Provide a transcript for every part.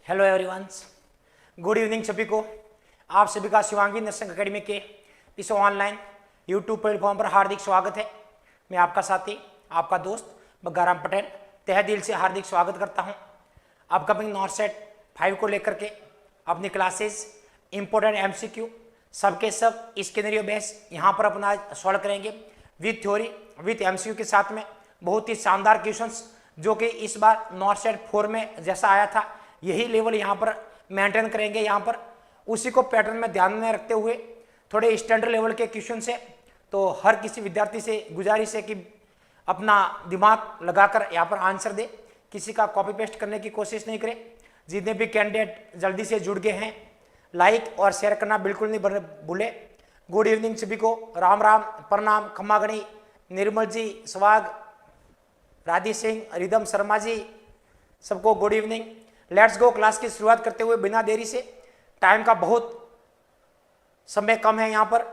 Hello everyone, good evening सभी को। आप सभी का शिवांगी नर्सिंग एकेडमी के इस ऑनलाइन यूट्यूब प्लेटफॉर्म पर हार्दिक स्वागत है। मैं आपका साथी, आपका दोस्त बग्गाराम पटेल तहे दिल से हार्दिक स्वागत करता हूं। अपकमिंग नॉर्सेट 5 को लेकर के अपनी क्लासेस इंपोर्टेंट एमसीक्यू सबके सब स्केनरियो बेस यहाँ पर अपना सॉल्व करेंगे विथ थ्योरी विथ एमसीक्यू के साथ में। बहुत ही शानदार क्वेश्चंस जो कि इस बार नॉर्सेट 4 में जैसा आया था यही लेवल यहाँ पर मेंटेन करेंगे। यहाँ पर उसी को पैटर्न में ध्यान में रखते हुए थोड़े स्टैंडर्ड लेवल के क्वेश्चन से तो हर किसी विद्यार्थी से गुजारिश है कि अपना दिमाग लगाकर यहाँ पर आंसर दे, किसी का कॉपी पेस्ट करने की कोशिश नहीं करे। जितने भी कैंडिडेट जल्दी से जुड़ गए हैं लाइक और शेयर करना बिल्कुल नहीं भूले। गुड इवनिंग सभी को, राम राम, प्रणाम, खम्मा गणी, निर्मल जी, स्वाग, राधे सिंह, रिदम शर्मा जी, सबको good evening. Let's go. Class की शुरुआत करते हुए बिना देरी से, टाइम का बहुत समय कम है यहाँ पर,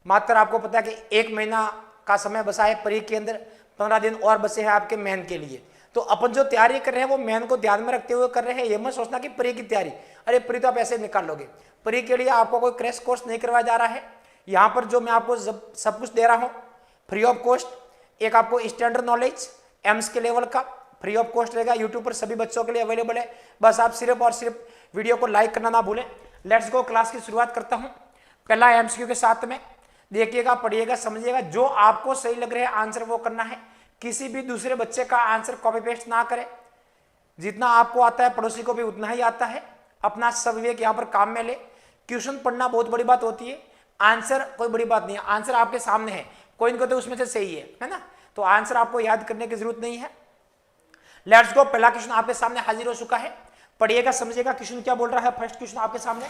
मात्र आपको पता है कि 1 महीना का समय बचा है परीक्षा के अंदर, 15 दिन और बचे हैं आपके मेन के लिए। तो अपन जो तैयारी कर रहे हैं वो मेन को ध्यान में रखते हुए कर रहे हैं। ये मत सोचना कि परीक्षा की तैयारी, अरे परीक्षा तो आप ऐसे निकाल लोगे। परीक्षा के लिए आपको कोई क्रैश कोर्स नहीं करवाया जा रहा है। यहाँ पर जो मैं आपको सब कुछ दे रहा हूँ फ्री ऑफ कॉस्ट। एक आपको स्टैंडर्ड नॉलेज एम्स के लेवल का फ्री ऑफ कॉस्ट रहेगा, यूट्यूब पर सभी बच्चों के लिए अवेलेबल है। बस आप सिर्फ और सिर्फ वीडियो को लाइक करना ना भूलें। Let's go. क्लास की शुरुआत करता हूं पहला एमसीक्यू के साथ में। देखिएगा, पढ़िएगा, समझिएगा, जो आपको सही लग रहा है आंसर वो करना है। किसी भी दूसरे बच्चे का आंसर कॉपी पेस्ट ना करें। जितना आपको आता है पड़ोसी को भी उतना ही आता है। अपना सविवेक यहाँ पर काम में ले। क्वेश्चन पढ़ना बहुत बड़ी बात होती है, आंसर कोई बड़ी बात नहीं है। आंसर आपके सामने है, कोई इनको तो उसमें से सही है ना, तो आंसर आपको याद करने की जरूरत नहीं है। Let's go. पहला क्वेश्चन आपके सामने हाजिर हो चुका है, पढ़िएगा, समझिएगा क्वेश्चन क्या बोल रहा है। फर्स्ट क्वेश्चन आपके सामने,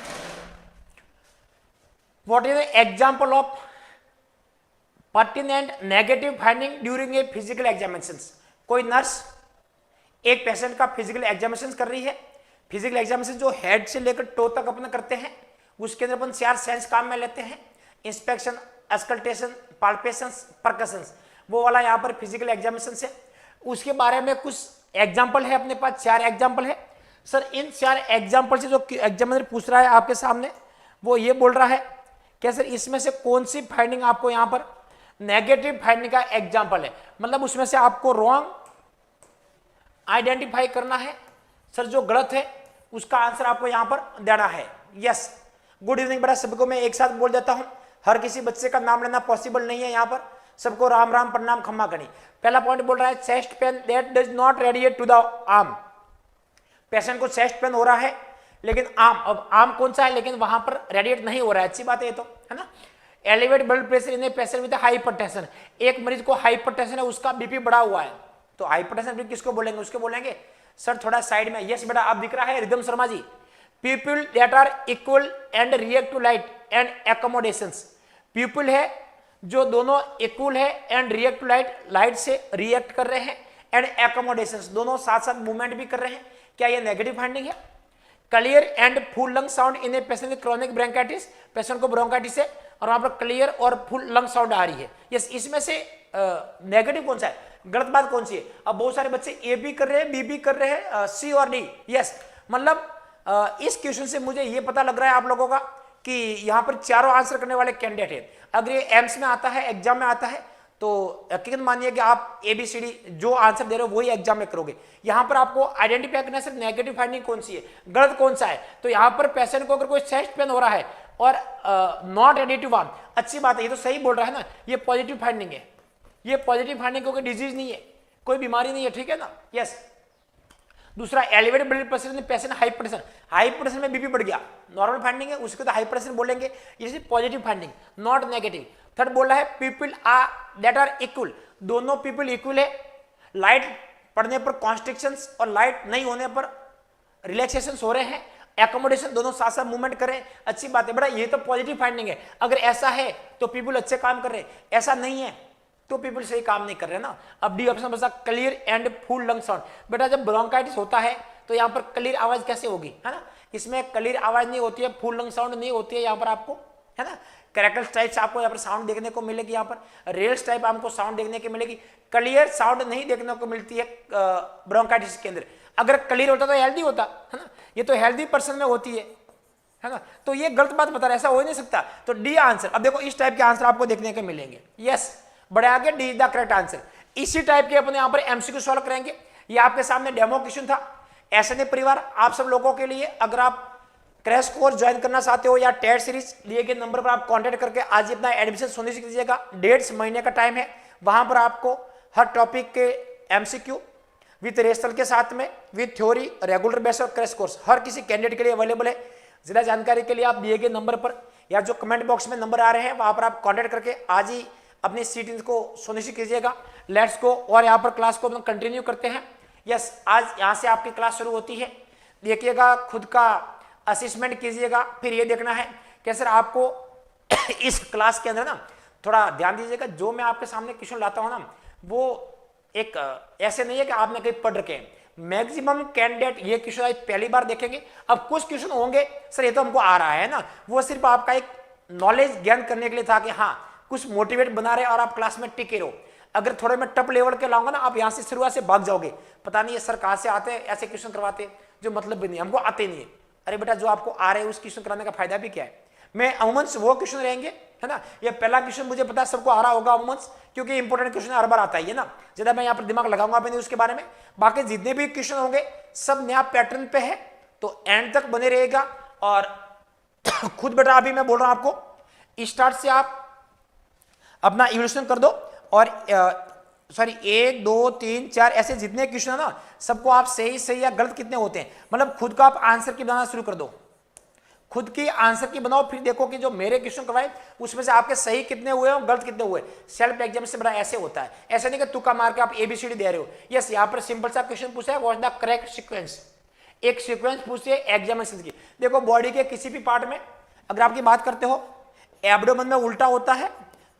what is the example of pertinent negative finding during a physical examinations. कोई नर्स एक पेशेंट का फिजिकल एग्जामिनेशन कर रही है। फिजिकल एग्जामिनेशन जो हेड से लेकर टो तक अपन करते हैं, उसके अंदर अपन 4 सेंस काम में लेते हैं। इंस्पेक्शन, अस्कल्टेशन, पाल्पेशन, परकशंस, वो वाला यहाँ पर फिजिकल एग्जामिनेशन से। उसके बारे में कुछ एग्जाम्पल है अपने पास, 4 एग्जाम्पल है। सर इन 4 एग्जाम्पल से जो एग्जामिनर पूछ रहा है आपके सामने वो ये बोल रहा है क्या सर इसमें से कौन सी फाइंडिंग आपको यहाँ पर नेगेटिव फाइंडिंग का एग्जाम्पल है, मतलब उसमें से आपको रॉन्ग आइडेंटिफाई करना है। सर जो गलत है उसका आंसर आपको यहाँ पर देना है। यस, गुड इवनिंग बेटा, सबको मैं एक साथ बोल देता हूँ, हर किसी बच्चे का नाम लेना पॉसिबल नहीं है यहाँ पर। सबको राम राम, प्रणाम, खम्मा गणी। पहला पॉइंट बोल रहा है chest pain that does not radiate to the arm. Patient को चेस्ट पेन हो रहा है लेकिन आर्म, अब आर्म कौन सा है लेकिन वहां पर रेडिएट नहीं हो रहा है, अच्छी बात है ये तो, है ना। Elevate blood pressure in a patient with hypertension. एक मरीज को हाइपरटेंशन है, उसका बीपी बढ़ा हुआ है, तो हाइपरटेंशन किसको बोलेंगे, उसको बोलेंगे सर थोड़ा साइड में। यस बेटा, अब दिख रहा है Ridham Sharma ji, people that are equal and react to light and accommodations. People है जो दोनों इक्वल है and react to light, light से रिएक्ट कर रहे हैं, एंड एकोमोडेशंस दोनों साथ साथ मूवमेंट भी कर रहे हैं। क्या ये नेगेटिव फाइंडिंग है। Clear and full lung sound in a patient with chronic bronchitis. Patient को ब्रोंकाइटिस है और वहां पर क्लियर और फुल लंग साउंड आ रही है। यस, इसमें से नेगेटिव कौन सा है, गलत बात कौन सी है। अब बहुत सारे बच्चे ए भी कर रहे हैं, बी भी कर रहे हैं, सी और डी। यस, मतलब इस क्वेश्चन से मुझे ये पता लग रहा है आप लोगों का कि यहाँ पर चारों आंसर करने वाले कैंडिडेट है। अगर ये एम्स में आता है, एग्जाम में आता है, तो यकीन मानिए कि आप ABCD जो आंसर दे रहे हो वही एग्जाम में करोगे। यहाँ पर आपको आइडेंटिफाई करना सिर्फ नेगेटिव फाइंडिंग कौन सी है, गलत कौन सा है। तो यहाँ पर पेशेंट को अगर कोई चेस्ट पेन हो रहा है और नॉट रेडी टू वार्म, अच्छी बात है, ये तो सही बोल रहा है ना, ये पॉजिटिव फाइंडिंग है। ये पॉजिटिव फाइंडिंग क्योंकि डिजीज नहीं है, कोई बीमारी नहीं है, ठीक है ना। यस। दूसरा, elevated blood pressure in patient hypertension. Hypertension में बीपी बढ़ गया, नॉर्मल फाइंडिंग है, उसको तो हाइपरटेंशन बोलेंगे, ये positive finding, not negative. Third बोल रहा है people are that are equal, दोनों पीपल इक्वल है। लाइट पड़ने पर कॉन्स्ट्रिक्शंस और लाइट नहीं होने पर रिलैक्सेशन हो रहे हैं। एकोमोडेशन दोनों साथ साथ मूवमेंट कर रहे हैं, अच्छी बात है बेटा, ये तो पॉजिटिव फाइंडिंग है। अगर ऐसा है तो पीपल अच्छे काम कर रहे हैं, ऐसा नहीं है तो पीपल सही काम नहीं कर रहे ना। अब डी ऑप्शन बचा clear and full lung sound. बेटा जब ब्रोंकाइटिस होता है तो यहाँ पर क्लियर आवाज कैसे होगी, है ना, इसमें क्लियर आवाज नहीं होती है, फुल लंग साउंड नहीं होती है यहाँ पर आपको, है ना। क्रैकल्स टाइप आपको यहाँ पर साउंड देखने को मिलेगी, यहाँ पर रेल्स टाइप आपको साउंड देखने को मिलेगी, क्लियर साउंड नहीं देखने को मिलती है ब्रोंकाइटिस के अंदर। अगर क्लियर होता तो हेल्दी होता, है ना। ये तो हेल्दी पर्सन में होती है ना। तो ये गलत बात बता रहा है, ऐसा हो नहीं सकता। तो डी आंसर। अब देखो इस टाइप के आंसर आपको देखने को मिलेंगे। यस, बड़े आगे D is the correct answer. इसी टाइप के अपन यहाँ पर एमसीक्यू सॉल्व करेंगे। ये आपके सामने डेमो क्वेश्चन था। ऐसे नहीं परिवार, आप सब लोगों के लिए अगर आप क्रैश कोर्स ज्वाइन करना चाहते हो या टेट सीरीज, दिए गए नंबर पर आप कांटेक्ट करके आज ही अपना एडमिशन सुनिश्चित कीजिएगा। 1.5 महीने का टाइम है। वहां पर आपको हर टॉपिक के एमसीक्यू विथ रेसल के साथ में विथ थ्योरी, रेगुलर बेस और क्रैश कोर्स हर किसी कैंडिडेट के लिए अवेलेबल है। ज्यादा जानकारी के लिए आप दिए गए नंबर पर या जो कमेंट बॉक्स में नंबर आ रहे हैं वहां पर आप कॉन्टेक्ट करके आज ही अपनी सीट को सुनिश्चित कीजिएगा। Let's go. और यहाँ पर क्लास को कंटिन्यू करते हैं। यस, आज यहाँ से आपकी क्लास शुरू होती है। देखिएगा, खुद का असेसमेंट कीजिएगा। फिर ये देखना है कि सर आपको इस क्लास के अंदर ना थोड़ा ध्यान दीजिएगा, जो मैं आपके सामने क्वेश्चन लाता हूँ ना वो एक ऐसे नहीं है कि आपने कहीं पढ़ रखे हैं। मैक्सिमम कैंडिडेट ये क्वेश्चन आज पहली बार देखेंगे। अब कुछ क्वेश्चन होंगे सर ये तो हमको आ रहा है ना, वो सिर्फ आपका एक नॉलेज गेन करने के लिए था कि हाँ कुछ मोटिवेट बना रहे और आप क्लास में टिके रहो। अगर थोड़े मैं टप लेवल के लाऊंगा ना, आप यहाँ से शुरुआत से भाग जाओगे। पता नहीं है सर कहाँ से आते हैं ऐसे क्वेश्चन करवाते हैं जो मतलब भी नहीं, हमको आते नहीं है। अरे बेटा, जो आपको आ रहे हैं उस क्वेश्चन कराने का फायदा भी क्या है। मैं अमूमन वो क्वेश्चन रहेंगे, है ना। ये पहला क्वेश्चन मुझे पता है सबको आ रहा होगा अमूमन, क्योंकि इंपॉर्टेंट क्वेश्चन हर बार आता है ना। ज्यादा मैं यहाँ पर दिमाग लगाऊंगा भी नहीं उसके बारे में। बाकी जितने भी क्वेश्चन होंगे सब नया पैटर्न पे है, तो एंड तक बने रहेगा। और खुद बेटा अभी मैं बोल रहा हूं आपको, स्टार्ट से आप अपना इवोल्यूशन कर दो और सॉरी 1 2 3 4 ऐसे जितने क्वेश्चन है ना सबको आप सही या गलत कितने होते हैं, मतलब खुद का आप आंसर की बनाना शुरू कर दो। खुद की आंसर की बनाओ, फिर देखो कि जो मेरे क्वेश्चन करवाए उसमें से आपके सही कितने हुए और गलत कितने हुए। सेल्फ एग्जाम से बड़ा ऐसे होता है, ऐसा नहीं कि तुक्का मार के आप एबीसीडी दे रहे हो। यस, यहाँ पर सिंपल सा क्वेश्चन पूछा है, व्हाट द करेक्ट सीक्वेंस। एक सीक्वेंस पूछिए एग्जामिनेशन की। देखो बॉडी के किसी भी पार्ट में अगर आपकी बात करते हो, एब्डोमेन में उल्टा होता है,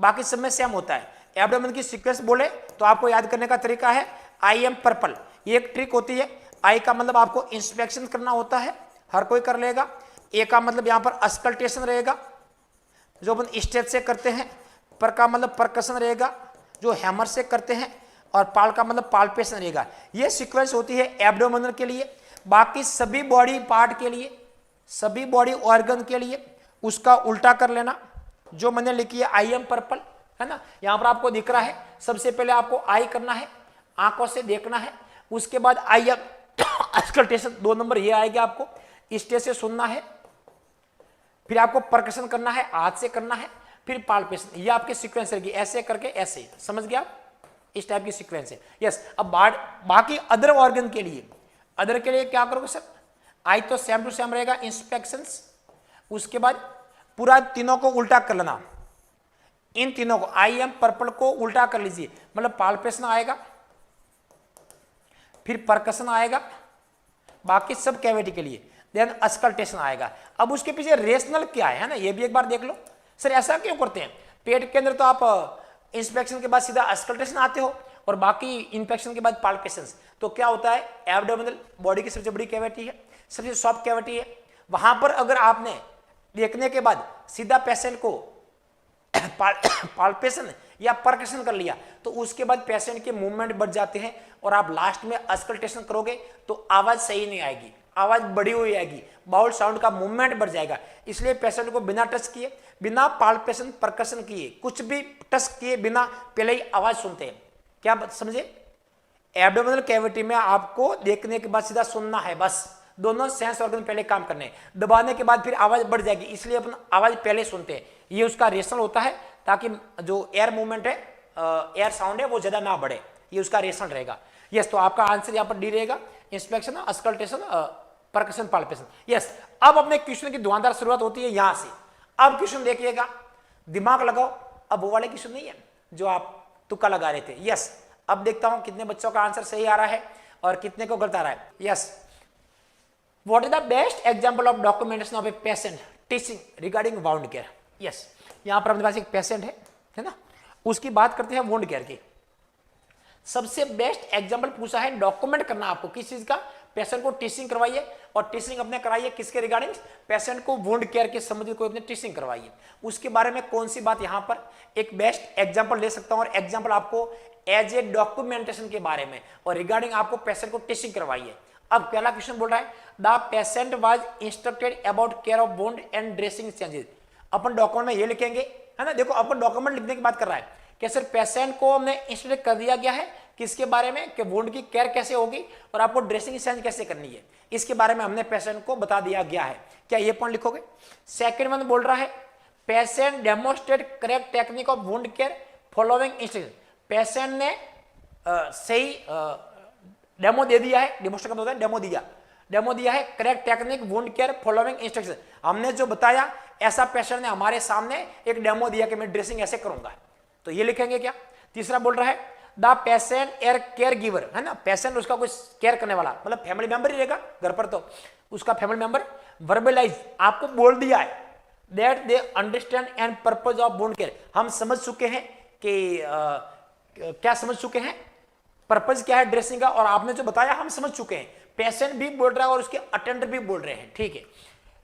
बाकी सब में सेम होता है। एब्डोमेन की सीक्वेंस बोले तो आपको याद करने का तरीका है आई एम पर्पल। ये एक ट्रिक होती है। आई का मतलब आपको इंस्पेक्शन करना होता है, हर कोई कर लेगा। ए का मतलब यहां पर अस्कल्टेशन रहेगा जो अपन स्टेज से करते हैं। पर का मतलब परकशन रहेगा जो हैमर से करते हैं। और पाल का मतलब पाल्पेशन रहेगा। ये सीक्वेंस होती है एब्डोमिनल के लिए। बाकी सभी बॉडी पार्ट के लिए, सभी बॉडी ऑर्गन के लिए उसका उल्टा कर लेना। जो मैंने लिखी है आई एम पर्पल, है ना, यहां पर आपको दिख रहा है। सबसे पहले आपको आई करना है, आंखों से देखना है। उसके बाद आई एम अस्कल्टेशन 2 नंबर ये आएगा, आपको स्टेज से सुनना है। फिर आपको परकशन करना है, हाथ से करना है, फिर पाल्पेशन। ये आपके सीक्वेंस रहेगी, ऐसे करके ऐसे, समझ गया आप? इस टाइप की सीक्वेंस है। यस, अब बाकी अदर ऑर्गन के लिए, अदर के लिए क्या करोगे सर? आई तो सेम टू सेम रहेगा, इंस्पेक्शंस। उसके बाद पूरा तीनों को उल्टा कर लेना। इन तीनों को आई एम पर्पल को उल्टा कर लीजिए, मतलब पाल्पेशन आएगा, फिर परकशन आएगा, बाकी सब कैविटी के लिए, देन अस्कल्टेशन आएगा। अब उसके पीछे रेशनल क्या है ना, ये भी एक बार देख लो। सर ऐसा क्यों करते हैं? पेट के अंदर तो आप इंस्पेक्शन के बाद सीधा अस्कल्टेशन आते हो और बाकी इंफेक्शन के बाद पाल्पेशन। तो क्या होता है, एब्डोमिनल बॉडी की सबसे बड़ी कैविटी है, सबसे सॉफ्ट कैविटी है। वहां पर अगर आपने देखने के बाद सीधा पेशेंट को पाल्पेशन या परकशन कर लिया तो उसके बाद पेशेंट के मूवमेंट बढ़ जाते हैं और आप लास्ट में अस्कल्टेशन करोगे तो आवाज सही नहीं आएगी, आवाज बढ़ी हुई आएगी, बाउल साउंड का मूवमेंट बढ़ जाएगा। इसलिए पेशेंट को बिना टच किए, बिना पाल्पेशन परकशन किए, कुछ भी टच किए बिना पहले ही आवाज सुनते हैं। क्या समझे? एब्डोमिनल कैविटी में आपको देखने के बाद सीधा सुनना है, बस। दोनों सेंस ऑर्गन पहले काम करने हैं, दबाने के बाद फिर आवाज बढ़ जाएगी, इसलिए अपन आवाज पहले सुनते हैं। ये उसका रेशनल होता है ताकि जो एयर मूवमेंट है, एयर साउंड है, वो ज्यादा ना बढ़े। ये उसका रेशनल रहेगा। यस, तो आपका आंसर यहाँ पर डी रहेगा, inspection, auscultation, percussion, palpation. Yes, अब अपने क्वेश्चन की धुआंधार शुरुआत होती है यहां से। अब क्वेश्चन देखिएगा, दिमाग लगाओ। अब वो वाले क्वेश्चन नहीं है जो आप तुक्का लगा रहे थे। यस, अब देखता हूं कितने बच्चों का आंसर सही आ रहा है और कितने को गलत आ रहा है। Yes, what is the best example of documentation of a patient teaching regarding wound care? Yes, यहां पर अपने पास एक पेशेंट है ना, उसकी बात करते हैं वुंड केयर की। सबसे बेस्ट एग्जांपल पूछा है डॉक्यूमेंट करना आपको किस चीज का? पेशेंट को टीचिंग करवाइए और टीचिंग अपने कराइए किसके रिगार्डिंग? पेशेंट को वुंड केयर के संबंधित कोई अपने टीचिंग करवाइए। उसके बारे में कौन सी बात यहां पर एक बेस्ट एग्जांपल ले सकता हूं और एग्जांपल आपको एज ए डॉक्यूमेंटेशन के बारे में और रिगार्डिंग आपको पेशेंट को टीचिंग करवाइए। अब पहला क्वेश्चन बोल रहा है the patient was instructed about care of wound and dressing changes. Upon document में ये लिखेंगे, है ना। देखो अपन डॉक्यूमेंट लिखने की बात कर रहा है कि सर पेशेंट को हमने इंस्ट्रक्ट कर दिया गया है किसके बारे में, कि वुंड की केयर कैसे होगी और आपको ड्रेसिंग चेंज कैसे करनी है, इसके बारे में हमने पेशेंट को बता दिया गया है। क्या ये पॉइंट लिखोगे? सेकेंड वन बोल रहा है patient demonstrate correct technique of wound care following instruction. Patient ने सही डेमो दे दिया है, डेमोस्ट्रेट होता है डेमो दिया है correct technique wound care following instruction. हमने जो बताया ऐसा पेशेंट ने हमारे सामने एक डेमो दिया कि मैं ड्रेसिंग ऐसे करूंगा, तो ये लिखेंगे क्या। तीसरा बोल रहा है the patient air care giver, है ना, पेशेंट उसका कुछ केयर करने वाला, मतलब फैमिली मेंबर ही रहेगा घर पर, तो उसका फैमिली मेंबर वर्बलाइज आपको बोल दिया है that they understand and purpose of wound care. हम समझ चुके हैं कि क्या समझ चुके हैं, पर्पज क्या है ड्रेसिंग का, और आपने जो बताया हम समझ चुके हैं। पेशेंट भी बोल रहा है और उसके अटेंडर भी बोल रहे हैं, ठीक है।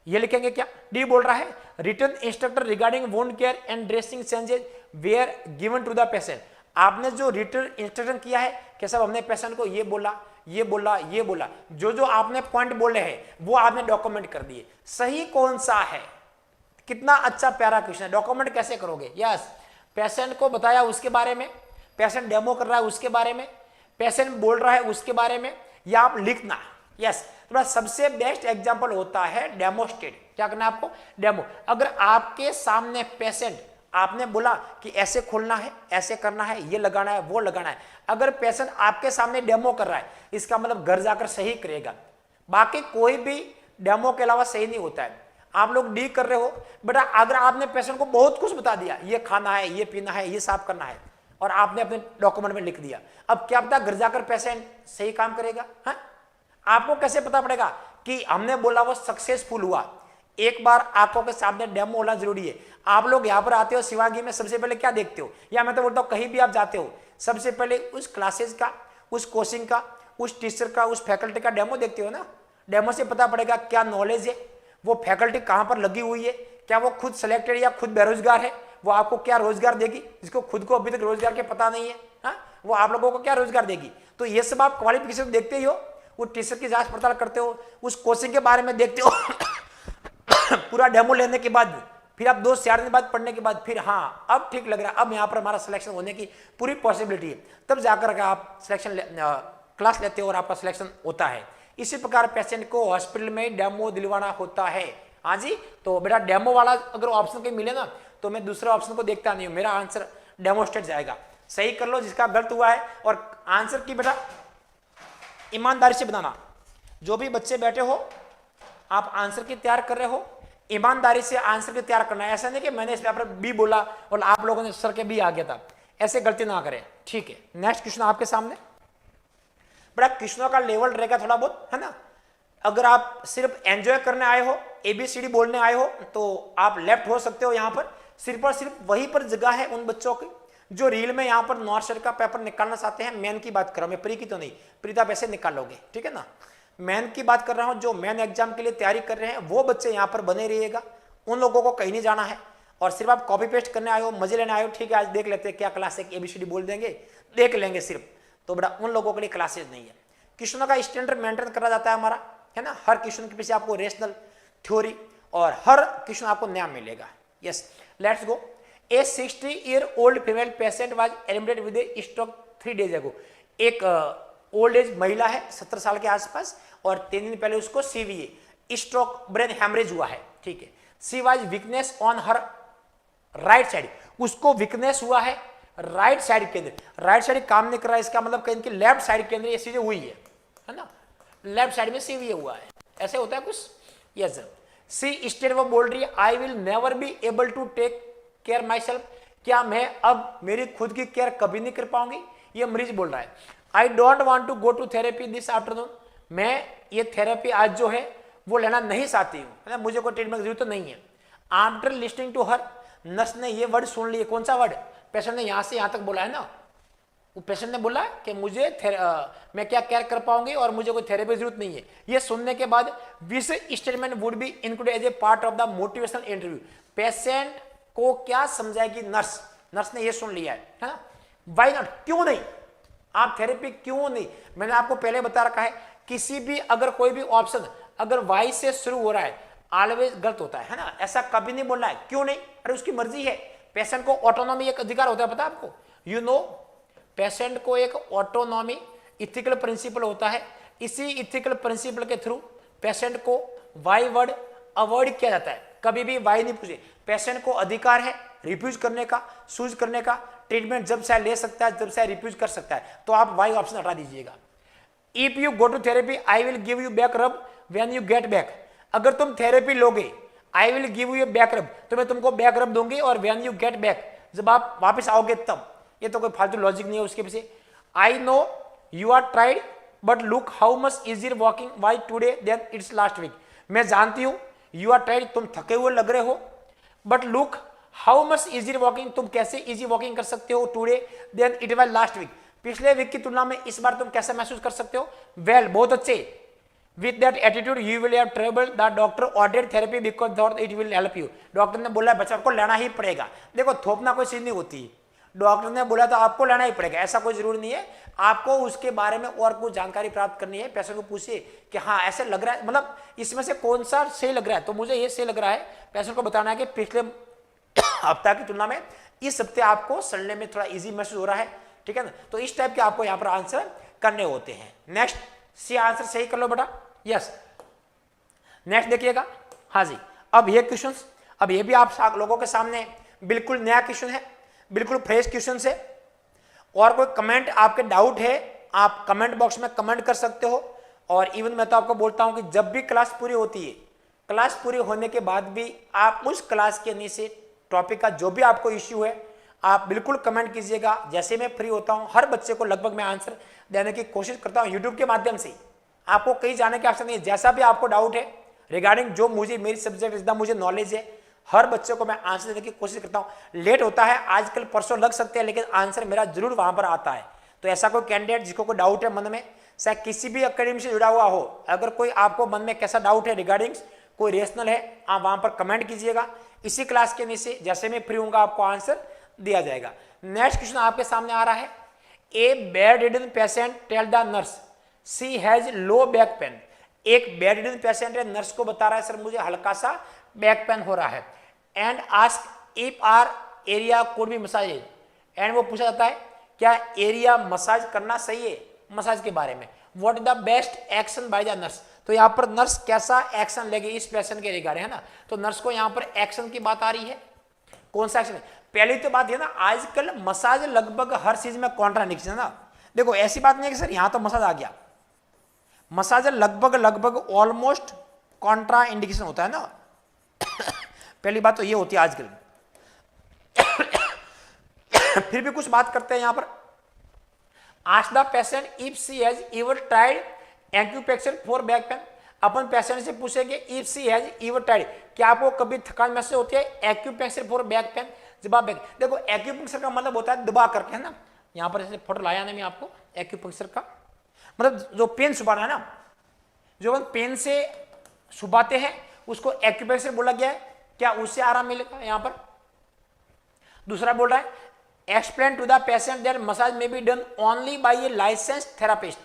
ये लिखेंगे क्या। डी बोल रहा है written instructor regarding wound care and dressing changes were given to the patient. आपने जो रिटन इंस्ट्रक्शन किया है कि सब हमने पेशेंट को ये बोला, जो जो आपने पॉइंट बोले हैं वो आपने डॉक्यूमेंट कर दिए। सही कौन सा है, कितना अच्छा प्यारा क्वेश्चन है। डॉक्यूमेंट कैसे करोगे? यस, पेशेंट को बताया उसके बारे में, पेशेंट डेमो कर रहा है उसके बारे में, पेशेंट बोल रहा है उसके बारे में, या आप लिखना। यस, तो सबसे बेस्ट एग्जांपल होता है डेमोस्ट्रेट। क्या करना है आपको? डेमो। अगर आपके सामने पेशेंट, आपने बोला कि ऐसे खोलना है, ऐसे करना है, ये लगाना है, वो लगाना है, अगर पेशेंट आपके सामने डेमो कर रहा है, इसका मतलब घर जाकर सही करेगा। बाकी कोई भी डेमो के अलावा सही नहीं होता है। आप लोग डी कर रहे हो बेटा, अगर आपने पेशेंट को बहुत कुछ बता दिया, ये खाना है, ये पीना है, ये साफ करना है, और आपने अपने डॉक्यूमेंट में लिख दिया, अब क्या पता घर जाकर पेशेंट सही काम करेगा? है, आपको कैसे पता पड़ेगा कि हमने बोला वो सक्सेसफुल हुआ? एक बार आंखों के सामने डेमो होना जरूरी है। आप लोग यहाँ पर आते हो शिवांगी में, सबसे पहले क्या देखते हो, या मैं तो बोलता हूँ कहीं भी आप जाते हो, सबसे पहले उस क्लासेस का, उस कोचिंग का, उस टीचर का, उस फैकल्टी का डेमो देखते हो ना। डेमो से पता पड़ेगा क्या नॉलेज है, वो फैकल्टी कहाँ पर लगी हुई है, क्या वो खुद सिलेक्टेड या खुद बेरोजगार है, वो आपको क्या रोजगार देगी, जिसको खुद को अभी तक रोजगार के पता नहीं है, हाँ, वो आप लोगों को क्या रोजगार देगी। तो ये सब आप क्वालिफिकेशन देखते ही हो, वो टीचर की जांच पड़ताल करते हो, उस कोचिंग के बारे में देखते हो पूरा डेमो लेने के बाद फिर आप 2-4 दिन बाद पढ़ने के बाद फिर हाँ अब ठीक लग रहा है, अब यहाँ पर हमारा सिलेक्शन होने की पूरी पॉसिबिलिटी है, तब जाकर आप सिलेक्शन क्लास लेते हो और आपका सिलेक्शन होता है। इसी प्रकार पेशेंट को हॉस्पिटल में डेमो दिलवाना होता है। हाँ जी, तो बेटा डेमो वाला अगर ऑप्शन कहीं मिले ना तो मैं दूसरे ऑप्शन को देखता नहीं हूँ, मेरा आंसर डेमोस्ट्रेट जाएगा। सही कर लो जिसका गलत हुआ है, और आंसर की बेटा ईमानदारी से बनाना। जो भी बच्चे बैठे हो आप आंसर की तैयार कर रहे हो, ईमानदारी से आंसर की तैयार करना है। ऐसा नहीं कि मैंने इस पेपर बी बोला और आप लोगों ने सर के बी आ गया था, ऐसे गलती ना करें, ठीक है। नेक्स्ट क्वेश्चन आपके सामने, बड़ा क्वेश्चनों का लेवल रहेगा थोड़ा बहुत, है ना। अगर आप सिर्फ एंजॉय करने आए हो, ABCD बोलने आए हो, तो आप लेफ्ट हो सकते हो। यहाँ पर सिर्फ और सिर्फ वहीं पर जगह है उन बच्चों की जो रील में यहाँ पर नॉर्थ सर का पेपर निकालना चाहते हैं। मेन की बात कर रहा हूँ मैं, प्री की तो नहीं, प्री तो आप ऐसे निकालोगे, ठीक है ना। मेन की बात कर रहा हूँ, जो मेन एग्जाम के लिए तैयारी कर रहे हैं वो बच्चे यहाँ पर बने रहिएगा, उन लोगों को कहीं नहीं जाना है। और सिर्फ आप कॉपी पेस्ट करने आए हो, मजे लेने आए हो, ठीक है आज देख लेते हैं क्या क्लास है, ABCD बोल देंगे, देख लेंगे सिर्फ, तो बेटा उन लोगों के लिए क्लासेज नहीं है। क्वेश्चनों का स्टैंडर्ड मेंटेन करा जाता है हमारा, है ना। हर क्वेश्चन के पीछे आपको रेशनल थ्योरी और हर क्वेश्चन आपको नया मिलेगा। Yes, let's go. A 60-year-old female patient was admitted with A stroke 3 days ago। एक ओल्ड एज महिला है 70 साल के आसपास, और 3 दिन पहले उसको CVA स्ट्रोक ब्रेन हैमरेज हुआ है, ठीक है। She was weakness on her right side, उसको वीकनेस हुआ है राइट साइड के अंदर, राइट साइड काम नहीं कर रहा है, इसका मतलब कहीं कि लेफ्ट साइड के अंदर ये चीजें हुई है ना, लेफ्ट साइड में CVA हुआ है, ऐसे होता है कुछ। Yes sir. सी स्टेट वो बोल रही है I will never be able to take care myself, क्या मैं अब मेरी खुद की केयर कभी नहीं कर पाऊंगी, ये मरीज बोल रहा है। I don't want to go to therapy this afternoon, मैं ये थेरेपी आज जो है वो लेना नहीं चाहती हूँ, है ना, मुझे कोई ट्रीटमेंट की जरूरत तो नहीं है। After listening to her, nurse ने ये वर्ड सुन लिए, कौन सा वर्ड, पेशेंट ने यहाँ से यहाँ तक बोला है ना, वो पेशेंट ने बोला कि मुझे मैं क्या केयर कर पाऊंगी और मुझे कोई थेरेपी की जरूरत नहीं है। ये सुनने के बाद this statement would be include as a part of the motivational interview. Patient को क्या समझाएगी नर्स, नर्स ने ये सुन लिया है ना, वाई नॉट, क्यों नहीं, आप थेरेपी क्यों नहीं। मैंने आपको पहले बता रखा है किसी भी अगर कोई भी ऑप्शन अगर वाई से शुरू हो रहा है ऑलवेज गलत होता है ना, ऐसा कभी नहीं बोलना है। क्यों नहीं? अरे उसकी मर्जी है। पेशेंट को ऑटोनॉमी एक अधिकार होता है, पता है आपको? यू नो, पेशेंट को एक ऑटोनॉमी इथिकल प्रिंसिपल होता है। इसी इथिकल प्रिंसिपल के थ्रू पेशेंट को वाई वर्ड अवॉइड किया जाता है, कभी भी वाई नहीं पूछे। पेशेंट को अधिकार है रिफ्यूज करने का, सूज करने का, ट्रीटमेंट जब चाहे ले सकता है, जब चाहे रिफ्यूज कर सकता है। तो आप वाई ऑप्शन हटा दीजिएगा। If you go to therapy I will give you back rub when you get back. अगर तुम थेरेपी लोगे I will give you back rub, तो मैं तुमको बैक रब दूंगी, और व्हेन यू गेट बैक, जब आप वापस आओगे तब। ये तो कोई फालतू लॉजिक नहीं है उसके पीछे। I know you are tried but look how much easier walking why today than it's last week. मैं जानती हूं यू आर ट्राइड, तुम थके हुए लग रहे हो, but look how much easy walking, तुम कैसे इजी वॉकिंग कर सकते हो today than it was last week, पिछले वीक की तुलना में इस बार तुम कैसे महसूस कर सकते हो? वेल, बहुत अच्छे। With that attitude you will have trouble, the doctor ordered therapy because thought it will help you. Doctor ने बोला बच्चा आपको लेना ही पड़ेगा। देखो थोपना कोई चीज नहीं होती, डॉक्टर ने बोला तो आपको लेना ही पड़ेगा, ऐसा कोई जरूरी नहीं है। आपको उसके बारे में और कुछ जानकारी प्राप्त करनी है। पेशेंट को पूछिए कि हाँ ऐसे लग रहा है, मतलब इसमें से कौन सा सही लग रहा है, तो मुझे ये सही लग रहा है। पेशेंट को बताना है कि पिछले हफ्ता की तुलना में इस हफ्ते आपको चलने में थोड़ा इजी महसूस हो रहा है, ठीक है ना। तो इस टाइप के आपको यहाँ पर आंसर करने होते हैं। नेक्स्ट सी आंसर सही कर लो बेटा, यस। नेक्स्ट देखिएगा, हाँ जी। अब ये क्वेश्चन, अब ये भी आप लोगों के सामने बिल्कुल नया क्वेश्चन है, बिल्कुल फ्रेश क्वेश्चन है। और कोई कमेंट आपके डाउट है आप कमेंट बॉक्स में कमेंट कर सकते हो। और इवन मैं तो आपको बोलता हूं कि जब भी क्लास पूरी होती है, क्लास पूरी होने के बाद भी आप उस क्लास के नीचे टॉपिक का जो भी आपको इश्यू है आप बिल्कुल कमेंट कीजिएगा। जैसे मैं फ्री होता हूं हर बच्चे को लगभग मैं आंसर देने की कोशिश करता हूं यूट्यूब के माध्यम से। आपको कहीं जाने की आवश्यकता नहीं है। जैसा भी आपको डाउट है रिगार्डिंग जो मुझे मेरी सब्जेक्ट जितना मुझे नॉलेज है, हर बच्चे को मैं आंसर देने की कोशिश करता हूं। लेट होता है, आजकल परसों लग सकते हैं, लेकिन आंसर मेरा जरूर वहां पर आता है। तो ऐसा कोई कैंडिडेट जिसको कोई डाउट है मन में, चाहे किसी भी अकेडमी से जुड़ा हुआ हो, अगर कोई आपको मन में कैसा डाउट है रिगार्डिंग कोई रेशनल है, आप वहां पर कमेंट कीजिएगा। इसी क्लास के नीचे जैसे मैं फ्री हूंगा आपको आंसर दिया जाएगा। नेक्स्ट क्वेश्चन आपके सामने आ रहा है। A bed ridden patient tell the nurse she has low back pain. एक बेड रिडन पेशेंट है, नर्स को बता रहा है सर मुझे हल्का सा बैक पेन हो रहा है, and ask if our area could be massage, and वो पूछा जाता है क्या एरिया मसाज करना सही है, मसाज के बारे में। What the best action by the nurse, तो यहाँ पर नर्स कैसा एक्शन लेगी इस पेशेंट के रिगार्डिंग, है ना। तो नर्स को यहाँ पर एक्शन की बात आ रही है, कौन सा एक्शन है। पहली तो बात है ना, आजकल मसाज लगभग हर चीज में कॉन्ट्राडिक्शन है ना। देखो ऐसी बात नहीं है कि सर यहाँ तो मसाज आ गया, मसाज लगभग ऑलमोस्ट कॉन्ट्रा इंडिकेशन होता है ना। पहली बात तो ये होती है आजकल। फिर भी कुछ बात करते हैं यहां पर। Ask the patient if she has ever tried acupressure for back pain. Upon patient से पूछेंगे if she has ever tried, क्या आपको कभी थकान महसूस होती है एक्यूप्रेशर फॉर बैक पेन। जवाब बैक, देखो एक्यूप्रेशर का मतलब होता है दबा करके, है ना। यहां पर जैसे फोटो लाया ना मैं आपको एक्यूप्रेशर का, मतलब जो पेन सुबाना है ना, जो हम पेन से सुबाते हैं उसको एक्यूप्रेशर बोला गया है। क्या उससे आराम मिलेगा यहां पर। दूसरा बोल रहा है explain to the patient that massage may be done only by a licence therapist.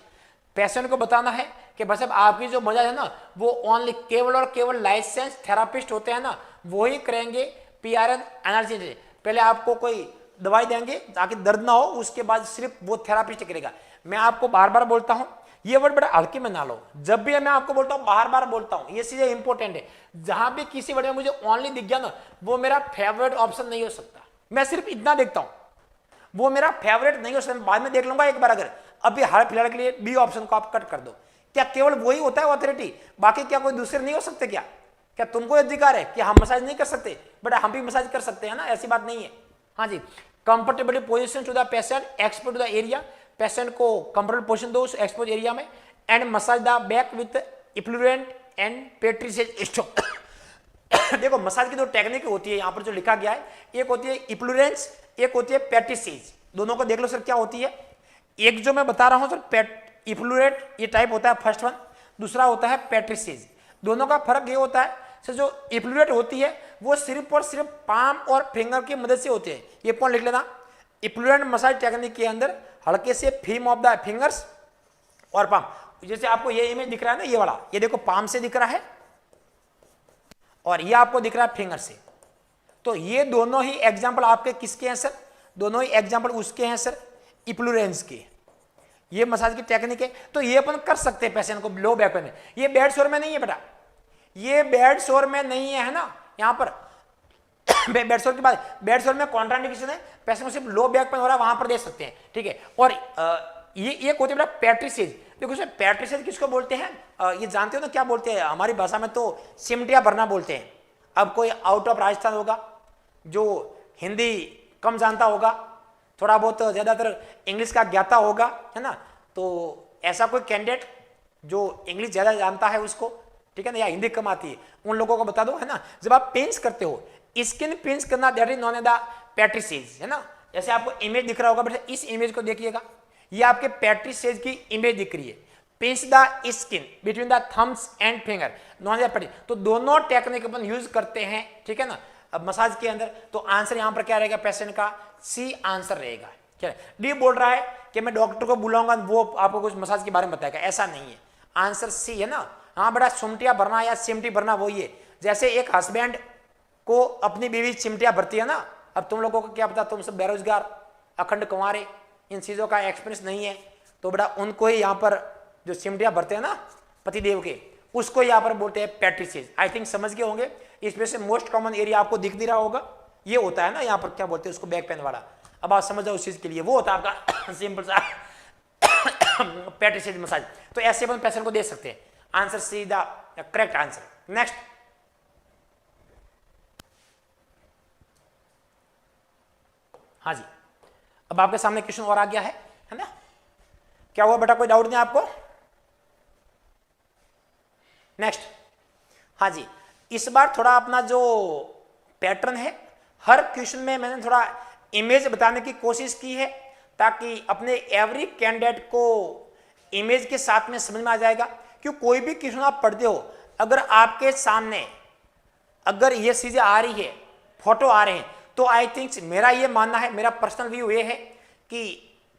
Patient को बताना है कि बस अब आपकी जो मसाज है ना वो ओनली केवल और केवल लाइसेंस थेरापिस्ट होते हैं ना, वो ही करेंगे पीआरएन एनर्जी से। पहले आपको कोई दवाई देंगे ताकि दर्द ना हो, उसके बाद सिर्फ वो थेरापिस्ट करेगा। मैं आपको बार बार बोलता हूं ये वर्ड बड़ा हल्के में ना लो, जब भी मैं आपको बोलता हूं बार बार बोलता हूं, ये चीजें इंपॉर्टेंट है। जहां भी किसी वर्ड में मुझे ओनली दिख गया ना वो मेरा फेवरेट ऑप्शन नहीं हो सकता। मैं सिर्फ इतना देखता हूं, वो मेरा फेवरेट नहीं हो सकता। बाद में देख लूंगा एक बार, अगर अभी हाल फिलहाल के लिए बी ऑप्शन को आप कट कर दो। क्या केवल वही होता है ऑथोरिटी, बाकी क्या कोई दूसरे नहीं हो सकते क्या? क्या तुमको अधिकार है कि हम मसाज नहीं कर सकते बट हम भी मसाज कर सकते हैं ना, ऐसी बात नहीं है। हाँ जी, comfortably position to the patient, expose to the area, patient को कंफर्टेबल पोजिशन दो उस एक्सपोज एरिया में, and massage the back with effleurage and petrissage stroke. देखो मसाज की दो टेक्निक होती है यहाँ पर जो लिखा गया है, एक होती है इफ्लुएंस, एक होती है पेट्रीसेज। दोनों को देख लो सर क्या होती है। एक जो मैं बता रहा हूं सर इफ्लुएंट ये टाइप होता है फर्स्ट वन, दूसरा होता है पेट्रीसेज। दोनों का फर्क ये होता है सर, जो इफ्लुएंट होती है वो सिर्फ और सिर्फ पाम और फिंगर की मदद से होती है। ये पॉइंट लिख लेना, इफ्लुएंट मसाज टेक्निक के अंदर हल्के से फिल्म ऑफ द फिंगर्स और पाम जैसे आपको ये इमेज दिख रहा है ना, ये वाला, ये देखो पाम से दिख रहा है और ये आपको दिख रहा है फिंगर से। तो ये दोनों ही एग्जाम्पल आपके किसके हैं सर? दोनों ही एग्जाम्पल उसके हैं सर, इप्लुरेंस के। ये मसाज की टेक्निक है। तो ये अपन कर सकते हैं पेशेंट को लो बैक पेन में। ये बेड शोर में नहीं है बेटा, ये बेड शोर में नहीं है ना यहां पर। बेड शोर की बात, बेड शोर में कॉन्ट्राइंडिकेशन है, पेशेंट को सिर्फ लो बैक पेन हो रहा है वहां पर दे सकते हैं, ठीक है। और ये एक होती है बेटा पैट्रिसेज। देखो सर पैट्रिसेज किसको बोलते हैं? ये जानते हो ना क्या बोलते हैं? हमारी भाषा में तो सिमटिया भरना बोलते हैं। अब कोई आउट ऑफ राजस्थान होगा जो हिंदी कम जानता होगा, थोड़ा बहुत ज्यादातर इंग्लिश का ज्ञाता होगा, है ना, तो ऐसा कोई कैंडिडेट जो इंग्लिश ज्यादा जानता है उसको, ठीक है ना, या हिंदी कम आती है, उन लोगों को बता दो, है ना। जब आप पिंच करते हो, स्किन पिंच करना, that is known as the petrissage, है ना। जैसे आपको इमेज दिख रहा होगा, बेटा इस इमेज को देखिएगा, ये आपके पैट्रिसेज की इमेज दिख रही है। Pinch the skin between the thumbs and finger, known as petrissage. तो दोनों टेक्निक अपन यूज करते हैं, ठीक है ना, अब मसाज के अंदर। तो आंसर यहां पर क्या रहेगा पेशेंट का? सी आंसर रहेगा। क्या डी बोल रहा है कि मैं डॉक्टर को बुलाऊंगा वो आपको कुछ मसाज के बारे में बताएगा, ऐसा नहीं है। आंसर सी है ना। हाँ बेटा सुमटिया भरना या सिमटी भरना वही है। जैसे एक हस्बैंड को अपनी बीवी चिमटिया भरती है ना, अब तुम लोगों को क्या पता, तुम सब बेरोजगार अखंड कुंवारे, इन चीजों का एक्सपीरियंस नहीं है, तो बेटा उनको ही यहाँ पर जो चिमटिया भरते हैं ना पतिदेव के, उसको यहाँ पर बोलते हैं पैट्रिसेज। आई थिंक समझ गए होंगे। इसमें से मोस्ट कॉमन एरिया आपको दिख नहीं रहा होगा, ये होता है ना यहाँ पर क्या बोलते हैं उसको, बैक पेन वाला। अब आप समझ जाओ उस चीज के लिए, वो होता है आपका सिंपल सा पैट्रिसेज मसाज। तो ऐसे अपन पेशेंट को दे सकते हैं। Answer see the correct answer. Next, हाँ जी, अब आपके सामने क्वेश्चन और आ गया है ना। क्या हुआ बेटा, कोई डाउट नहीं आपको? नेक्स्ट, हाँ जी, इस बार थोड़ा अपना जो पैटर्न है, हर क्वेश्चन में मैंने थोड़ा इमेज बताने की कोशिश की है, ताकि अपने एवरी कैंडिडेट को इमेज के साथ में समझ में आ जाएगा। क्यों कोई भी क्वेश्चन आप पढ़ते हो, अगर आपके सामने अगर ये चीजें आ रही है, फोटो आ रहे हैं, तो आई थिंक मेरा ये मानना है, मेरा पर्सनल व्यू ये है कि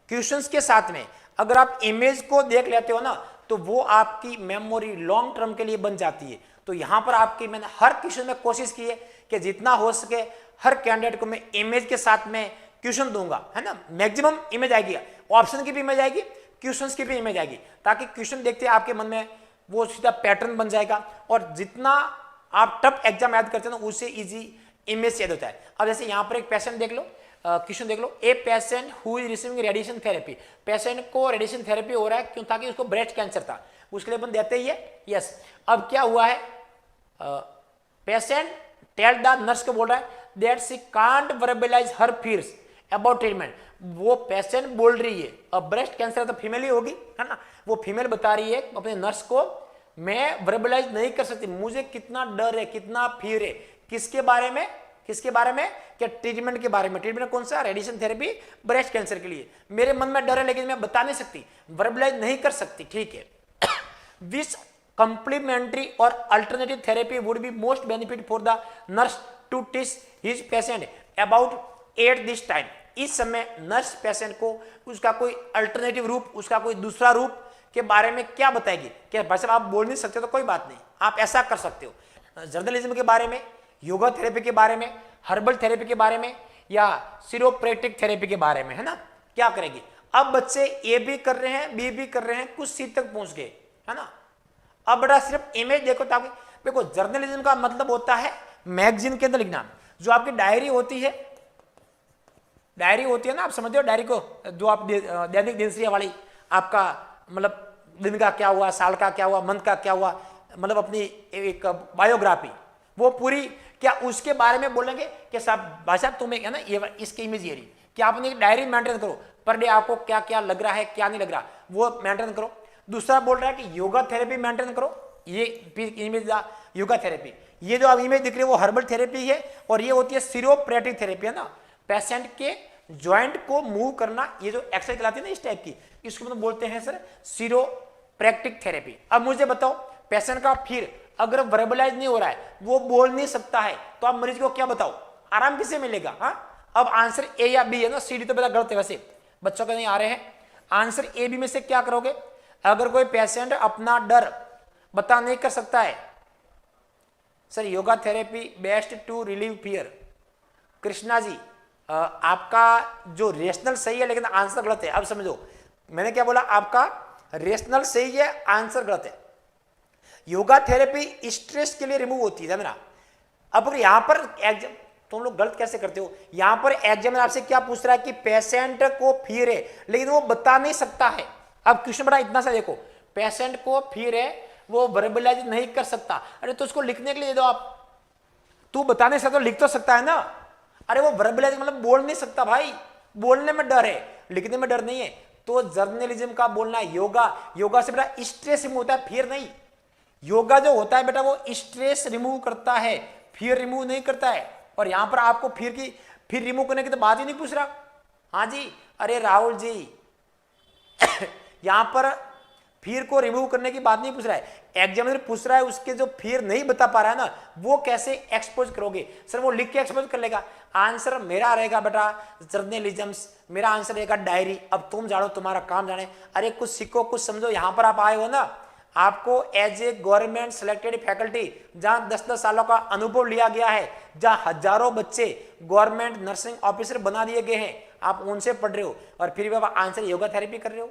क्वेश्चंस के साथ में अगर आप इमेज को देख लेते हो ना, तो वो आपकी मेमोरी लॉन्ग टर्म के लिए बन जाती है। तो यहां पर आपकी मैंने हर क्वेश्चन में कोशिश की है कि जितना हो सके हर कैंडिडेट को मैं इमेज के साथ में क्वेश्चन दूंगा, है ना। मैक्सिमम इमेज आएगी, ऑप्शन की भी इमेज आएगी, क्वेश्चंस की भी इमेज आएगी, ताकि क्वेश्चन देखते आपके मन में वो सीधा पैटर्न बन जाएगा। और जितना आप टफ एग्जाम याद करते हो ना, उससे इजी इमेज याद होता है। अब जैसे यहाँ पर एक पेशेंट देख लो, क्वेश्चन देख लो, a patient who is receiving radiation therapy. Patient को रेडिएशन थेरेपी हो रहा है, क्यों? ताकि उसको ब्रेस्ट कैंसर था, उसके लिए अपन देते ही है, यस। अब क्या हुआ है, पेशेंट टेल द नर्स को बोल रहा है that she can't verbalise her fears about treatment. वो पेशेंट बोल रही है, अब ब्रेस्ट कैंसर तो फीमेल ही होगी, है ना, वो फीमेल बता रही है अपने नर्स को, मैं वर्बलाइज नहीं कर सकती, मुझे कितना डर है, कितना फियर है। किसके बारे में? किसके बारे में? क्या ट्रीटमेंट के बारे में। ट्रीटमेंट कौन सा? रेडिएशन थेरेपी ब्रेस्ट कैंसर के लिए। मेरे मन में डर है, लेकिन मैं बता नहीं सकती, वर्बलाइज नहीं कर सकती, ठीक है। विच complementary or alternative therapy would be most benefit for the nurse to teach his patient about at this time। इस समय नर्स पेशेंट को उसका कोई अल्टरनेटिव रूप, उसका कोई दूसरा रूप के बारे में क्या बताएगी? क्या भाई साहब आप बोल नहीं सकते तो कोई बात नहीं, आप ऐसा कर सकते हो। जर्नलिज्म के बारे में, योगा थेरेपी के बारे में, हर्बल थेरेपी के बारे में, या सिरोप्रैक्टिक थेरेपी के बारे में, है ना, क्या करेगी? अब बच्चे ए भी कर रहे हैं, बी भी कर रहे हैं, कुछ सी तक पहुंच गए, है ना। अब बेटा सिर्फ इमेज देखो, ताकि देखो जर्नलिज्म का मतलब होता है मैगजीन के अंदर लिखना। जो आपकी डायरी होती है, डायरी होती है ना, आप समझते हो डायरी को, जो आप दैनिक दिनचर्या वाली, आपका मतलब दिन का क्या हुआ, साल का क्या हुआ, मंथ का क्या हुआ, मतलब अपनी एक बायोग्राफी, वो पूरी, क्या उसके बारे में बोलेंगे कि साहब भाई साहब तुम्हें, है ना, ये इसकी इमेज ये रही, कि आपने एक डायरी मेंटेन करो, पर डे आपको क्या क्या लग रहा है, क्या नहीं लग रहा, वो मेंटेन करो। दूसरा बोल रहा है कि योगा थेरेपी मेंटेन करो, ये इमेज योगा थेरेपी। ये जो आप इमेज दिख रही है वो हर्बल थेरेपी है, और ये होती है सिरोप्रैक्टिक थेरेपी, है ना, पेशेंट के जॉइंट को मूव करना, ये जो एक्सरसाइज चलाती है ना इस टाइप की, इसको मतलब बोलते हैं सर सिरोप्रैक्टिक थेरेपी। अब मुझे बताओ, पेशेंट का फिर अगर वर्बलाइज नहीं हो रहा है, वो बोल नहीं सकता है, तो आप मरीज को क्या बताओ, आराम किसे मिलेगा? हाँ, अब आंसर ए या बी है ना, सी डी तो पहला गलत है, वैसे बच्चों के नहीं आ रहे हैं। आंसर ए बी में से क्या करोगे? अगर कोई पेशेंट अपना डर बता नहीं कर सकता है, sir yoga therapy best to relieve fear. Krishna ji आपका जो रेशनल सही है लेकिन आंसर गलत है। अब समझो मैंने क्या बोला, आपका रेशनल सही है, आंसर गलत है। योगा थेरेपी स्ट्रेस के लिए रिमूव होती है ना। अब अगर यहां पर एग्जाम, तुम लोग गलत कैसे करते हो, यहां पर एग्जामिनर आपसे क्या पूछ रहा है कि पेशेंट को फियर है लेकिन वो बता नहीं सकता है। अब क्वेश्चन बड़ा इतना सा देखो, पेशेंट को फियर है वो वर्बलाइज नहीं कर सकता, अरे तो उसको लिखने के लिए दे दो आप। तू बता नहीं सकता तो लिख तो सकता है ना। अरे वो वर्बलाइज मतलब बोल नहीं सकता भाई, बोलने में डर है, लिखने में डर नहीं है। तो जर्नलिज्म का बोलना है योगा, योगा से बेटा स्ट्रेस रिमूव होता है, फियर नहीं। योगा जो होता है बेटा वो स्ट्रेस रिमूव करता है, फियर रिमूव नहीं करता है। और यहां पर आपको फिर रिमूव करने की तो बात ही नहीं पूछ रहा। हाँ जी, अरे राहुल जी यहां पर फिर को रिमूव करने की बात नहीं पूछ रहा है, एग्जामिनर पूछ रहा है उसके जो फिर नहीं बता पा रहा है ना वो कैसे एक्सपोज करोगे। सर वो लिख के एक्सपोज कर लेगा। आंसर मेरा रहेगा बेटा जर्नलिज्म्स, मेरा आंसर रहेगा डायरी। अब तुम जानो, तुम्हारा काम जाने। अरे कुछ सीखो, कुछ समझो। यहां पर आप आए हो ना, आपको as a government selected faculty जहां 10-10 सालों का अनुभव लिया गया है, जहां हजारों बच्चे गवर्नमेंट नर्सिंग ऑफिसर बना दिए गए हैं, आप उनसे पढ़ रहे हो और फिर भी आप आंसर योगा थेरेपी कर रहे हो।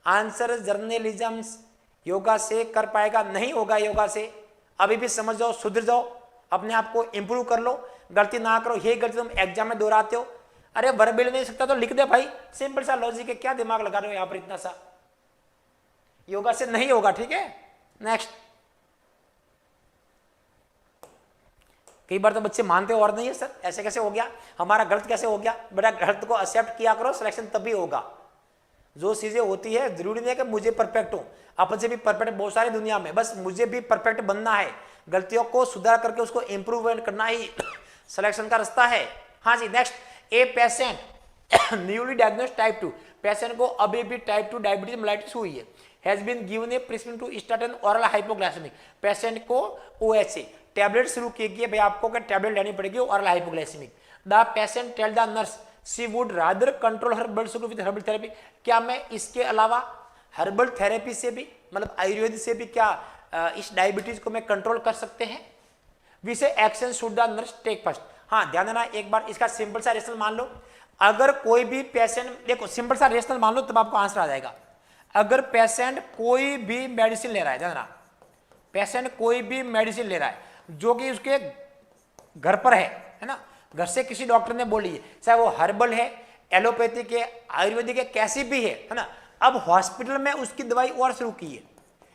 आंसर जर्नलिज्म योगा से कर पाएगा नहीं होगा। योगा से अभी भी समझ जाओ, सुधर जाओ, अपने आप को इंप्रूव कर लो, गलती ना करो। ये गलती तुम एग्जाम में दोहराते हो। अरे वर्बल नहीं सकता तो लिख दे भाई, सिंपल सा लॉजिक है, क्या दिमाग लगा रहे हो यहां पर इतना सा। योगा से नहीं होगा, ठीक है। नेक्स्ट, कई बार तो बच्चे मानते और नहीं है, सर ऐसे कैसे हो गया, हमारा गलत कैसे हो गया। बेटा गलत को एक्सेप्ट किया करो, सिलेक्शन तभी होगा। जो चीजें होती है जरूरी नहीं है कि मुझे परफेक्ट हो, अपन से भी परफेक्ट बहुत सारी दुनिया में, बस मुझे भी परफेक्ट बनना है। गलतियों को सुधार करके उसको इंप्रूवमेंट करना ही सिलेक्शन का रास्ता है। हाँ जी, next, a patient newly diagnosed type 2, patient को अभी भी टाइप 2 डायबिटीज मेलाइटिस हुई है, has been given a prescription to start an oral hypoglycemic. Patient को OHA टैबलेट शुरू की गई है, भाई आपको क्या टैबलेट लेनी पड़ेगी oral hypoglycaemic. The patient tell the nurse she would rather control her blood sugar with herbal therapy. क्या मैं इसके अलावा हर्बल थेरेपी से भी, मतलब आयुर्वेद से भी क्या इस डायबिटीज को मैं कंट्रोल कर सकते हैं। Which action should the nurse take first. हाँ ध्यान देना, एक बार इसका सिंपल सा रेशनल मान लो। अगर कोई भी पेशेंट, देखो सिंपल सा रेशनल मान लो तब आपको आंसर आ जाएगा। अगर पेशेंट कोई भी मेडिसिन ले रहा है, ध्यान देना, पेशेंट कोई भी मेडिसिन ले रहा है जो कि उसके घर पर है ना, घर से किसी डॉक्टर ने बोली है, चाहे वो हर्बल है, एलोपैथिक है, आयुर्वेदिक है, कैसी भी है ना। अब हॉस्पिटल में उसकी दवाई और शुरू की है,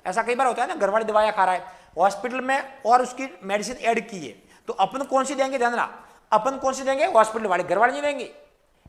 ऐसा कई बार होता है ना, घर वाली दवाइयां खा रहा है, हॉस्पिटल में और उसकी मेडिसिन ऐड की है, तो अपन कौन सी देंगे, ध्यान रखना, अपन कौन सी देंगे, हॉस्पिटल वाले, घर वाले नहीं देंगे,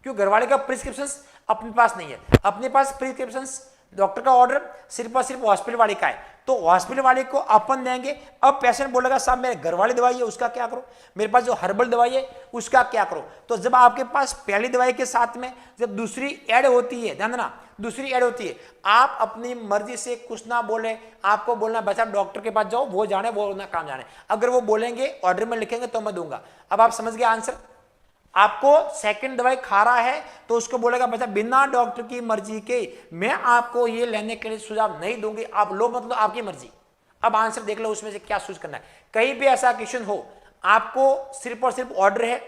क्यों, घर वाले का प्रिस्क्रिप्शन अपने पास नहीं है। अपने पास प्रिस्क्रिप्शन डॉक्टर का ऑर्डर सिर्फ और सिर्फ हॉस्पिटल वाले का है, तो हॉस्पिटल वाले को अपन देंगे। अब पेशेंट बोलेगा साहब मेरे घर वाली दवाई है उसका क्या करो, मेरे पास जो हर्बल दवाई है उसका क्या करो। तो जब आपके पास पहली दवाई के साथ में जब दूसरी ऐड होती है, ध्यान देना, दूसरी ऐड होती है, आप अपनी मर्जी से कुछ ना बोले, आपको बोलना बस आप डॉक्टर के पास जाओ, वो जाने, वो ना काम जाने। अगर वो बोलेंगे ऑर्डर में लिखेंगे तो मैं दूंगा। अब आप समझ गए आंसर। आपको सेकंड दवाई खा रहा है तो उसको बोलेगा बच्चा बिना डॉक्टर की मर्जी के मैं आपको ये लेने के लिए सुझाव नहीं दूंगी, आप लो मतलब आपकी मर्जी। अब आंसर देख लो उसमें से क्या चूज करना है। कहीं भी ऐसा क्वेश्चन हो, आपको सिर्फ और सिर्फ ऑर्डर है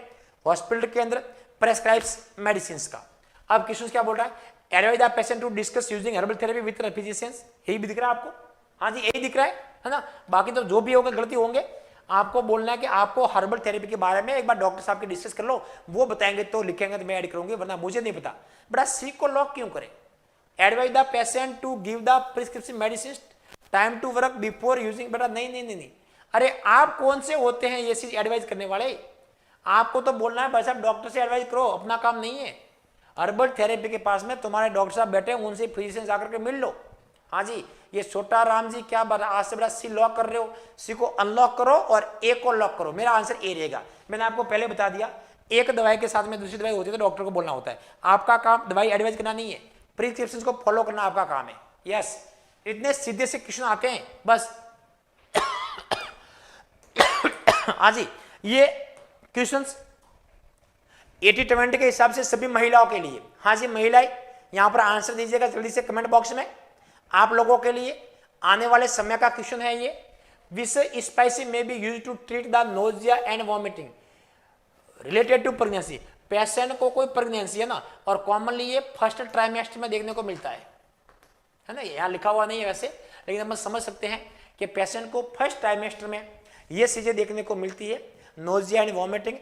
हॉस्पिटल के अंदर प्रेस्क्राइब्स मेडिसिन का। अब क्वेश्चन क्या बोल रहा है, advise the patient to discuss using herbal therapy with physicians. यही भी दिख रहा है आपको, हाँ जी यही दिख रहा है ना। बाकी तो जो भी होगा गलती होंगे, आपको बोलना है कि आपको हर्बल थेरेपी के बारे में एक बार डॉक्टर साहब के डिस्कस कर लो, वो बताएंगे तो लिखेंगे तो मैं ऐड करूंगी, वरना मुझे नहीं पता। बड़ा सी को लॉक क्यों करें। Advise the patient to give the prescription medicine time to work before using. बेटा नहीं नहीं नहीं नहीं, अरे आप कौन से होते हैं ये चीज एडवाइज करने वाले। आपको तो बोलना है भाई साहब डॉक्टर से एडवाइज करो, अपना काम नहीं है। हर्बल थेरेपी के पास में तुम्हारे डॉक्टर साहब बैठे हैं, उनसे फिजिशियन जाकर के मिल लो। हाँ जी, ये छोटा राम जी क्या आज से बड़ा सी लॉक कर रहे हो, सी को अनलॉक करो और ए को लॉक करो। मेरा आंसर ए रहेगा। मैंने आपको पहले बता दिया, एक दवाई के साथ में दूसरी दवाई होती है तो डॉक्टर को बोलना होता है। आपका काम दवाई एडवाइज करना नहीं है, प्रिस्क्रिप्शन को फॉलो करना आपका काम है। यस, इतने सीधे से क्वेश्चन आते हैं बस। हाँ जी, ये क्वेश्चन 80-20 के हिसाब से सभी महिलाओं के लिए। हाँ जी महिलाएं, यहां पर आंसर दीजिएगा जल्दी से कमेंट बॉक्स में। आप लोगों के लिए आने वाले समय का क्वेश्चन है ये। Which spicy may be use to treat the nausea and vomiting related to pregnancy. Patient को कोई प्रेगनेंसी है ना, और कॉमनली ये फर्स्ट ट्राइमेस्टर में देखने को मिलता है ना, यहाँ लिखा हुआ नहीं है वैसे, लेकिन हम समझ सकते हैं कि पेशेंट को फर्स्ट ट्राइमेस्टर में ये चीजें देखने को मिलती है। नोजिया एंड वॉमिटिंग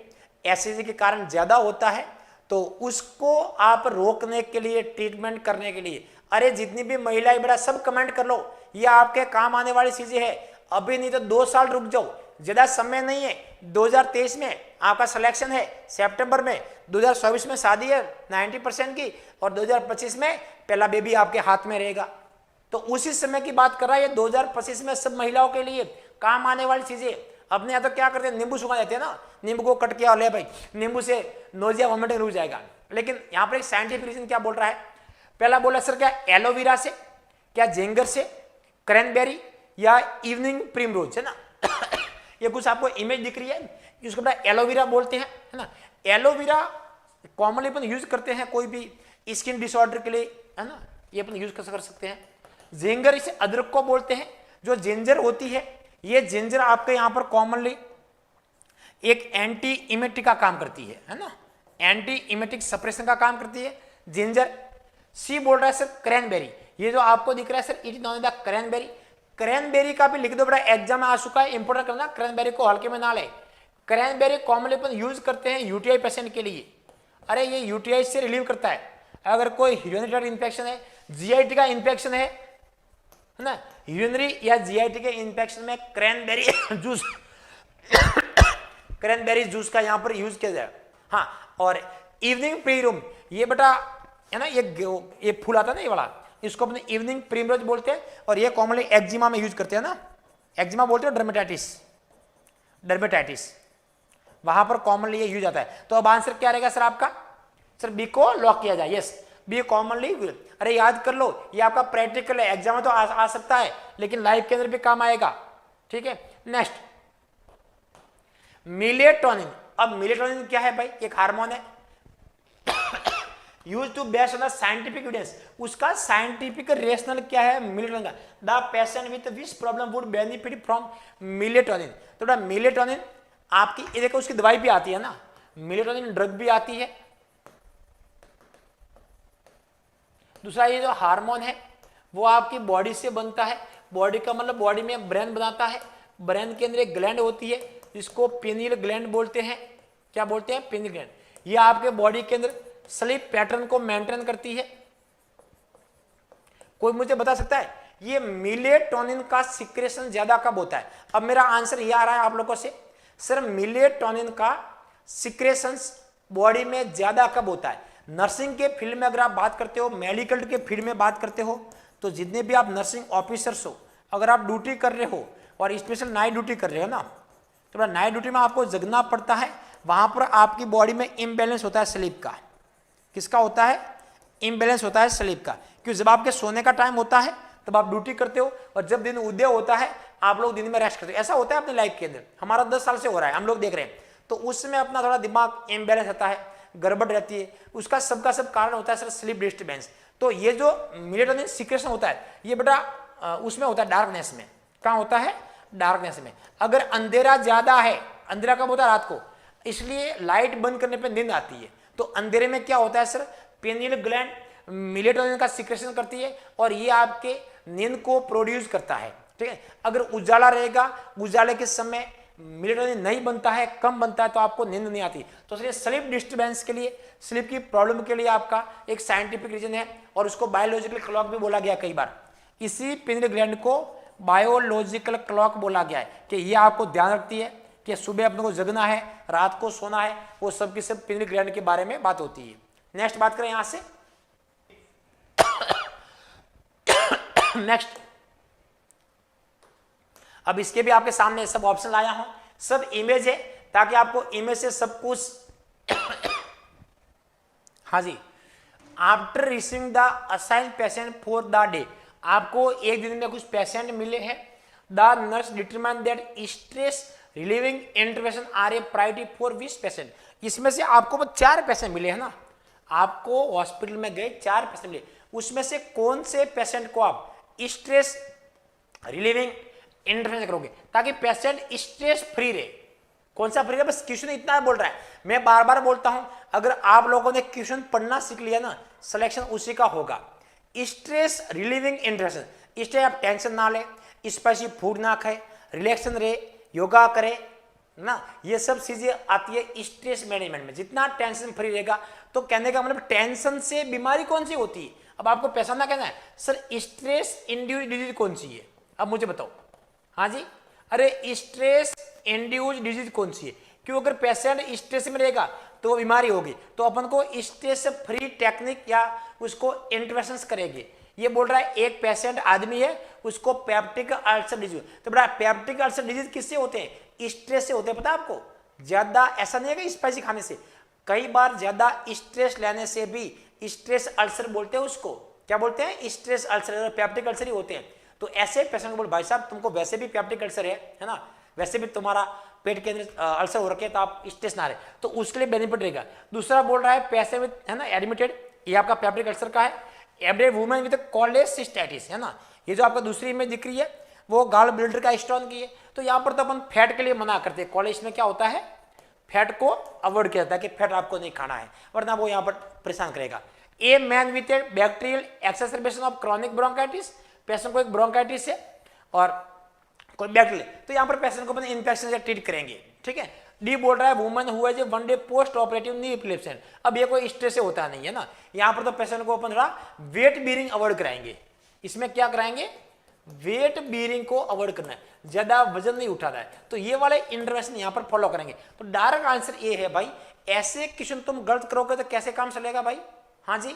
एसिडिटी के कारण ज्यादा होता है, तो उसको आप रोकने के लिए, ट्रीटमेंट करने के लिए, अरे जितनी भी महिलाएं बेटा सब कमेंट कर लो, ये आपके काम आने वाली चीजें है। अभी नहीं तो 2 साल रुक जाओ, ज्यादा समय नहीं है। 2023 में आपका सिलेक्शन है सितंबर में, 2024 में शादी है 90% की, और 2025 में पहला बेबी आपके हाथ में रहेगा। तो उसी समय की बात कर रहा है ये 2025 में सब महिलाओं के लिए काम आने वाली चीजें। अपने यहाँ तो क्या करते हैं, नींबू सुखा देते हैं ना, नींबू को कट किया, ले भाई नींबू से नोजिया वोमिटिंग रुक जाएगा। लेकिन यहाँ पर एक साइंटिफिक रीजन क्या बोल रहा है, पहला बोला सर क्या एलोवेरा से, क्या जिंगर से, क्रैनबेरी या इवनिंग प्रिमरोज, है ना ये कुछ आपको इमेज दिख रही है, जिसको बड़ा एलोवेरा बोलते हैं, है ना। एलोवेरा कॉमनली अपन यूज करते हैं कोई भी स्किन डिसऑर्डर के लिए, है ना, ये अपन यूज कर सकते हैं। जिंगर इसे अदरक को बोलते हैं। जो जिंजर होती है, ये जिंजर आपके यहाँ पर कॉमनली एक एंटी इमेटिक का काम करती है ना, एंटी इमेटिक सप्रेशन का काम करती है जिंजर। सी बोल रहा है सर क्रैनबेरी, ये जो आपको दिख रहा है sir it is known the cranberry. Cranberry का भी लिख दो बड़ा, एग्जाम में आ चुका है, इंपोर्टेंट करना, क्रैनबेरी को हल्के में ना ले। क्रैनबेरी कॉमनली अपन यूज करते हैं यूटीआई पेशेंट के लिए। अरे ये यूटीआई से रिलीव करता है। अगर कोई यूरिनरी इन्फेक्शन है, जीआईटी का इन्फेक्शन है ना, यूरिनरी या जीआईटी के इन्फेक्शन में क्रैनबेरी जूस क्रैनबेरी जूस का यहाँ पर यूज किया जाए। हाँ, और इवनिंग प्रीरूम, ये बेटा है ना, ये फूल आता है ना ये वाला, इसको अपने इवनिंग प्रीमरोज बोलते हैं, और ये कॉमनली एक्जिमा में यूज करते हैं ना, एक्जिमा बोलते हैं, डर्मेटाइटिस वहां पर कॉमनली ये यूज आता है। तो अब आंसर क्या रहेगा सर आपका, सर बी को लॉक किया जाए, यस बी कॉमनली। अरे याद कर लो, ये आपका प्रैक्टिकल है, एग्जाम में तो आ सकता है, लेकिन लाइफ के अंदर भी काम आएगा, ठीक है। Next melatonin. अब मिलेटोनिन क्या है भाई, एक हार्मोन है use to based on the scientific evidence. उसका साइंटिफिक रेशनल क्या है मिलेटोनिन का, the patient with which problem would benefit from melatonin. तो मिलेटोनिन आपकी, ये देखो उसकी दवाई भी आती है ना, मिलेटोनिन ड्रग भी आती है। दूसरा ये जो हार्मोन है वो आपकी बॉडी से बनता है, बॉडी का मतलब बॉडी में ब्रेन बनाता है, ब्रेन के अंदर एक ग्लैंड होती है जिसको पिनियल ग्लैंड बोलते हैं। क्या बोलते हैं, पिनियल ग्लैंड। ये आपके बॉडी के अंदर स्लीप पैटर्न को मेंटेन करती है। कोई मुझे बता सकता है ये मिलेटोनिन का सिक्रेशन ज्यादा कब होता है? अब मेरा आंसर ये आ रहा है आप लोगों से, सर मिलेटोनिन का सिक्रेशन बॉडी में ज्यादा कब होता है? नर्सिंग के फील्ड में अगर आप बात करते हो, मेडिकल के फील्ड में बात करते हो, तो जितने भी आप नर्सिंग ऑफिसर्स हो, अगर आप ड्यूटी कर रहे हो और स्पेशल नाइट ड्यूटी कर रहे हो ना, तो नाइट ड्यूटी में आपको जगना पड़ता है, वहां पर आपकी बॉडी में इम्बैलेंस होता है स्लीप का। किसका होता है? इम्बैलेंस होता है स्लीप का। क्योंकि जब आपके सोने का टाइम होता है तब आप ड्यूटी करते हो, और जब दिन उदय होता है आप लोग दिन में रेस्ट करते हो। ऐसा होता है अपनी लाइफ के अंदर, हमारा 10 साल से हो रहा है, हम लोग देख रहे हैं। तो उस समय अपना थोड़ा दिमाग इम्बैलेंस रहता है, गड़बड़ रहती है, उसका सबका सब कारण होता है सर स्लीप डिस्टर्बेंस। तो ये जो मेलेटोनिन सिक्रेशन होता है ये बेटा उसमें होता है डार्कनेस में। कहाँ होता है? डार्कनेस में। अगर अंधेरा ज्यादा है, अंधेरा कब होता है? रात को, इसलिए लाइट बंद करने पर नींद आती है। तो अंधेरे में क्या होता है सर, पिनियल ग्लैंड मेलेटोनिन का सिक्रेशन करती है और ये आपके नींद को प्रोड्यूस करता है, ठीक है। अगर उजाला रहेगा, उजाले के समय मेलेटोनिन नहीं बनता है, कम बनता है, तो आपको नींद नहीं आती। तो इसलिए स्लीप डिस्टर्बेंस के लिए, स्लीप की प्रॉब्लम के लिए आपका एक साइंटिफिक रीजन है, और उसको बायोलॉजिकल क्लॉक भी बोला गया कई बार। इसी पिनियल ग्लैंड को बायोलॉजिकल क्लॉक बोला गया है कि ये आपको ध्यान रखती है कि सुबह अपने को जगना है, रात को सोना है, वो सब की सब पिनियल ग्लैंड के बारे में बात होती है। नेक्स्ट बात करें यहां से नेक्स्ट, अब इसके भी आपके सामने सब ऑप्शन लाया हूं, सब इमेज है ताकि आपको इमेज से सब कुछ हाँ जी। After receiving the assign patient for the day, आपको एक दिन में कुछ पेशेंट मिले हैं। The nurse determine that stress relieving intervention are a priority for which patient. इसमें से आपको वो 4 पेशेंट मिले हैं ना, आपको हॉस्पिटल में गए 4 पेशेंट मिले, उसमें से कौन से पेशेंट को आप स्ट्रेस रिलीविंग इंटरवेंशन करोगे ताकि पेशेंट स्ट्रेस फ्री रहे। कौन सा फ्री रहे? बस क्वेश्चन इतना बोल रहा है। मैं बार बार बोलता हूं, अगर आप लोगों ने क्वेश्चन पढ़ना सीख लिया ना, सिलेक्शन उसी का होगा। स्ट्रेस रिलीविंग इंटरवेंशन, इसलिए आप टेंशन ना ले, स्पाइसी फूड ना खाए, रिलैक्सन रहे, योगा करे ना, ये सब चीजें आती है स्ट्रेस मैनेजमेंट में। जितना टेंशन फ्री रहेगा, तो कहने का मतलब टेंशन से बीमारी कौन सी होती है? अब आपको पहचानना कहना है सर स्ट्रेस इंड्यूस्ड डिजीज कौन सी है, अब मुझे बताओ। हाँ जी, अरे स्ट्रेस इंड्यूस्ड डिजीज कौन सी है? क्यों? अगर पेशेंट स्ट्रेस में रहेगा तो वो बीमारी होगी, तो अपन को स्ट्रेस फ्री टेक्निक या उसको इंटरवेंशन करेंगे। ये बोल रहा है एक पेशेंट आदमी है, उसको पेप्टिक अल्सर डिजीज, तो बड़ा पेप्टिक अल्सर डिजीज किससे होते हैं? स्ट्रेस से होते हैं। पता है आपको? ज्यादा ऐसा नहीं है कि स्पाइसी खाने से, कई बार ज्यादा स्ट्रेस लेने से भी स्ट्रेस अल्सर बोलते हैं उसको। क्या बोलते हैं? स्ट्रेस अल्सर, पेप्टिक अल्सर ही होते हैं। तो ऐसे पेशेंट को बोल भाई साहब तुमको वैसे भी पेप्टिक अल्सर है ना, वैसे भी तुम्हारा पेट के अंदर अल्सर हो रखे, तो आप स्ट्रेस ना रहे, तो उसके लिए बेनिफिट रहेगा। दूसरा बोल रहा है पेशेंट विद, है ना, एडमिटेड, ये आपका पेप्टिक अल्सर का है। एवरी वुमेन विद कोलेसिस्टाइटिस, है ना, ये जो आपका दूसरी इमेज दिख रही है वो गाल ब्लडर का स्टोन की है। तो यहाँ पर तो अपन फैट के लिए मना करते हैं। कॉलेज में क्या होता है? फैट को अवॉइड किया जाता है कि फैट आपको नहीं खाना है, वरना वो यहाँ पर परेशान करेगा। A man with a bacterial exacerbation of chronic bronchitis, patient को एक ब्रोंकाइटिस है और कोई बैक्टीरियल, तो यहाँ पर पेशेंट को अपन इन्फेक्शन से ट्रीट करेंगे। ठीक है। डी बोल रहा है woman who has a 1 day post operative knee epilepsy. अब ये कोई स्ट्रेस से होता नहीं है ना, यहाँ पर तो पेशेंट को अपन थोड़ा वेट बीयरिंग अवॉइड कराएंगे। इसमें क्या कराएंगे? वेट बीयरिंग को अवॉइड करना है, ज्यादा वजन नहीं उठाना है, तो ये वाले इंटरवेंशन यहाँ पर फॉलो करेंगे। तो डायरेक्ट आंसर ये है भाई। ऐसे क्वेश्चन तुम गलत करोगे तो कैसे काम चलेगा भाई? हाँ जी,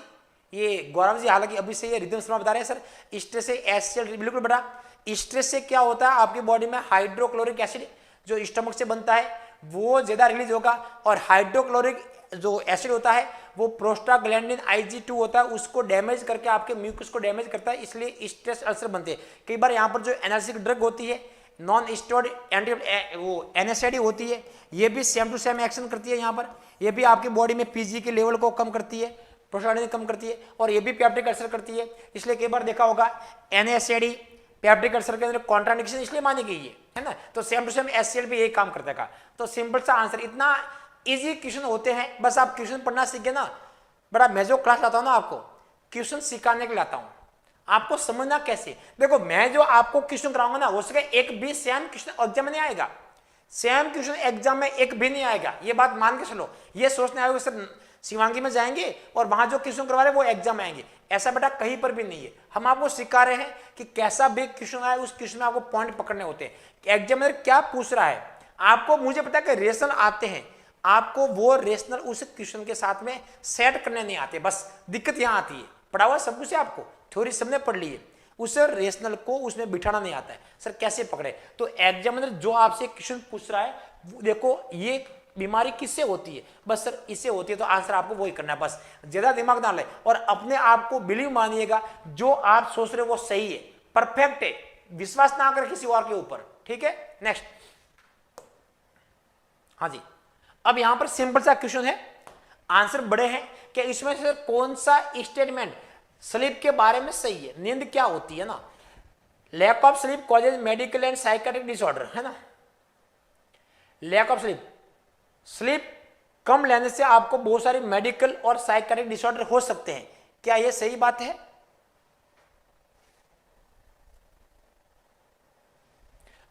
ये गौरव जी, हालांकि अभी से ये रिदम शर्मा बता रहे हैं सर स्ट्रेस से एसिड, बिल्कुल बेटा, स्ट्रेस से क्या होता है आपकी बॉडी में हाइड्रोक्लोरिक एसिड जो स्टमक से बनता है वो ज्यादा रिलीज होगा, और हाइड्रोक्लोरिक जो एसिड होता है वो प्रोस्टाग्लैंडिन IG2 होता है, उसको डैमेज करके आपके म्यूकस को डैमेज करता है, इसलिए स्ट्रेस अल्सर बनते हैं। कई बार यहाँ पर जो एनाल्जेसिक ड्रग होती है, नॉन स्टेरॉइड एंटी वो NSAID होती है, ये भी सेम टू सेम एक्शन करती है। यहाँ पर ये भी आपकी बॉडी में PG के लेवल को कम करती है, प्रोस्टाग्लैंडिन कम करती है, और ये भी पेप्टिक अल्सर करती है। इसलिए कई बार देखा होगा NSAID पेप्टिक अल्सर के अंदर कॉन्ट्राइंडिकेशन इसलिए मानी गई है ना, तो सेम टू सेम HCl भी यही काम करता है। तो सिंपल सा आंसर, इतना इजी क्वेश्चन होते हैं, बस आप क्वेश्चन पढ़ना सीख गए ना। बड़ा मैं जो क्लास लाता हूं ना, आपको क्वेश्चन सिखाने के लिए लाता हूं, आपको समझना कैसे। देखो मैं जो आपको क्वेश्चन कराऊंगा ना, हो सके एक भी सेम क्वेश्चन एग्जाम में नहीं आएगा, सेम क्वेश्चन एग्जाम में एक भी नहीं आएगा, ये बात मान के चलो। ये सोचने आएगा सर शिवांगी में जाएंगे और वहां जो क्वेश्चन करवा रहे वो एग्जाम आएंगे, ऐसा बेटा कहीं पर भी नहीं है। हम आपको सिखा रहे हैं कि कैसा भी क्वेश्चन आए उस क्वेश्चन में आपको पॉइंट पकड़ने होते हैं। एग्जामिनर क्या पूछ रहा है आपको, मुझे पता है कि रेशन आते हैं, आपको वो रेशनल उस क्वेश्चन के साथ में सेट करने नहीं आते, बस दिक्कत यहां आती है। पढ़ा हुआ सब कुछ है आपको, थ्योरी सबने पढ़ ली है, उस रेशनल को उसमें बिठाना नहीं आता है। सर कैसे पकड़े? तो एग्जामिनर जो आपसे क्वेश्चन पूछ रहा है, देखो ये बीमारी किससे होती है, बस सर इससे होती है, तो आंसर आपको वही करना है, बस ज्यादा दिमाग ना ले, और अपने आप को बिलीव मानिएगा, जो आप सोच रहे हो वो सही है, परफेक्ट है, विश्वास ना करें किसी और के ऊपर। ठीक है, नेक्स्ट। हाँ जी, अब यहां पर सिंपल सा क्वेश्चन है, आंसर बड़े हैं कि इसमें से कौन सा स्टेटमेंट स्लीप के बारे में सही है। नींद क्या होती है ना, lack of sleep causes medical and psychiatric disorder, है ना। लैक ऑफ स्लीप, स्लीप कम लेने से आपको बहुत सारे मेडिकल और साइकेट्रिक डिसऑर्डर हो सकते हैं, क्या यह सही बात है?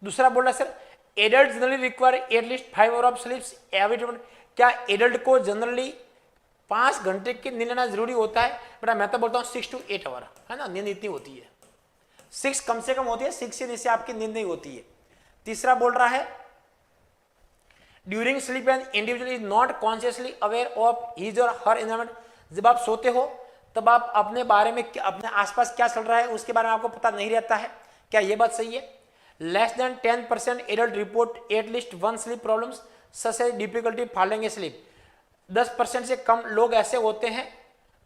दूसरा बोल रहा है sir adult generally require at least 5 hour of sleep every day, क्या एडल्ट को जनरली 5 घंटे की नींद लेना जरूरी होता है? बेटा मैं तो बोलता हूं 6 to 8 आवर, है ना, नींद इतनी होती है, 6 कम से कम होती है, 6 से नीचे आपकी नींद नहीं होती है। तीसरा बोल रहा है during sleep an individual is not consciously aware of his और हर एनवायरमेंट, जब आप सोते हो तब आप अपने बारे में, अपने आसपास क्या चल रहा है उसके बारे में आपको पता नहीं रहता है, क्या यह बात सही है? Less than 10% adult report at least 1 sleep problems such as difficulty following a sleep, 10% से कम लोग ऐसे होते हैं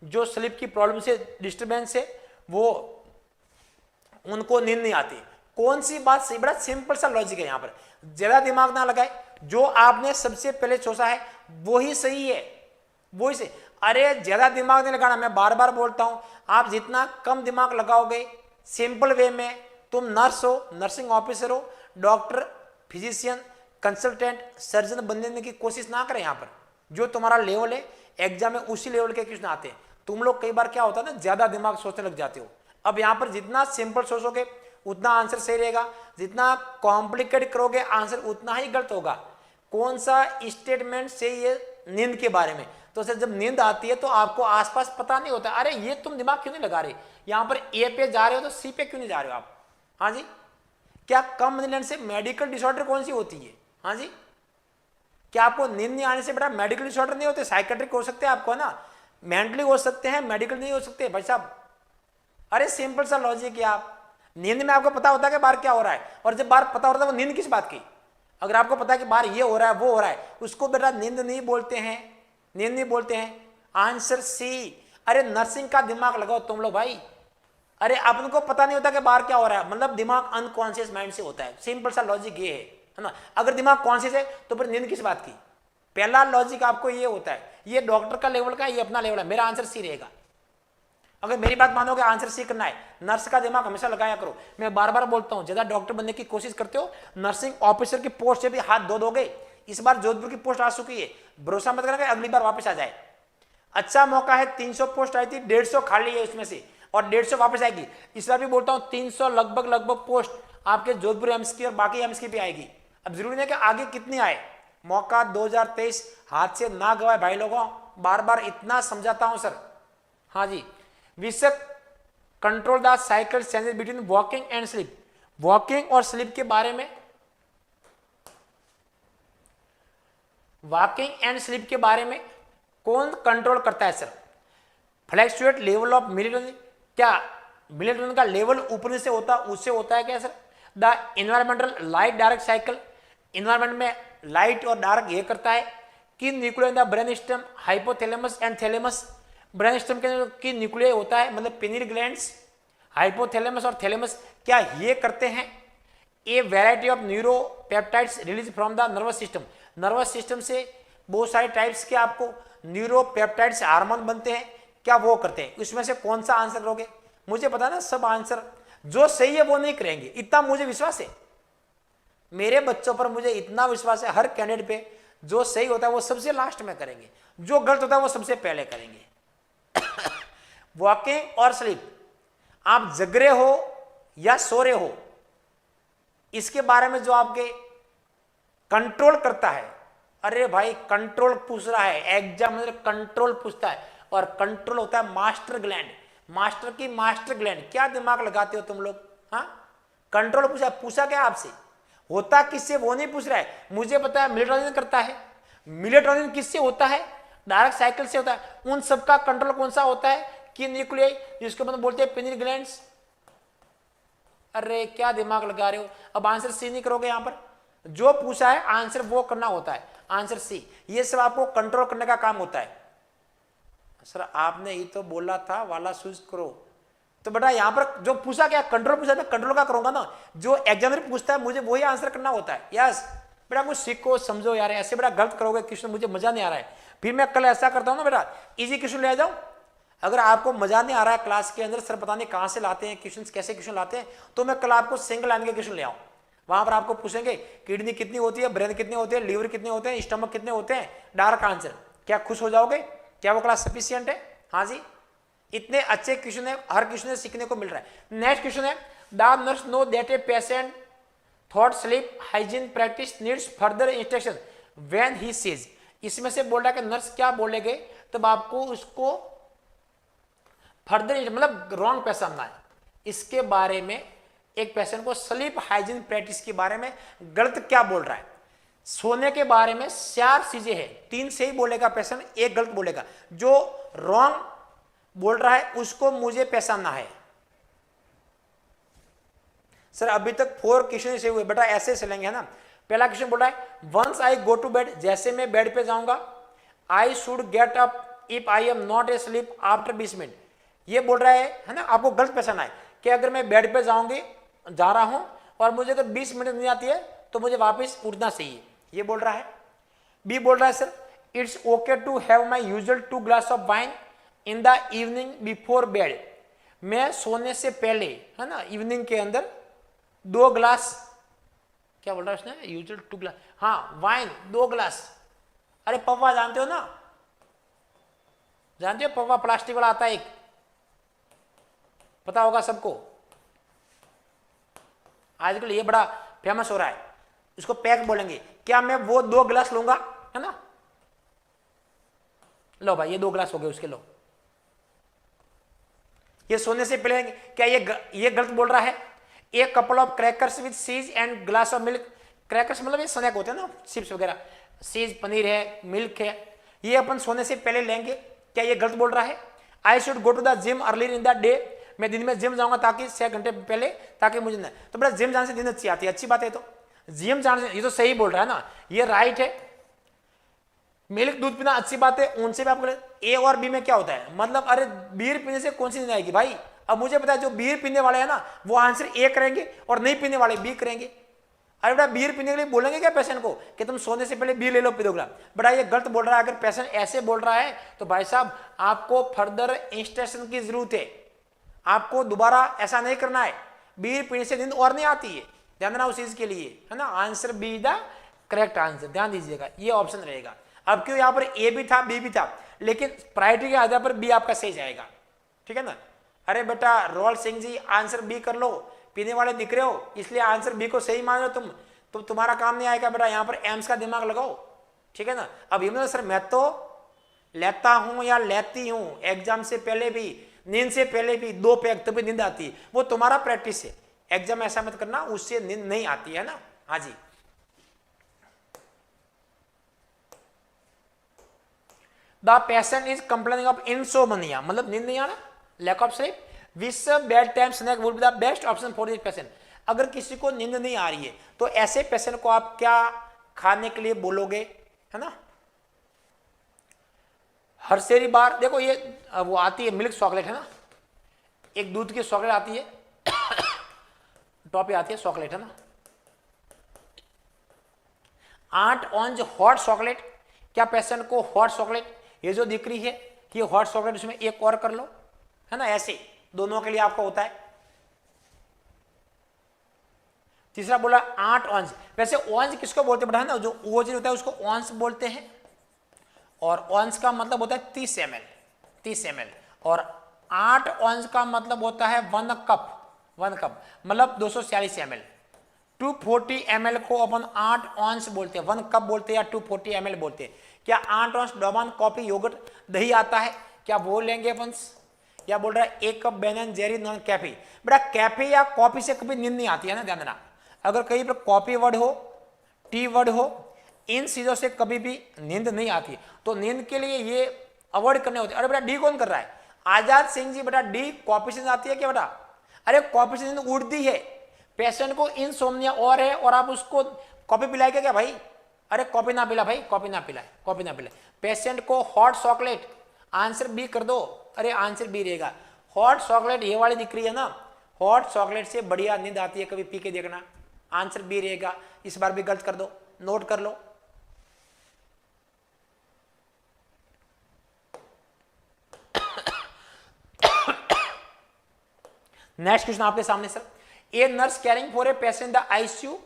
जो स्लीप की प्रॉब्लम से, डिस्टर्बेंस से वो उनको नींद नहीं आती। कौन सी बात सही? बड़ा सिंपल सा लॉजिक है, यहां पर ज्यादा दिमाग ना लगाए, जो आपने सबसे पहले सोचा है वही सही है, वही से। अरे ज्यादा दिमाग नहीं लगाना, मैं बार बार बोलता हूं, आप जितना कम दिमाग लगाओगे सिंपल वे में तुम नर्स हो, नर्सिंग ऑफिसर हो, डॉक्टर, फिजिशियन, कंसल्टेंट, सर्जन बनने की कोशिश ना करें। यहाँ पर जो तुम्हारा लेवल है एग्जाम में उसी लेवल के क्वेश्चन आते हैं। तुम लोग कई बार क्या होता है ना, ज्यादा दिमाग सोचने लग जाते हो। अब यहाँ पर जितना सिंपल सोचोगे उतना आंसर सही रहेगा, जितना कॉम्प्लिकेट करोगे आंसर उतना ही गलत होगा। कौन सा स्टेटमेंट से ये नींद के बारे में, तो सर जब नींद आती है तो आपको आसपास पता नहीं होता, अरे ये तुम दिमाग क्यों नहीं लगा रहे, यहाँ पर ए पे जा रहे हो तो सी पे क्यों नहीं जा रहे हो आप। हाँ जी, क्या कम से मेडिकल डिसऑर्डर कौन सी होती है। हाँ जी, क्या आपको नींद नहीं आने से बेटा मेडिकल डिसऑर्डर नहीं होते, साइकेट्रिक हो सकते हैं आपको ना, मेंटली हो सकते हैं, मेडिकल नहीं हो सकते भाई साहब। अरे सिंपल सा लॉजिक है, आप नींद में आपको पता होता है कि बाहर क्या हो रहा है, और जब बाहर पता होता है वो नींद किस बात की। अगर आपको पता है कि बाहर ये हो रहा है वो हो रहा है, उसको बेटा नींद नहीं बोलते हैं, नींद नहीं बोलते हैं। Answer C. अरे नर्सिंग का दिमाग लगाओ तुम लोग भाई। अरे अपन को पता नहीं होता कि बाहर क्या हो रहा है, मतलब दिमाग अनकॉन्शियस माइंड से होता है। सिंपल सा लॉजिक ये है ना। अगर दिमाग कॉन्शियस है तो फिर नींद किस बात की। पहला लॉजिक आपको ये होता है, ये डॉक्टर का लेवल का, ये अपना लेवल है, मेरा आंसर सी रहेगा। अगर मेरी बात मानोगे आंसर सी करना है, नर्स का दिमाग हमेशा लगाया करो। मैं बार बार बोलता हूं, ज्यादा डॉक्टर बनने की कोशिश करते हो, नर्सिंग ऑफिसर की पोस्ट से भी हाथ धो दोगे। इस बार जोधपुर की पोस्ट आ चुकी है, भरोसा मत करना अगली बार वापस आ जाए। अच्छा मौका है, 300 पोस्ट आई थी, 150 खाली है उसमें से, और 150 वापस आएगी। इस बार भी बोलता हूं 300 लगभग पोस्ट आपके जोधपुर एम्स की और बाकी एम्स की भी आएगी। अब जरूरी नहीं कि आगे कितनी आए, मौका 2023 हाथ से ना गवाए भाई लोगों, बार बार इतना समझाता हूं सर। हाँ जी, which control the cycle changes between walking and sleep. Walking और स्लीप के बारे में, वॉकिंग एंड स्लीप के बारे में कौन कंट्रोल करता है sir. Fluctuate level of melatonin. क्या मेलेटोनिन का लेवल ऊपर से होता, उससे होता है क्या sir. The environmental light dark cycle. Environment में लाइट और डार्क ये करता है कि nuclear in the brain stem, hypothalamus and thalamus. Brain stem के अंदर की न्यूक्लियर होता है, मतलब पिनियल ग्लैंड्स, हाइपोथैलेमस और थैलेमस, क्या ये करते हैं a variety of neuropeptides release from the nervous system. Nervous system से बहुत सारे टाइप्स के आपको न्यूरोपेप्टाइड्स हार्मोन बनते हैं, क्या वो करते हैं। उसमें से कौन सा आंसर करोगे। मुझे पता ना सब आंसर जो सही है वो नहीं करेंगे, इतना मुझे विश्वास है। मेरे बच्चों पर मुझे इतना विश्वास है, हर कैंडिडेट पे जो सही होता है वो सबसे लास्ट में करेंगे, जो गलत होता है वो सबसे पहले करेंगे। वॉकिंग और स्लीप, आप जग रहे हो या सो रहे हो, इसके बारे में जो आपके कंट्रोल करता है। अरे भाई कंट्रोल पूछ रहा है एग्जाम में, कंट्रोल पूछता है, और कंट्रोल होता है मास्टर ग्लैंड, मास्टर की मास्टर ग्लैंड। क्या दिमाग लगाते हो तुम लोग। हाँ, कंट्रोल पूछा क्या आपसे, होता किससे वो नहीं पूछ रहा है। मुझे पता है मेलेटोनिन करता है, मेलेटोनिन किससे होता है, डार्क साइकिल से होता है। उन सबका कंट्रोल कौन सा होता है कि न्यूक्लियाई, जिसको मतलब बोलते हैं पिनियल ग्लैंड्स। अरे क्या दिमाग लगा रहे हो। अब आंसर सी नहीं करोगे, यहां पर जो पूछा है आंसर वो करना होता है, आंसर सी। ये सब आपको कंट्रोल करने का काम होता है। सर आपने ही तो बोला था वाला चूज करो, तो बेटा यहां पर जो पूछा क्या कंट्रोल पूछा, मैं कंट्रोल का करूंगा ना, जो एग्जामिनर पूछता है मुझे वही आंसर करना होता है। यस बेटा कुछ सीखो समझो यार, ऐसे बेटा गलत करोगे क्वेश्चन मुझे मजा नहीं आ रहा है। फिर मैं कल ऐसा करता हूं ना बेटा, इजी क्वेश्चन ले आ जाओ। अगर आपको मजा नहीं आ रहा है क्लास के अंदर, सर पता नहीं कहां से लाते हैं क्वेश्चन, कैसे क्वेश्चन लाते हैं, तो मैं कल आपको सिंगल लाइन के क्वेश्चन ले आऊं। वहां पर आपको पूछेंगे किडनी कितनी होती है, ब्रेन कितने होते हैं, लीवर कितने होते हैं, स्टमक कितने होते हैं, डायरेक्ट आंसर। क्या खुश हो जाओगे, क्या वो क्लास सफिशिएंट है। हाँ जी, इतने अच्छे क्वेश्चन है, हर क्वेश्चन सीखने को मिल रहा है। नेक्स्ट क्वेश्चन है, the nurse know that a patient thought sleep hygiene practice needs further instruction when he says. इसमें से बोल रहा है कि नर्स क्या बोलेगे तब आपको उसको फर्दर, मतलब रॉन्ग पहचानना है। इसके बारे में एक पेशेंट को स्लीप हाइजीन प्रैक्टिस के बारे में गलत क्या बोल रहा है। सोने के बारे में 4 चीजें हैं, 3 सही बोलेगा पेशेंट, 1 गलत बोलेगा। जो रॉन्ग बोल रहा है उसको मुझे पहचानना है। सर अभी तक 4 क्वेश्चन से हुए बेटा, ऐसे चलेंगे है ना। पहला क्वेश्चन बोल रहा है once I go to bed, जैसे मैं बेड पे जाऊंगा, I should get up if I am not asleep after 20 minute. ये बोल रहा है ना, आपको गलत पहचाना है कि अगर मैं बेड पे जा रहा हूं और मुझे अगर 20 मिनट नहीं आती है तो मुझे वापस उठना चाहिए, ये बोल रहा है। बी बोल रहा है sir it's okay to have my usual 2 glass of wine in the evening before bed. मैं सोने से पहले, है ना, इवनिंग के अंदर 2 ग्लास, क्या बोल रहा है उसने, यूजुअल 2 ग्लास, हाँ वाइन 2 ग्लास। अरे पौवा जानते हो ना, जानते हो पौवा प्लास्टिक वाला आता है एक, पता होगा सबको, आजकल ये बड़ा फेमस हो रहा है, इसको पैक बोलेंगे। क्या मैं वो 2 ग्लास लूंगा, है ना, लो भाई ये 2 ग्लास हो गए उसके, लो। ये सोने से पहले, क्या ये गलत बोल रहा है? एक couple of crackers with cheese and glass of milk, crackers मतलब ये स्नैक होते हैं ना, चिप्स वगैरह, सीज पनीर है, मिल्क है, ये अपन सोने से पहले लेंगे, क्या ये गलत बोल रहा है? I should go to the gym early in the day, मैं दिन में जिम जाऊंगा ताकि 6 घंटे पहले, ताकि मुझे ना, तो बेटा जिम जाने से दिन अच्छी आती है, अच्छी बात है। तो जिम जाने से, ये तो सही बोल रहा है ना, ये राइट है। मिल्क दूध पीना अच्छी बात है, उनसे भी आपको ए और बी में क्या होता है, मतलब अरे बीयर पीने से कौन सी नींद आएगी भाई? अब मुझे पता है जो बीयर पीने वाले हैं ना वो आंसर ए करेंगे और नहीं पीने वाले बी करेंगे। अरे बेटा बीयर पीने के लिए बोलेंगे क्या पेशेंट को कि तुम सोने से पहले बीयर ले लो, पी दो ग्राम? बेटा ये गलत बोल रहा है। अगर पेशेंट ऐसे बोल रहा है तो भाई साहब आपको फर्दर इंस्ट्रक्शन की जरूरत है, आपको दोबारा ऐसा नहीं करना है। बीयर पीने से नींद और नहीं आती है, ध्यान देना उस चीज के लिए, है ना। Answer be the correct answer, ध्यान दीजिएगा, ये ऑप्शन रहेगा। अब क्यों यहाँ पर ए भी था बी भी था, लेकिन प्रायोरिटी के आधार पर बी आपका सही जाएगा, ठीक है ना। अरे बेटा role Singh ji answer B कर लो, पीने वाले दिख रहे हो इसलिए आंसर बी को सही मान लो तुम, तो तुम्हारा काम नहीं आएगा बेटा, यहाँ पर एम्स का दिमाग लगाओ, ठीक है ना। अब ये सर मैं तो लेता हूं या लेती हूं एग्जाम से पहले भी, नींद से पहले भी 2 पैक तभी नींद आती है, वो तुम्हारा प्रैक्टिस है, एग्जाम ऐसा मत करना उससे नींद नहीं आती है ना। हाँ जी, the patient is complaining of insomnia, मतलब नींद नहीं आना, lack of sleep, which bed time snack would be the best option for this patient. अगर किसी को नींद नहीं आ रही है तो ऐसे पेशेंट को आप क्या खाने के लिए बोलोगे, है ना। हर्षेरी बार, देखो ये वो आती है मिल्क चॉकलेट, है ना, एक दूध की चॉकलेट आती है टॉपी आती है चॉकलेट, है ना। 8 ऑरेंज हॉट चॉकलेट, क्या पेशेंट को हॉट चॉकलेट ये जो दिख रही है ये हॉट चॉकलेट, उसमें एक और कर लो, है ना, ऐसे दोनों के लिए आपका होता है। तीसरा बोला 8 ऑरेंज, वैसे ऑरेंज किसको बोलते हैं बेटा, है ना, जो ओज होता है उसको ऑरेंज बोलते हैं, और ऑरेंज का मतलब होता है 30 ml, और 8 ऑरेंज का मतलब होता है 1 कप, मतलब 246 ml। 240 ml को अपन 8 ऑरेंज बोलते हैं, 1 कप बोलते हैं या 240 ml बोलते हैं। क्या 8 ऑरेंज डोबान कॉफी योगर्ट दही आता है, क्या वो लेंगे अपन? या बोल रहा है 1 cup Ben and Jerry non cafe. बेटा कैफे या कॉफी से कभी नींद नहीं आती है ना, ध्यान देना। अगर कहीं पर कॉफी वर्ड हो, टी वर्ड हो, इन चीजों से कभी भी नींद नहीं आती, तो नींद के लिए ये अवॉइड करने होते। अरे बेटा डी कौन कर रहा है? आजाद सिंह जी, बेटा डी कॉफी से आती है क्या बेटा? अरे कॉफी से नींद उड़ती है, पेशेंट को इंसोम्निया और है और आप उसको कॉफी पिलाएगा क्या भाई? अरे कॉफी ना पिला भाई, कॉफी ना पिलाए। पेशेंट को हॉट चॉकलेट, आंसर बी कर दो। अरे आंसर बी रहेगा, हॉट चॉकलेट ये वाली दिख रही है ना, हॉट चॉकलेट से बढ़िया नींद आती है, कभी पी के देखना, आंसर बी रहेगा। इस बार भी गलत कर दो, नोट कर लो। नेक्स्ट क्वेश्चन आपके सामने sir, a nurse caring for a patient the ICU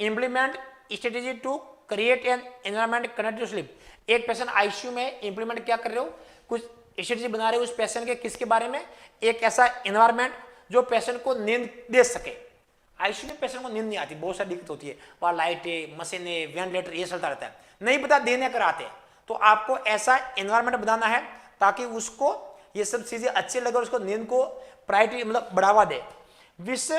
implement strategy to create an environment connected to sleep. एक पेशेंट आईसीयू में इंप्लीमेंट क्या कर रहे हो, कुछ स्ट्रेटेजी बना रहे हो उस पेशेंट के, किसके बारे में? एक ऐसा एनवायरमेंट जो पेशेंट को नींद दे सके। आईसीयू में पेशेंट को नींद नहीं आती, बहुत सारी दिक्कत होती है, वहाँ लाइटें, मशीनें, वेंटिलेटर ये चलता रहता है, नहीं पता देने कराते हैं। तो आपको ऐसा एनवायरमेंट बनाना है ताकि उसको ये सब चीजें अच्छी लगे और उसको नींद को प्रायोरिटी मतलब बढ़ावा दे। Which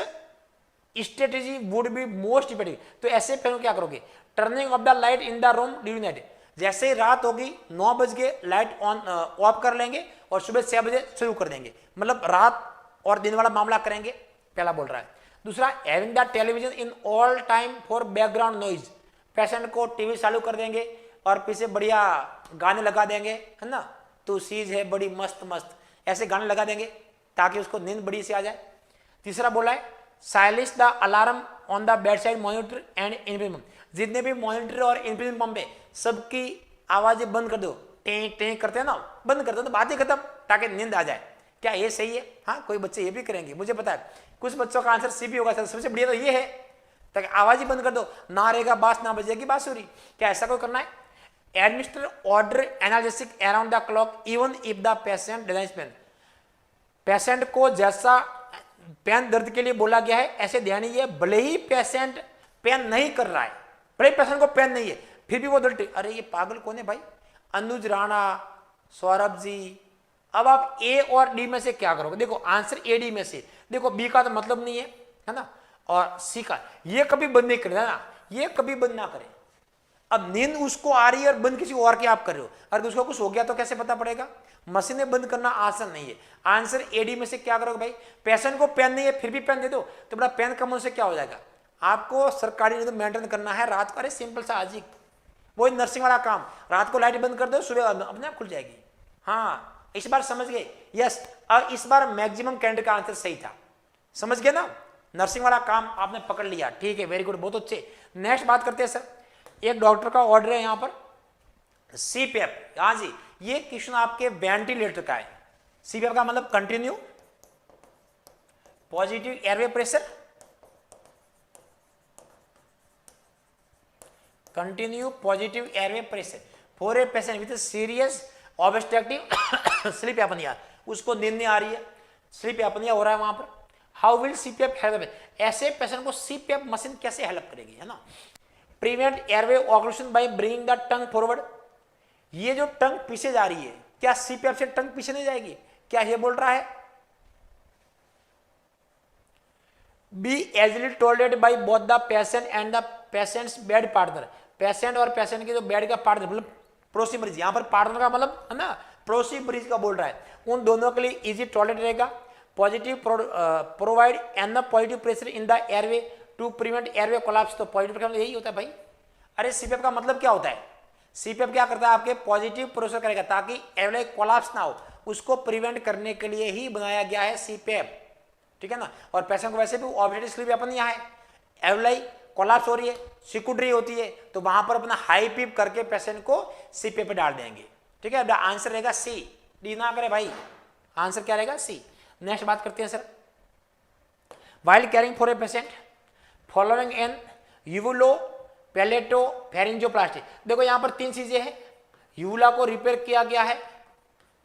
strategy would be most effective. तो ऐसे पहले क्या करोगे? Turning off the light in the room during night, जैसे ही रात होगी 9 बज के लाइट ऑन ऑफ कर लेंगे और सुबह 6 बजे शुरू कर देंगे, मतलब रात और दिन वाला मामला करेंगे, पहला बोल रहा है। दूसरा, having the television in all time for background noise, patient को टीवी चालू कर देंगे और पीछे बढ़िया गाने लगा देंगे, है ना, तो चीज है बड़ी मस्त मस्त, ऐसे गाने लगा देंगे ताकि उसको नींद बड़ी सी आ जाए। तीसरा बोला है silence the alarm on the bed side monitor and infinity, जितने भी मॉनिटर और इन्फिनिटी पंप है सबकी आवाजें बंद कर दो, टें टें करते हैं ना, बंद कर दो तो बात ही खत्म, ताकि नींद आ जाए। क्या ये सही है? हाँ, कोई बच्चे ये भी करेंगे, मुझे पता है। कुछ बच्चों का आंसर सी भी होगा। सबसे बढ़िया तो ये है, ताकि आवाज ही बंद कर दो, ना रहेगा बांस ना बजेगी बांसुरी। क्या ऐसा कोई करना है? Administer order analgesic around the clock even if the patient design pain. Patient को जैसा पेन दर्द के लिए बोला गया है ऐसे ध्यान है, भले ही पेशेंट पेन नहीं कर रहा है, भले पेशेंट को पेन नहीं है, फिर भी वो दर्द। अरे ये पागल कौन है भाई? अनुज राणा, सौरभ जी। अब आप ए और डी में से क्या करोगे? देखो आंसर ए डी में से, देखो बी का तो मतलब नहीं है ना, और सी का ये कभी बंद नहीं करेगा ना, ये कभी बंद ना करे। अब नींद उसको आ रही है और बंद किसी और की आप कर रहे हो, अगर उसको कुछ हो गया तो कैसे पता पड़ेगा? मशीनें बंद करना आसान नहीं है। आंसर एडी में से क्या करोगे भाई? पेशेंट को पेन नहीं है फिर भी पेन दे दो, तो बड़ा पेन कम होने से क्या हो जाएगा? आपको सरकारी नींद मेंटेन करना है रात को। अरे सिंपल सा अजीब, वही नर्सिंग वाला काम, रात को लाइट बंद कर दो, सुबह अपने आप खुल जाएगी। हाँ, इस बार समझ गए? यस। अब इस बार मैक्सिमम कैंडिडेट का आंसर सही था, समझ गए ना? नर्सिंग वाला काम आपने पकड़ लिया, ठीक है, वेरी गुड, बहुत अच्छे। नेक्स्ट बात करते हैं सर, एक डॉक्टर का ऑर्डर है यहां पर सीपीएफ। हाँ जी, ये क्वेश्चन आपके वेंटिलेटर का है। सीपीएफ का मतलब continue positive airway pressure, continue positive airway pressure for a patient with serious obstructive sleep apnoea. उसको नींद नहीं आ रही है, स्लीप एपनिया हो रहा है वहां पर। How will CPF help? ऐसे पेशेंट को सीपीएफ मशीन कैसे हेल्प करेगी, है ना? Prevent airway occlusion by bringing the tongue forward. ये जो टंग पीछे जा रही है, क्या सीपीएफ से टंग पीछे नहीं जाएगी? क्या ये बोल रहा है? Be easily tolerated by both the patient and the patient's bed partner. Patient और पेशेंट के जो बेड का पार्टनर, मतलब पड़ोसी मरीज, यहां पर पार्टनर का मतलब है ना, पड़ोसी मरीज का बोल रहा है, उन दोनों के लिए इजी टॉयलेट रहेगा। Positive provide and the positive pressure in the airway to prevent airway collapse. तो पॉजिटिव का मतलब यही होता है भाई। अरे सीपीएफ का मतलब क्या होता है? सीपीएफ क्या करता है? आपके पॉजिटिव प्रेशर करेगा ताकि एयरवे कोलैप्स ना हो, उसको प्रिवेंट करने के लिए ही बनाया गया है सीपीएफ, ठीक है ना? और पेशेंट को वैसे भी ऑब्स्ट्रक्टिव स्लीप एपनिया यहाँ है, एयरवे कोलैप्स हो रही है, सिकुड़ रही होती है, तो वहां पर अपना हाई पीप करके पेशेंट को सीपीएफ पे डाल देंगे, ठीक है? आंसर रहेगा सी, डी ना करे भाई, आंसर क्या रहेगा? सी। नेक्स्ट बात करते हैं sir, while caring for a patient following an uvulopalatopharyngoplasty. देखो यहां पर तीन चीजें हैं, यूवुला को रिपेयर किया गया है,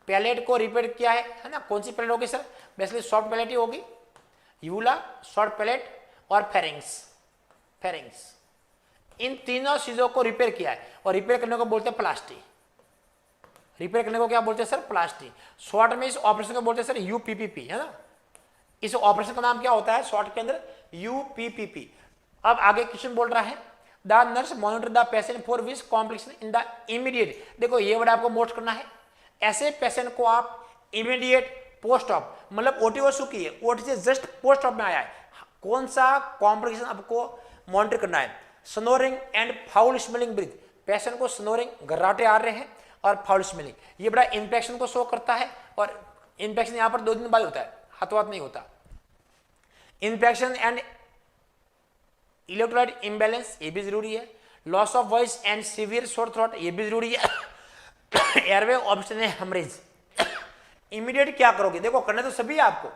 पैलेट को रिपेयर किया है ना? कौन सी पैलेट होगी सर? बेसिकली सॉफ्ट पैलेट ही होगी, यूवुला, शॉर्ट पैलेट और फेरिंग्स। फेरिंग्स, इन तीनों चीजों को रिपेयर किया है, और रिपेयर करने को बोलते हैं प्लास्टी। रिपेयर करने को क्या बोलते हैं सर? प्लास्टी। शॉर्ट में इस ऑपरेशन को बोलते हैं सर यूपीपीपी, है ना? इस ऑपरेशन का नाम क्या होता है शॉर्ट के अंदर? यूपीपीपी। अब आगे क्वेश्चन बोल रहा है, the nurse monitor the patient for which complication in the immediate. देखो ये वर्ड आपको नोट करना है, ऐसे पेशेंट को आप इमीडिएट पोस्ट ऑप, मतलब ओटी हो चुकी है, ओटी से जस्ट पोस्ट ऑप में आया है, कौन सा कॉम्प्लिकेशन आपको मॉनिटर करना है? Snoring and foul smelling breath. Patient को स्नोरिंग, घर्राटे आ रहे हैं, और फाउल स्मेलिंग, ये बड़ा इन्फेक्शन को शो करता है, और इन्फेक्शन यहां पर 2 दिन बाद होता है, हाथों हाथ नहीं होता। इन्फेक्शन एंड इलेक्ट्रोलाइट इम्बैलेंस, ये भी जरूरी है। Loss of voice and severe शोर थ्रोट, ये भी जरूरी है। Airway obstruction haemorrhage. इमीडिएट क्या करोगे? देखो करने तो सभी आपको,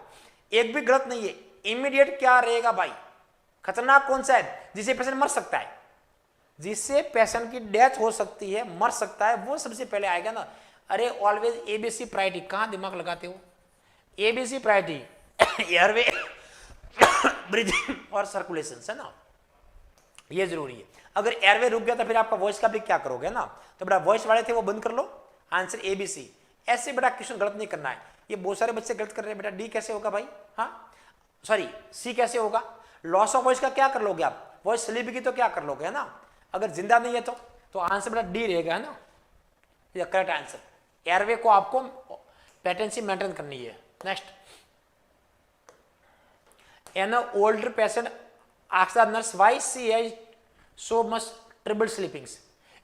एक भी गलत नहीं है। इमीडिएट क्या रहेगा भाई? खतरनाक कौन सा है? जिससे पेशेंट मर सकता है, जिससे पेशेंट की डेथ हो सकती है, मर सकता है, वो सबसे पहले आएगा ना। अरे ऑलवेज एबीसी प्रायोरिटी, कहां दिमाग लगाते हो? एबीसी प्रायोरिटी, एयरवे, ब्रीथिंग और सर्कुलेशन, है ना? ये जरूरी है। अगर एयरवे रुक गया तो फिर आपका वॉइस का भी क्या करोगे ना? तो बेटा वॉइस वाले थे वो बंद कर लो, आंसर एबीसी। ऐसे बेटा क्वेश्चन गलत नहीं करना है, ये बहुत सारे बच्चे गलत कर रहे हैं। बेटा डी कैसे होगा भाई? हाँ सॉरी, सी कैसे होगा? लॉस ऑफ वॉइस का क्या कर लोगे आप? वॉइस स्लीप की तो क्या कर लोगे, है ना? अगर जिंदा नहीं है तो आंसर बेटा डी रहेगा, है ना? ये करेक्ट आंसर। एयरवे को आपको पेटेंसी मेंटेन करनी है। Next, an older patient asks the nurse why she has so much trouble sleepings.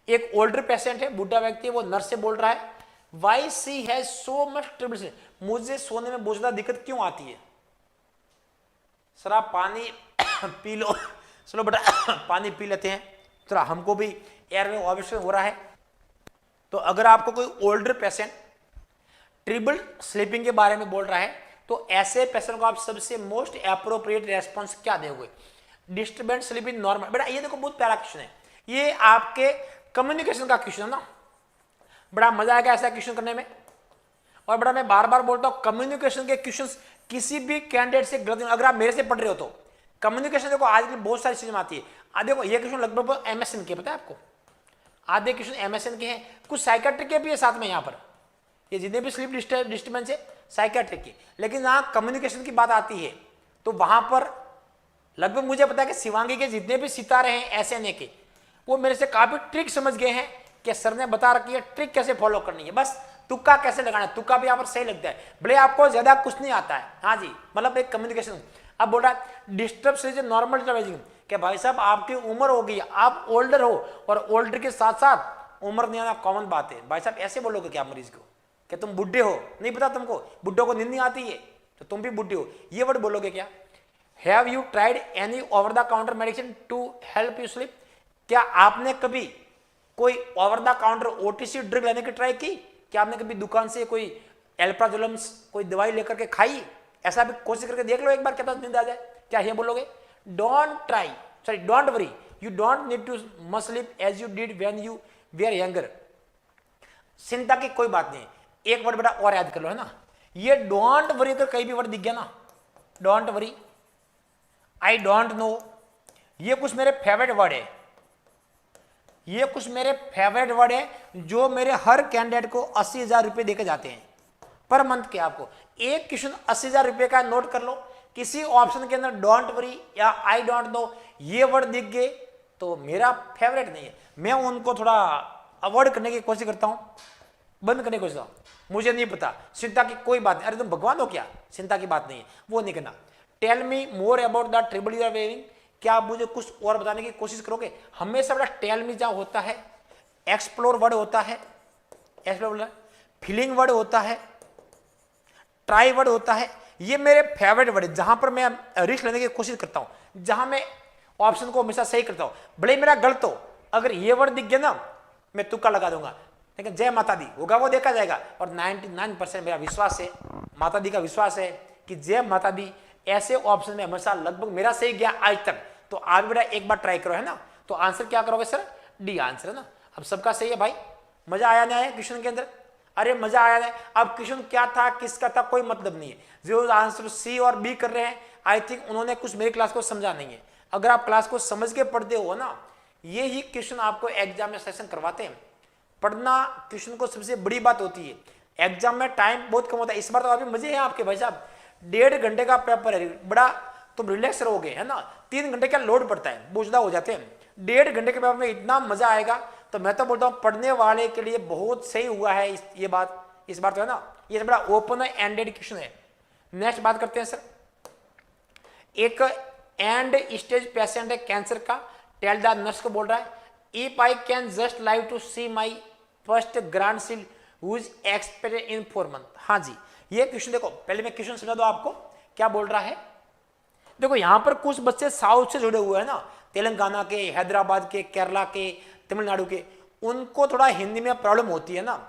एक ओल्डर पेशेंट है, बूढ़ा व्यक्ति है, वो नर्स से बोल रहा है why she has so much trouble sleeping, मुझे सोने में बहुत ज्यादा दिक्कत क्यों आती है? सर आप पानी पी लो। चलो बेटा पानी पी लेते हैं, थोड़ा हमको भी एयर में ऑब्स्ट्रक्शन हो रहा है। तो अगर आपको कोई ओल्डर पेशेंट ट्रिबल स्लीपिंग के बारे में बोल रहा है, तो ऐसे पेशेंट को आप सबसे मोस्ट एप्रोप्रिएट रेस्पॉन्स क्या दोगे? डिस्टर्बेंट स्लीपिंग नॉर्मल। बेटा ये देखो बहुत प्यारा क्वेश्चन है, ये आपके कम्युनिकेशन का क्वेश्चन है ना, बड़ा मजा आएगा ऐसा क्वेश्चन करने में। और बड़ा मैं बार बार बोलता हूं कम्युनिकेशन के क्वेश्चंस किसी भी कैंडिडेट से गलत नहीं। अगर आप मेरे से पढ़ रहे हो तो कम्युनिकेशन देखो आज की बहुत सारी चीजें आती है। देखो ये क्वेश्चन लगभग एमएसएन के, पता है आपको, आधे क्वेश्चन एमएसएन के हैं, कुछ साइकेट्रिक के भी है साथ में। यहाँ पर ये जितने भी स्लीप डिस्टर्बेंस है साइकेट्रिक की, लेकिन जहाँ कम्युनिकेशन की बात आती है तो वहां पर लगभग मुझे पता है कि शिवांगी के जितने भी सितारे हैं एसएनए के, वो मेरे से काफी ट्रिक समझ गए हैं कि सर ने बता रखी है ट्रिक कैसे फॉलो करनी है, बस तुक्का कैसे लगाना है। तुक्का भी यहाँ पर सही लगता है, भले आपको ज्यादा कुछ नहीं आता है। हाँ जी, मतलब एक कम्युनिकेशन। अब बोल रहा है डिस्टर्ब से नॉर्मल ट्रेवलिंग, कि भाई साहब आपकी उम्र होगी, आप ओल्डर हो, और ओल्डर के साथ साथ उम्र नहीं आना कॉमन बात है। भाई साहब ऐसे बोलोगे क्या मरीज को कि तुम बुढ़े हो, नहीं पता तुमको, बुढ़ों को नींद नहीं आती है तो तुम भी बुढ़े हो, ये वर्ड बोलोगे क्या? Have you tried any over the counter medicine to help you sleep? क्या आपने कभी कोई over the counter OTC drug लेने की ट्राई की? क्या आपने कभी दुकान से कोई एल्प्राजोलम्स कोई दवाई लेकर के खाई? ऐसा भी कोशिश करके देख लो एक बार, क्या पता नींद आ जाए। क्या ये बोलोगे? Don't try, sorry don't worry, you don't need too much sleep as you did when you were younger. चिंता की कोई बात नहीं। एक वर्ड बेटा और याद कर लो, है ना, ये डोंट वरी अगर कहीं भी वर्ड दिख गया ना, don't worry, I don't know, ये कुछ मेरे फेवरेट वर्ड है, ये कुछ मेरे फेवरेट वर्ड है जो मेरे हर कैंडिडेट को 80,000 रुपए देके जाते हैं पर मंथ के। आपको एक क्वेश्चन 80,000 रुपए का नोट कर लो, किसी ऑप्शन के अंदर डोंट वरी या आई डोंट नो ये वर्ड दिख गए तो मेरा फेवरेट नहीं है, मैं उनको थोड़ा अवॉइड करने की कोशिश करता हूं, बंद करने की कोशिश करता हूं। मुझे नहीं पता, चिंता की कोई बात नहीं, अरे तुम भगवान हो क्या, चिंता की बात नहीं है, वो नहीं करना। Tell me more about the trouble you are wearing, क्या आप मुझे कुछ और बताने की कोशिश करोगे? हमेशा बड़ा टेल मी जहां होता है, एक्सप्लोर वर्ड होता है, एक्सप्लोर फीलिंग वर्ड होता है, ट्राई वर्ड होता है, ये मेरे फेवरेट वर्ड है जहां पर मैं रिस्क लेने की कोशिश करता हूं, जहां मैं ऑप्शन को हमेशा सही करता हूं। भले मेरा गलत हो, अगर ये वर्ड दिख गया ना मैं तुक्का लगा दूंगा, लेकिन जय माता दी होगा वो देखा जाएगा। और 99% मेरा विश्वास है, माता दी का विश्वास है कि जय माता दी ऐसे ऑप्शन में हमेशा लगभग मेरा सही गया आज तक। तो आप बेटा एक बार ट्राई करो, है ना। तो आंसर क्या करोगे सर? डी आंसर, है ना। अब सबका सही है भाई, मजा आया नहीं आया क्वेश्चन के अंदर? अरे मजा आया नहीं। अब क्वेश्चन क्या था किसका था कोई मतलब नहीं है, जो आंसर सी और बी कर रहे हैं आई थिंक उन्होंने कुछ मेरी क्लास को समझा नहीं है। अगर आप क्लास को समझ के पढ़ते हो ना, ये ही क्वेश्चन आपको एग्जाम में सेशन करवाते हैं। पढ़ना क्वेश्चन को सबसे बड़ी बात होती है, एग्जाम में टाइम बहुत कम होता है। इस बार तो अभी मजे हैं आपके भाई साहब, 1.5 घंटे का पेपर है, बड़ा तुम रिलैक्स रहोगे, है ना। 3 घंटे का लोड पड़ता है, बोझदा हो जाते हैं। 1.5 घंटे के पेपर में इतना मजा आएगा, तो मैं तो बोलता हूँ पढ़ने वाले के लिए बहुत सही हुआ है ये बात इस बार, तो है ना। ये बड़ा ओपन एंडेड क्वेश्चन है। नेक्स्ट बात करते हैं सर, एक एंड स्टेज पेशेंट है कैंसर का, टेल द नर्स को बोल रहा है if I can just live to see my first grand seal who's expected in 4 month. हाँ जी, ये क्वेश्चन देखो, पहले मैं क्वेश्चन समझा दो आपको क्या बोल रहा है। देखो यहां पर कुछ बच्चे साउथ से जुड़े हुए हैं ना, तेलंगाना के, हैदराबाद के, केरला के, तमिलनाडु के, उनको थोड़ा हिंदी में प्रॉब्लम होती है ना।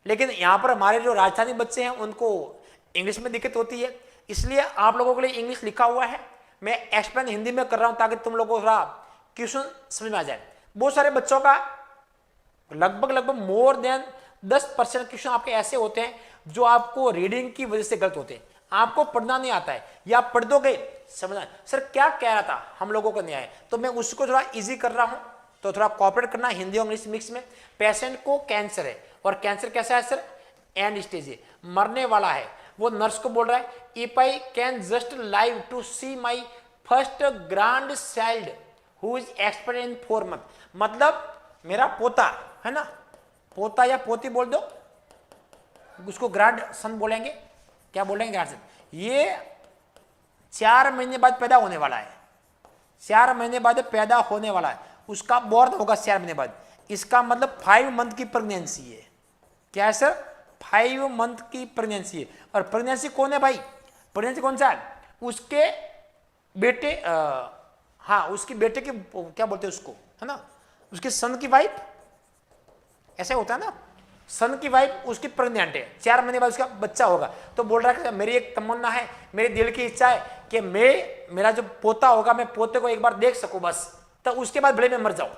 लेकिन यहाँ पर हमारे जो राजस्थानी बच्चे हैं उनको इंग्लिश में दिक्कत होती है, इसलिए आप लोगों के लिए इंग्लिश लिखा हुआ है। मैं एक्सप्लेन हिंदी में कर रहा हूं ताकि तुम लोगों को थोड़ा क्वेश्चन समझ में आ जाए। बहुत सारे बच्चों का लगभग मोर देन 10% क्वेश्चन आपके ऐसे होते हैं जो आपको रीडिंग की वजह से गलत होते हैं, आपको पढ़ना नहीं आता है या पढ़ दोगे समझना सर क्या कह रहा था हम लोगों को नहीं आया, तो मैं उसको थोड़ा इजी कर रहा हूं। तो थोड़ा कॉपरेट करना, हिंदी और इंग्लिश मिक्स में। पेशेंट को कैंसर है, और कैंसर कैसा है सर? एंड स्टेज है, मरने वाला है। वो नर्स को बोल रहा है if I can just live to see my first grandchild who is expected in 4 month, मतलब मेरा पोता है ना, पोता या पोती बोल दो, उसको ग्रांड सन बोलेंगे, क्या बोलेंगे ग्रांड सन। ये 4 महीने बाद पैदा होने वाला है, 4 महीने बाद पैदा होने वाला है, उसका बॉर्न होगा 4 महीने बाद। इसका मतलब 5 मंथ की प्रेगनेंसी है। क्या है सर? 5 मंथ की प्रेगनेंसी है। और प्रेगनेंसी कौन है भाई? प्रेगनेंसी कौन सा है? उसके बेटे, हाँ उसकी बेटे की क्या बोलते हैं उसको, है ना, उसके सन की वाइफ, ऐसे होता है ना, सन की वाइफ उसकी प्रेग्नेंट है, 4 महीने बाद उसका बच्चा होगा, तो बोल रहा है कि मेरी एक तमन्ना है, मेरे दिल की इच्छा है कि मेरा जो पोता होगा मैं पोते को एक बार देख सकूं बस, तो उसके बाद भले मैं मर जाऊं।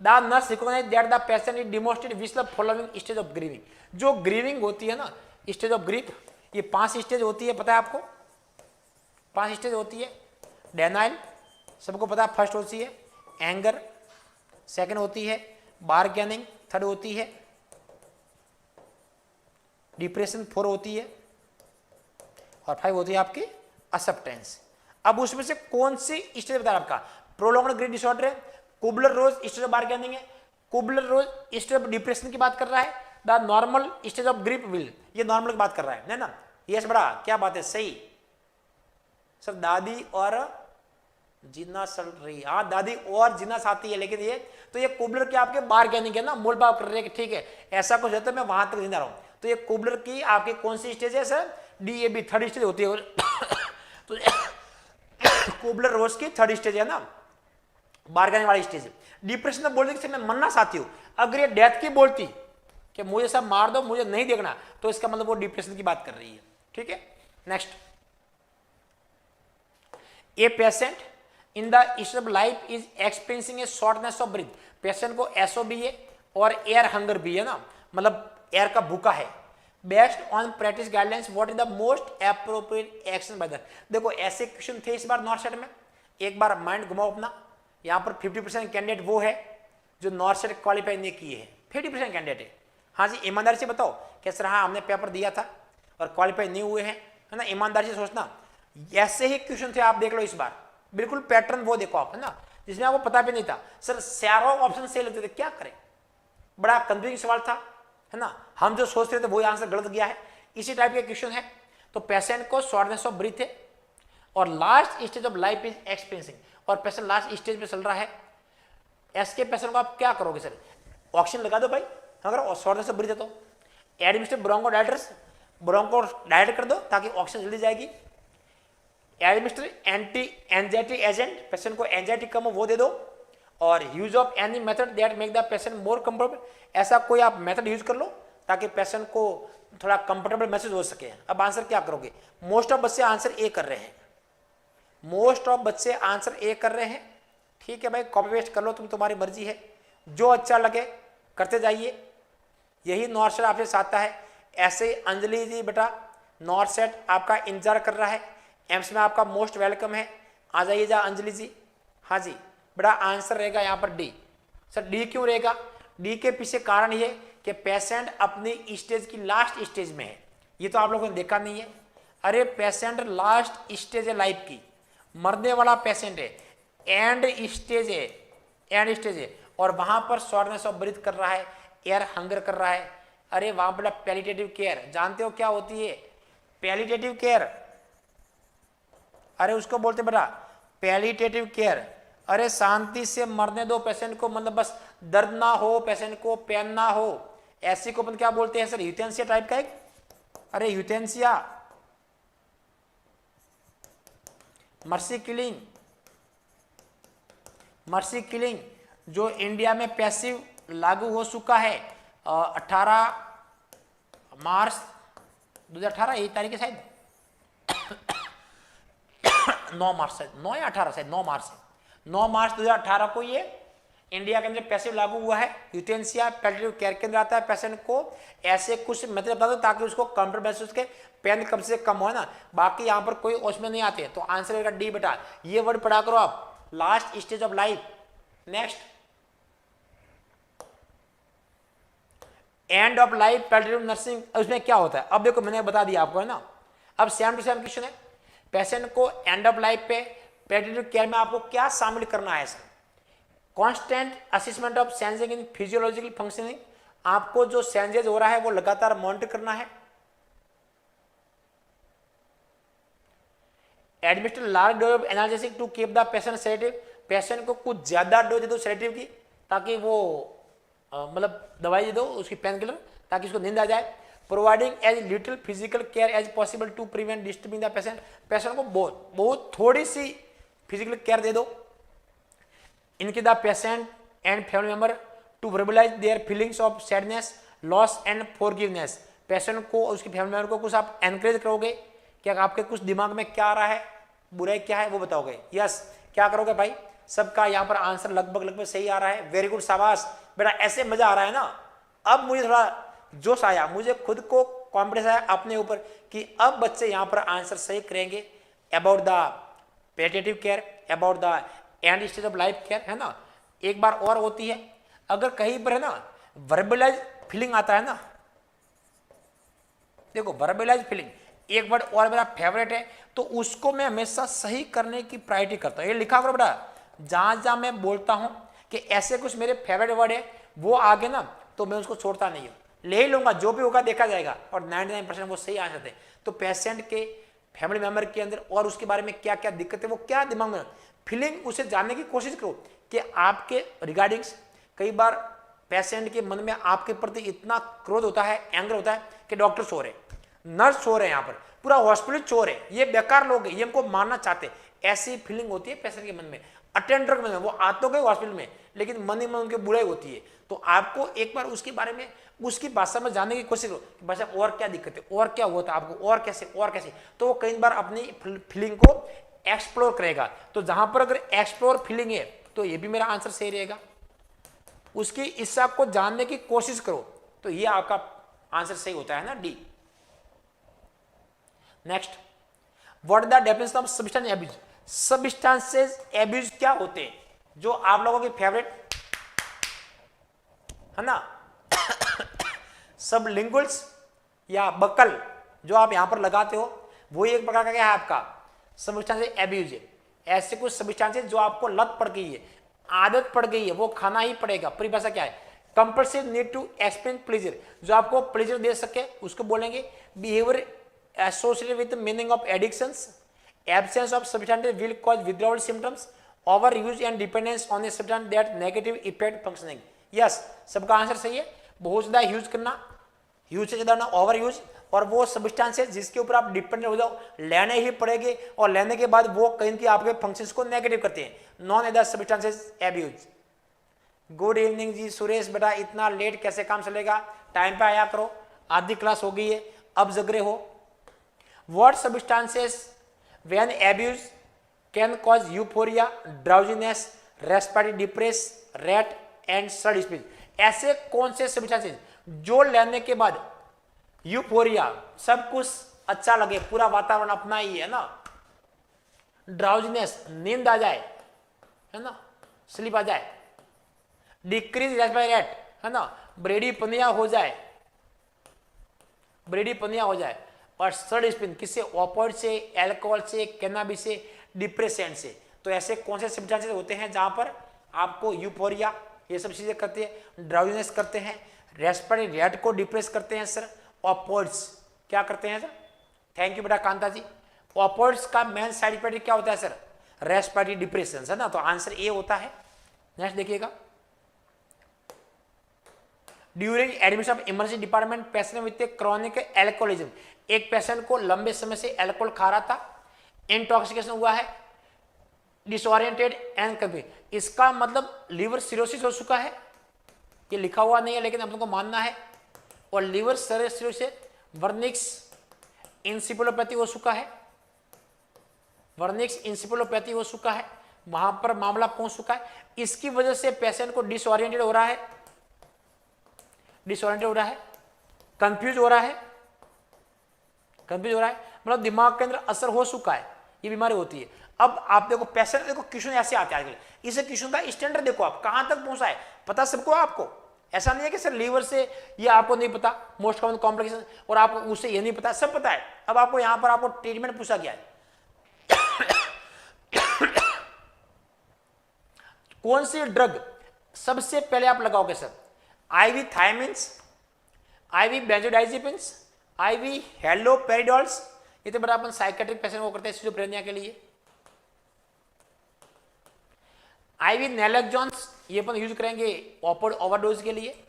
The nurse recognise that the patient is demonstrate which the following stage of grieving. जो ग्रीविंग होती है ना, स्टेज ऑफ ग्रीफ, ये 5 स्टेज होती है, पता है आपको? 5 स्टेज होती है। डेनाइल सबको पता है, फर्स्ट होती है एंगर, सेकंड होती है बारगेनिंग, थर्ड होती है डिप्रेशन, 4 होती है, और 5 होती है आपकी एक्सेप्टेंस। अब उसमें से कौन सी स्टेज बता आपका? प्रोलॉन्ग्ड ग्रीफ डिसऑर्डर है, Kubler Ross stage of bargaining है, Kubler Ross stage of depression की बात कर रहा है, the normal stage of grief will, ये नॉर्मल की बात कर रहा है ना? यस बड़ा क्या बात है, सही सर। दादी और जीना चल रही, हाँ दादी और जीना चाहती है, लेकिन ये तो ये कुबलर के आपके बारगेनिंग है ना, मोल भाव कर रहे हैं कि ठीक है ऐसा कुछ है तो मैं वहां तक जिंदा रहूं। तो ये कुबलर की आपकी कौन सी स्टेज है सर? DAB, थर्ड स्टेज होती है। तो कुबलर रोज की थर्ड स्टेज है ना, बारगेनिंग वाली स्टेज। डिप्रेशन में बोलती मैं मरना चाहती हूँ, अगर ये डेथ की बोलती कि मुझे सब मार दो, मुझे नहीं देखना, तो इसका मतलब वो डिप्रेशन की बात कर रही है। ठीक है, next. A patient in the stage of life is experiencing A shortness of breath. Patient को एसओ भी है और एयर हंगर भी है ना, मतलब एयर का भूखा है। Based on practice guidelines what is the most appropriate action by the. देखो ऐसे क्वेश्चन थे इस बार नॉर्थ सेट में, एक बार माइंड घुमाओ अपना। यहाँ पर 50% कैंडिडेट वो है जो नॉर्थ सेट क्वालिफाई नहीं किए हैं, 50% कैंडिडेट है। हाँ जी, ईमानदारी से बताओ कैसे रहा, हमने पेपर दिया था और क्वालिफाई नहीं हुए हैं, है ना? ईमानदारी से सोचना। ऐसे ही क्वेश्चन थे, आप देख लो इस बार, बिल्कुल पैटर्न वो देखो आप, है ना, जिसमें आपको पता भी नहीं था। सर चारों ऑप्शन सही लगते थे, क्या करें, बड़ा कंफ्यूजिंग सवाल था, है ना? हम जो सोच रहे थे वही आंसर गलत गया है। इसी टाइप के क्वेश्चन है। तो पेशेंट को शॉर्टनेस ऑफ ब्रीथ है और last stage of life is experiencing, और पेशेंट लास्ट स्टेज पे चल रहा है। ऐसे पेशेंट को आप क्या करोगे सर? ऑक्सीजन लगा दो भाई, अगर शॉर्टनेस ऑफ ब्रीथ है तो। एडमिनिस्टर ब्रोंकोडाइलेटर्स, ब्रोंको डायलेट कर दो ताकि ऑक्सीजन जल्दी जाएगी। Administer anti anxiety agent, patient को एंजाइटी कम हो वो दे दो। और use of any method that make the patient more comfortable, ऐसा कोई आप मेथड यूज कर लो ताकि पेशेंट को थोड़ा कंफर्टेबल महसूस हो सके। अब आंसर क्या करोगे? मोस्ट ऑफ बच्चे आंसर ए कर रहे हैं, मोस्ट ऑफ बच्चे आंसर ए कर रहे हैं। ठीक है भाई, कॉपी पेस्ट कर लो, तुम्हारी मर्जी है, जो अच्छा लगे करते जाइए। यही नॉर्थ सेट आपसे चाहता है। ऐसे ही अंजलि जी बेटा, नॉर्थ सेट आपका इंतजार कर रहा है, एम्स में आपका मोस्ट वेलकम है, आ जाइए जा अंजलि जी। हाँ जी बेटा, आंसर रहेगा यहाँ पर डी। सर डी क्यों रहेगा? डी के पीछे कारण ये कि पेशेंट अपनी स्टेज की लास्ट स्टेज में है, ये तो आप लोगों ने देखा नहीं है। अरे पेशेंट लास्ट स्टेज है लाइफ की, मरने वाला पेशेंट है, एंड स्टेज है, एंड स्टेज है, और वहां पर शॉर्टनेस ऑफ ब्रीथ कर रहा है, एयर हंगर कर रहा है। अरे वहां पर पैलिएटिव केयर जानते हो क्या होती है? पैलिएटिव केयर, अरे उसको बोलते बेटा पैलिएटिव केयर। अरे शांति से मरने दो पेशेंट को, मतलब बस दर्द ना हो, पेशेंट को पेन ना हो, ऐसी को अपन क्या बोलते हैं सर? यूथेनेसिया टाइप का एक, अरे euthanasia, mercy killing, mercy killing जो इंडिया में पैसिव लागू हो चुका है 18 मार्च 2018, यही तारीख है शायद 9 मार्च से 9 या 18 से 9 मार्च से 9 मार्च 2018 को ये इंडिया के अंदर पैसिव लागू हुआ है। यूथेनेसिया पैलिएटिव केयर के अंदर आता है। पेशेंट को ऐसे कुछ मेथड बता दो ताकि उसको कंफर्ट महसूस के, पेन कम से कम हो ना, बाकी यहाँ पर कोई उसमें नहीं आते। तो आंसर रहेगा डी बेटा, ये वर्ड पढ़ा करो आप, last stage of life. Next, end of life palliative nursing, उसमें क्या होता है? अब देखो मैंने बता दिया आपको, है ना। अब सेम टू सेम क्वेश्चन है, पेशेंट को एंड ऑफ लाइफ पे पैलिएटिव केयर में आपको क्या शामिल करना है sir? Constant assessment of changing in physiological functioning, आपको जो चेंजेस हो रहा है वो लगातार मॉनिटर करना है। Administer large dose of analgesic to keep the patient sedative, patient को कुछ ज्यादा डोज दे दो सेडेटिव की ताकि वो मतलब दवाई दे दो उसकी पेन किलर ताकि उसको नींद आ जाए। Providing as little physical care as possible to prevent disturbing the patient, patient को बहुत थोड़ी सी फिजिकल केयर दे दो। इनके the patient and family member to verbalise their feelings of sadness, loss and forgiveness. Patient को और उसकी फैमिली मेंबर को कुछ आप एनकरेज करोगे कि आपके कुछ दिमाग में क्या आ रहा है, बुराई क्या है वो बताओगे। यस, क्या करोगे भाई? सबका यहाँ पर आंसर लगभग सही आ रहा है। वेरी गुड, शाबाश बेटा, ऐसे मजा आ रहा है ना। अब मुझे थोड़ा जोश आया, मुझे खुद को कॉन्फिडेंस आया अपने ऊपर कि अब बच्चे यहाँ पर आंसर सही करेंगे about the paediatric care, about the end stage of life care, है ना। एक बार और होती है, अगर कहीं पर है ना वर्बलाइज फीलिंग आता है ना, देखो वर्बलाइज फीलिंग एक वर्ड और मेरा फेवरेट है, तो उसको मैं हमेशा सही करने की प्रायोरिटी करता हूं। ये लिखा करो बेटा, जहां जहां मैं बोलता हूं कि ऐसे कुछ मेरे फेवरेट वर्ड है, वो आगे ना तो मैं उसको छोड़ता नहीं हूं, ले ही लूंगा, जो भी होगा देखा जाएगा। और 99% वो सही आ जाते हैं। तो पेशेंट के फैमिली मेंबर के अंदर और उसके बारे में क्या क्या दिक्कत है, वो क्या दिमाग में फीलिंग, उसे जानने की कोशिश करो कि आपके रिगार्डिंग्स। कई बार पेशेंट के मन में आपके प्रति इतना क्रोध होता है, एंगर होता है कि डॉक्टर सो रहे, नर्स सो रहे हैं, यहाँ पर पूरा हॉस्पिटल चोर है, ये बेकार लोग हैं, ये हमको मारना चाहते हैं। ऐसी फीलिंग होती है पेशेंट के मन में, अटेंडर के मन में। वो आते गए हॉस्पिटल में, लेकिन मन ही मन उनकी बुराई होती है। तो आपको एक बार उसके बारे में, उसकी भाषा में जानने की कोशिश करो कि भाषा और क्या दिक्कत है, और क्या हुआ था आपको, और कैसे। तो वो कई बार अपनी फीलिंग को एक्सप्लोर करेगा। तो जहां पर अगर एक्सप्लोर फीलिंग है तो ये भी मेरा आंसर सही रहेगा। उसकी इच्छा को जानने की कोशिश करो, तो ये आपका आंसर सही होता है ना, D. Next, what the definition of substance abuse. Substances abuse क्या होते हैं? जो आप लोगों के फेवरेट है ना सबलिंगुअल्स या बकल जो आप यहां पर लगाते हो, वो एक प्रकार का क्या है आपका सब्सटेंस एब्यूज है। ऐसे कुछ सब्सटेंसेस जो आपको लत पड़ गई है, आदत पड़ गई है, वो खाना ही पड़ेगा। परिभाषा क्या है? Compulsive need to experience pleasure, जो आपको प्लेजर दे सके उसको बोलेंगे। Behaviour associated with the meaning of addictions, absence of substance will cause withdrawal symptoms, overuse and dependence on a substance that negative effect functioning। yes, सबका answer सही है। बहुत ज्यादा यूज करना, यूज से ज्यादा ना ओवर यूज, और वो सब्सटेंसेस जिसके ऊपर आप डिपेंडेंट हो जाओ, लेने ही पड़ेंगे, और लेने के बाद वो कहीं की आपके फंक्शंस को नेगेटिव करते हैं। Non adder substances abuse. Good evening जी सुरेश बेटा, इतना लेट कैसे काम चलेगा? टाइम पे आया करो, आधी क्लास हो गई है, अब जग रहे हो। What substances when abused can cause euphoria, drowsiness, respiratory distress, rat and slurred speech? ऐसे कौन से सब्सटेंसेस जो लेने के बाद यूफोरिया, सब कुछ अच्छा लगे, पूरा वातावरण अपना ही है ना, ड्राउजीनेस, नींद आ जाए, है ना, स्लीप आ जाए, डिक्रीज रेस्पिरेटरी रेट, है ना, ब्रेडी पनिया हो जाए, और सर्ड स्पिन किससे? ऑपोइड से, एल्कोहल से, कैनाबिस से, डिप्रेसेंट से। तो ऐसे कौन से सब्सटेंसेस होते हैं जहां पर आपको यूफोरिया, ये सब चीजें करते हैं, ड्राउजीनेस करते हैं, रेस्पिरेटरी रेट को डिप्रेस करते हैं सर, ऑपोइड्स क्या करते हैं सर? थैंक यू बेटा कांता जी। ऑपोइड्स का मेन साइड इफेक्ट क्या होता है सर? रेस्पिरेटरी डिप्रेशन, है ना। तो आंसर ए होता है। नेक्स्ट देखिएगा, during admission of emergency department patient with chronic alcoholism, एक पेशेंट को लंबे समय से अल्कोहल खा रहा था, इंटॉक्सिकेशन हुआ है, डिसओरिएंटेड एंड कंफ्यूज। इसका मतलब लिवर सिरोसिस हो चुका है, ये लिखा हुआ नहीं है लेकिन हम लोग को मानना है। और लिवर सिरोसिस से वर्निक्स इंसिपुलोपैथी हो चुका है, वर्निक्स इंसिपुलोपैथी हो चुका है, वहां पर मामला पहुंच चुका है। इसकी वजह से पेशेंट को डिसओरिएंटेड हो रहा है, कंफ्यूज हो रहा है, मतलब दिमाग के अंदर असर हो चुका है, ये बीमारी होती है। अब आप देखो पेशेंट, देखो क्वेश्चन ऐसे आते हैं आजकल, इस क्वेश्चन का स्टैंडर्ड देखो आप कहां तक पहुंचा है, पता सबको आपको। ऐसा नहीं है कि सर लीवर से ये आपको नहीं पता, मोस्ट कॉमन कॉम्प्लिकेशन, और आपको उससे ये नहीं पता, सब पता है। अब आपको यहां पर आपको ट्रीटमेंट पूछा गया है कौन सी ड्रग सबसे पहले आप लगाओगे sir? IV thiamines, IV benzodiazepines, IV haloperidols, ये तो बड़ा अपन साइकेट्रिक पेशेंट को करते हैं स्किज़ोफ्रेनिया के लिए। आईवी नैलेक्सोन्स, ये अपन यूज करेंगे ऑपोइड ओवरडोज के लिए,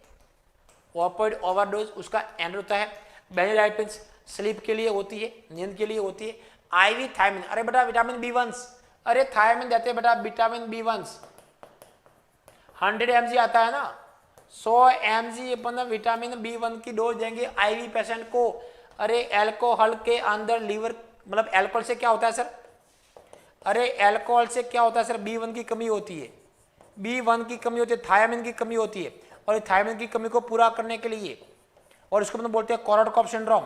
ऑपोइड ओवरडोज उसका एंड होता है। बेंजोडाइजेपिन्स स्लीप के लिए होती है, नींद के लिए होती है। आईवी थायमिन, अरे बेटा विटामिन B1, अरे थायमिन देते हैं बेटा विटामिन B1, 100 mg आता है ना, 100 mg अपन विटामिन B1 की डोज देंगे आईवी पेशेंट को। अरे अल्कोहल के अंदर लीवर, मतलब अल्कोहल से क्या होता है सर, अरे अल्कोहल से क्या होता है सर, B1 की कमी होती है, B1 की कमी होती है, थायमिन की कमी होती है, और थायमिन की कमी को पूरा करने के लिए, और इसको मतलब बोलते हैं कोरोटकॉफ सिंड्रोम,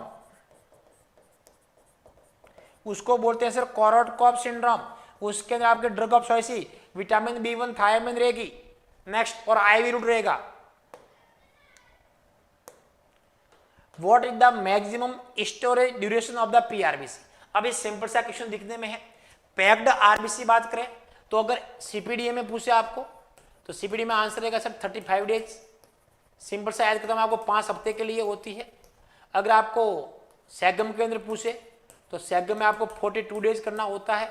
उसको बोलते हैं सर कोरोटकॉफ सिंड्रोम। उसके अंदर आपके drug of choice vitamin B1 thiamine रहेगी, नेक्स्ट, और आईवी रूट रहेगा। What is the maximum storage duration of the PRBC. अब इस सिंपल सा क्वेश्चन दिखने में है। पैक्ड आरबीसी बात करें तो अगर सीपीडीए में पूछे आपको तो सीपीडी में आंसर रहेगा सर 35 डेज। सिंपल सा याद करता हूं आपको 5 हफ्ते के लिए होती है। अगर आपको सैगम के अंदर पूछे तो सैगम में आपको 42 डेज करना होता है,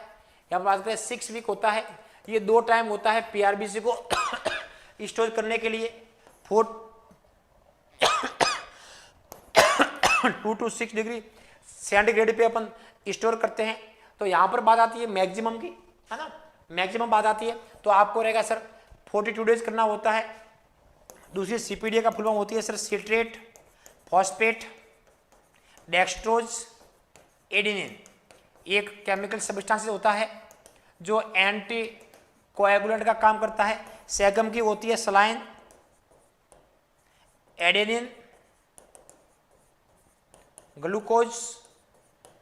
या बात करें 6 वीक होता है। ये 2 टाइम होता है पीआरबीसी को स्टोर करने के लिए, 2 to 6 डिग्री सेंटीग्रेड पे अपन स्टोर करते हैं। तो यहां पर बात आती है मैक्सिमम की, है ना, मैक्सिमम बात आती है तो आपको रहेगा सर 42 डेज करना होता है। दूसरी सीपीडीए का फुल फॉर्म होती है sir citrate phosphate dextrose adenine. एक केमिकल सब्सटेंस होता है जो एंटी कोएगुलेंट का काम करता है। सैगम की होती है सलाइन एडेनिन ग्लूकोज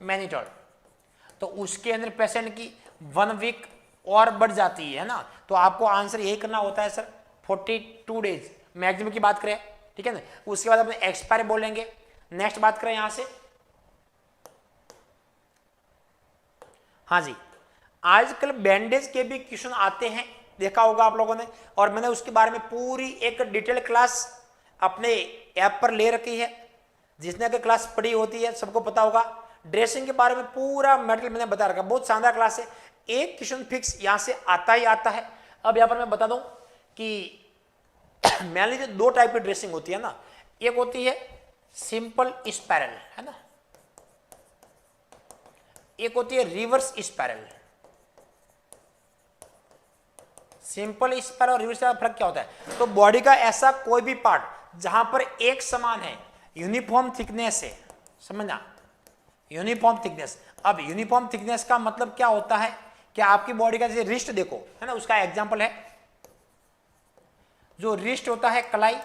मैनिटोल। तो उसके अंदर पेशेंट की 1 वीक और बढ़ जाती है ना, तो आपको आंसर यही करना होता है सर 42 डेज मैक्सिमम की बात करें, ठीक है ना। उसके बाद अपने एक्सपायरी बोलेंगे। नेक्स्ट बात करें यहां से, हाँ जी, आजकल बैंडेज के भी क्वेश्चन आते हैं, देखा होगा आप लोगों ने, और मैंने उसके बारे में पूरी एक डिटेल क्लास अपने ऐप पर ले रखी है। जिसने अगर क्लास पढ़ी होती है सबको पता होगा। ड्रेसिंग के बारे में पूरा मटेरियल मैंने बता रखा, बहुत शानदार क्लास है। एक क्वेश्चन फिक्स यहां से आता ही आता है। अब यहां पर मैं बता दूं कि मान लीजिए 2 टाइप की ड्रेसिंग होती है ना, एक होती है सिंपल स्पाइरल, है ना, एक होती है रिवर्स स्पाइरल। सिंपल स्पाइरल और रिवर्स का फर्क क्या होता है? तो बॉडी का ऐसा कोई भी पार्ट जहां पर एक समान है, यूनिफॉर्म थिकनेस है, समझना, यूनिफॉर्म थिकनेस। अब यूनिफॉर्म थिकनेस का मतलब क्या होता है कि आपकी बॉडी का जैसे रिस्ट देखो, है ना, उसका एग्जांपल है, जो रिस्ट होता है कलाई,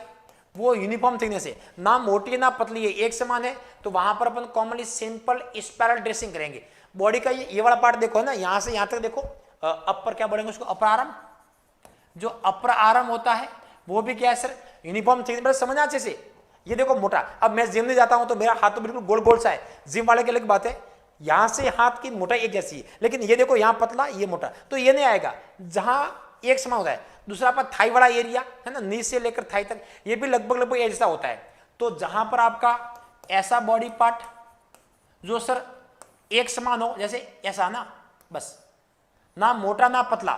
वो यूनिफॉर्म थिकनेस है, ना मोटी है ना पतली है, एक समान है। तो वहां पर अपन कॉमनली सिंपल स्पाइरल ड्रेसिंग करेंगे। बॉडी का ये वाला पार्ट देखो ना, यहां से यहां तक देखो, अपर क्या बोलेंगे उसको, अपर आर्म। जो अपर आर्म होता है वो भी क्या है सर, यूनिफॉर्म थिकनेस। समझना अच्छे से, ये देखो मोटा। अब मैं जिम में जाता हूं तो मेरा हाथ तो बिल्कुल गोल गोल सा है, जिम वाले की अलग बात है, यहां से हाथ की मोटाई एक जैसी है, लेकिन ये देखो यहां पतला ये मोटा, तो ये नहीं आएगा जहां एक समान होता है। दूसरा आपका थाई वाला एरिया है ना, नी से लेकर थाई तक, ये भी लगभग ऐसा होता है। तो जहां पर आपका ऐसा बॉडी पार्ट जो सर एक समान हो, जैसे ऐसा ना, बस ना मोटा ना पतला,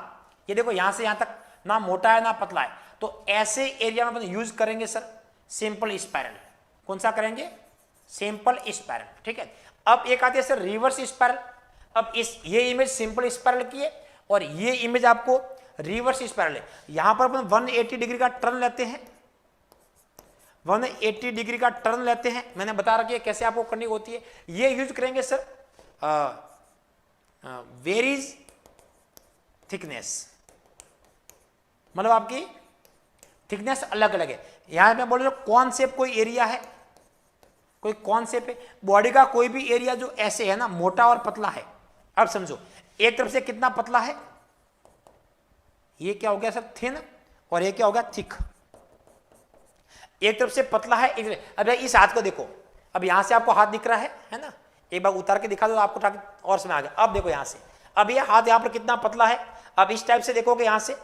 ये देखो यहां से यहां तक ना मोटा है ना पतला है, तो ऐसे एरिया में अपन यूज करेंगे सर सिंपल स्पाइरल। कौन सा करेंगे? सिंपल स्पाइरल, ठीक है। अब एक आती है सर रिवर्स स्पाइरल। अब ये इमेज सिंपल स्पाइरल की है और ये इमेज आपको रिवर्स स्पाइरल है। यहां पर अपन 180 डिग्री का टर्न लेते हैं, 180 डिग्री का टर्न लेते हैं, मैंने बता रखी है कैसे आपको करनी होती है। ये यूज करेंगे सर वेरीज थिकनेस, मतलब आपकी थिकनेस अलग अलग है। यहां मैं बोल रहा हूं कौन से कोई एरिया है, कोई कौन से पे बॉडी का कोई भी एरिया जो ऐसे है ना, मोटा और पतला है। अब समझो, एक तरफ से कितना पतला है, ये क्या हो गया सर थिन, और ये क्या हो गया थिक। एक तरफ से पतला है, अब इस हाथ को देखो, अब यहां से आपको हाथ दिख रहा है ना, एक बार उतार के दिखा दो आपको और समझ आ गया। अब देखो यहां से, अब ये हाथ यहां पर कितना पतला है, अब इस टाइप से देखोगे यहां से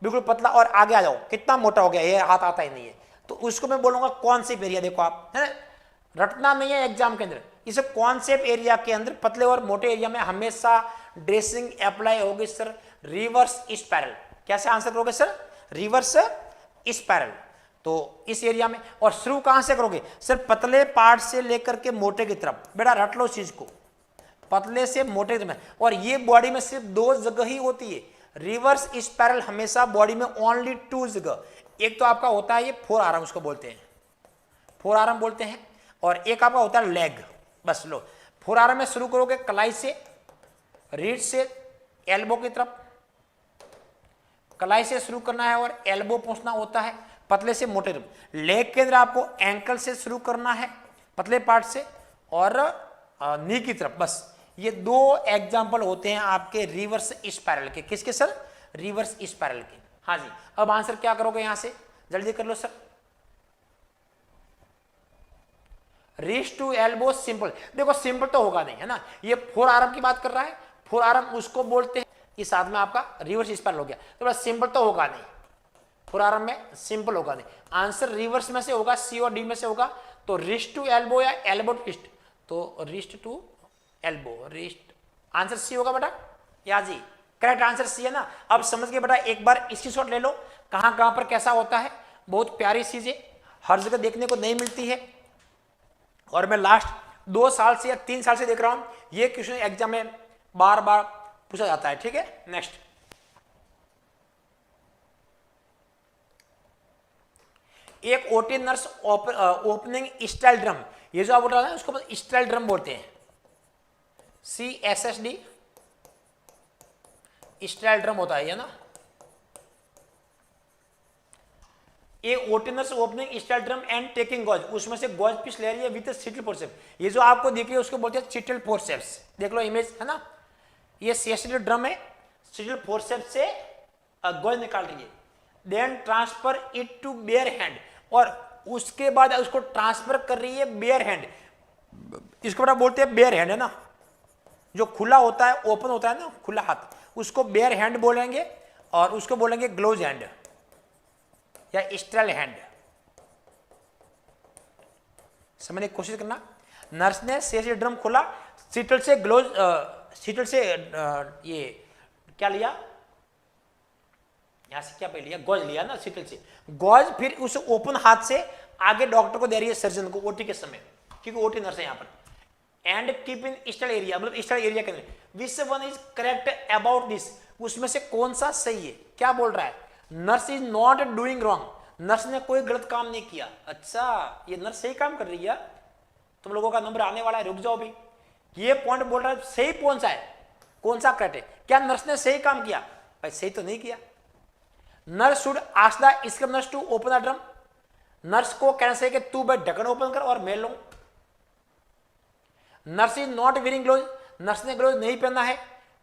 बिल्कुल पतला, और आगे आ जाओ कितना मोटा हो गया, ये हाथ आता ही नहीं है। तो उसको मैं बोलूंगा कॉन्सेप्ट एरिया। देखो आप, है रटना नहीं है एग्जाम के अंदर, इस कॉन्सेप्ट एरिया के अंदर पतले और मोटे एरिया में हमेशा ड्रेसिंग अप्लाई होगी सर रिवर्स स्पाइरल। कैसे आंसर करोगे सर? Reverse spiral. तो इस एरिया में, और शुरू कहां से करोगे सर? पतले पार्ट से लेकर के मोटे की तरफ। बेटा रट लो चीज को, पतले से मोटे में। और ये बॉडी में सिर्फ 2 जगह ही होती है, रिवर्स स्पाइरल हमेशा बॉडी में ओनली 2 जगह, एक तो आपका होता है ये फोर आर्म, उसको बोलते हैं फोर आर्म बोलते हैं, और एक आपका होता है लेग। बस लो, फोर आर्म में शुरू करोगे कलाई से, रीढ़ से एल्बो की तरफ, कलाई से शुरू करना है और एल्बो पहुंचना होता है, पतले से मोटे तरफ। लेग के अंदर आपको एंकल से शुरू करना है, पतले पार्ट से, और नी की तरफ। बस ये 2 एग्जाम्पल होते हैं आपके रिवर्स स्पाइरल के। किसके सर? रिवर्स स्पाइरल के। हाँ जी, अब आंसर क्या करोगे यहां से, जल्दी कर लो sir. Wrist to elbow simple, देखो सिंपल तो होगा नहीं है ना, ये फोर आर्म की बात कर रहा है, फोर आर्म उसको बोलते हैं, इस साथ में आपका रिवर्स स्पाइरल हो गया, तो बड़ा सिंपल तो होगा नहीं, फोर आर्म में सिंपल होगा नहीं। आंसर रिवर्स में से होगा, सी और डी में से होगा। तो रिस्ट टू एल्बो या एल्बो टू रिस्ट, तो wrist to elbow, wrist, answer C होगा बेटा। या जी करेक्ट आंसर सी है ना। अब समझ गए बेटा, एक बार स्क्रीनशॉट ले लो, कहां कहां पर कैसा होता है। बहुत प्यारी चीजें हर जगह देखने को नहीं मिलती है, और मैं लास्ट 2 साल से या 3 साल से देख रहा हूं, ये क्वेश्चन एग्जाम में बार बार पूछा जाता है। ठीक है, नेक्स्ट। एक OT nurse opening style drum, ये जो आप बोल रहे हैं उसको स्टाइल ड्रम बोलते हैं, CSSD स्टाइल ड्रम होता है ये ना। एक OT nurse opening style drum and taking gauze, उसमें से गॉज पीस ले रही है विद सिटल फोर्सेप्स। ये जो आपको दिख रही है उसको बोलते हैं सिटल फोर्सेप्स, देख लो इमेज है ना, ये CSSD ड्रम है, सिटल फोर्सेप्स से गॉज निकाल रही है। Then transfer it to bare hand, और उसके बाद उसको ट्रांसफर कर रही है बेयर हैंड, इसको बड़ा बोलते हैं बेयर हैंड है ना, जो खुला होता है, ओपन होता है ना खुला हाथ, उसको बेयर हैंड बोलेंगे, और उसको बोलेंगे ग्लोव हैंड या स्टेराइल हैंड। समझने की कोशिश करना। नर्स ने CSSD ड्रम खोला, सीटल से ग्लोव, सीटल से ये क्या लिया, यहां से क्या पे लिया, गॉज लिया ना सीटल से, गॉज फिर उस ओपन हाथ से आगे डॉक्टर को दे रही है, सर्जन को, ओटी के समय, क्योंकि ओटी नर्स है यहां पर। And keep in style area, मतलब स्टाइल एरिया के अंदर, which one is correct about this, उसमें से कौन सा सही है। क्या बोल रहा है, nurse is not doing wrong, nurse ने कोई गलत काम नहीं किया। अच्छा, ये नर्स सही काम कर रही है, तुम लोगों का नंबर आने वाला है, रुक जाओ भी। ये पॉइंट बोल रहा है सही कौन सा है, कौन सा करेक्ट है, क्या नर्स ने सही काम किया, भाई सही तो नहीं किया। Nurse should ask the scrub nurse to open the drum, nurse को कहना चाहिए कि तू भाई ढक्कन ओपन कर और मैं लूं। Nurse is not wearing glove, nurse ने ग्लोव नहीं पहना है।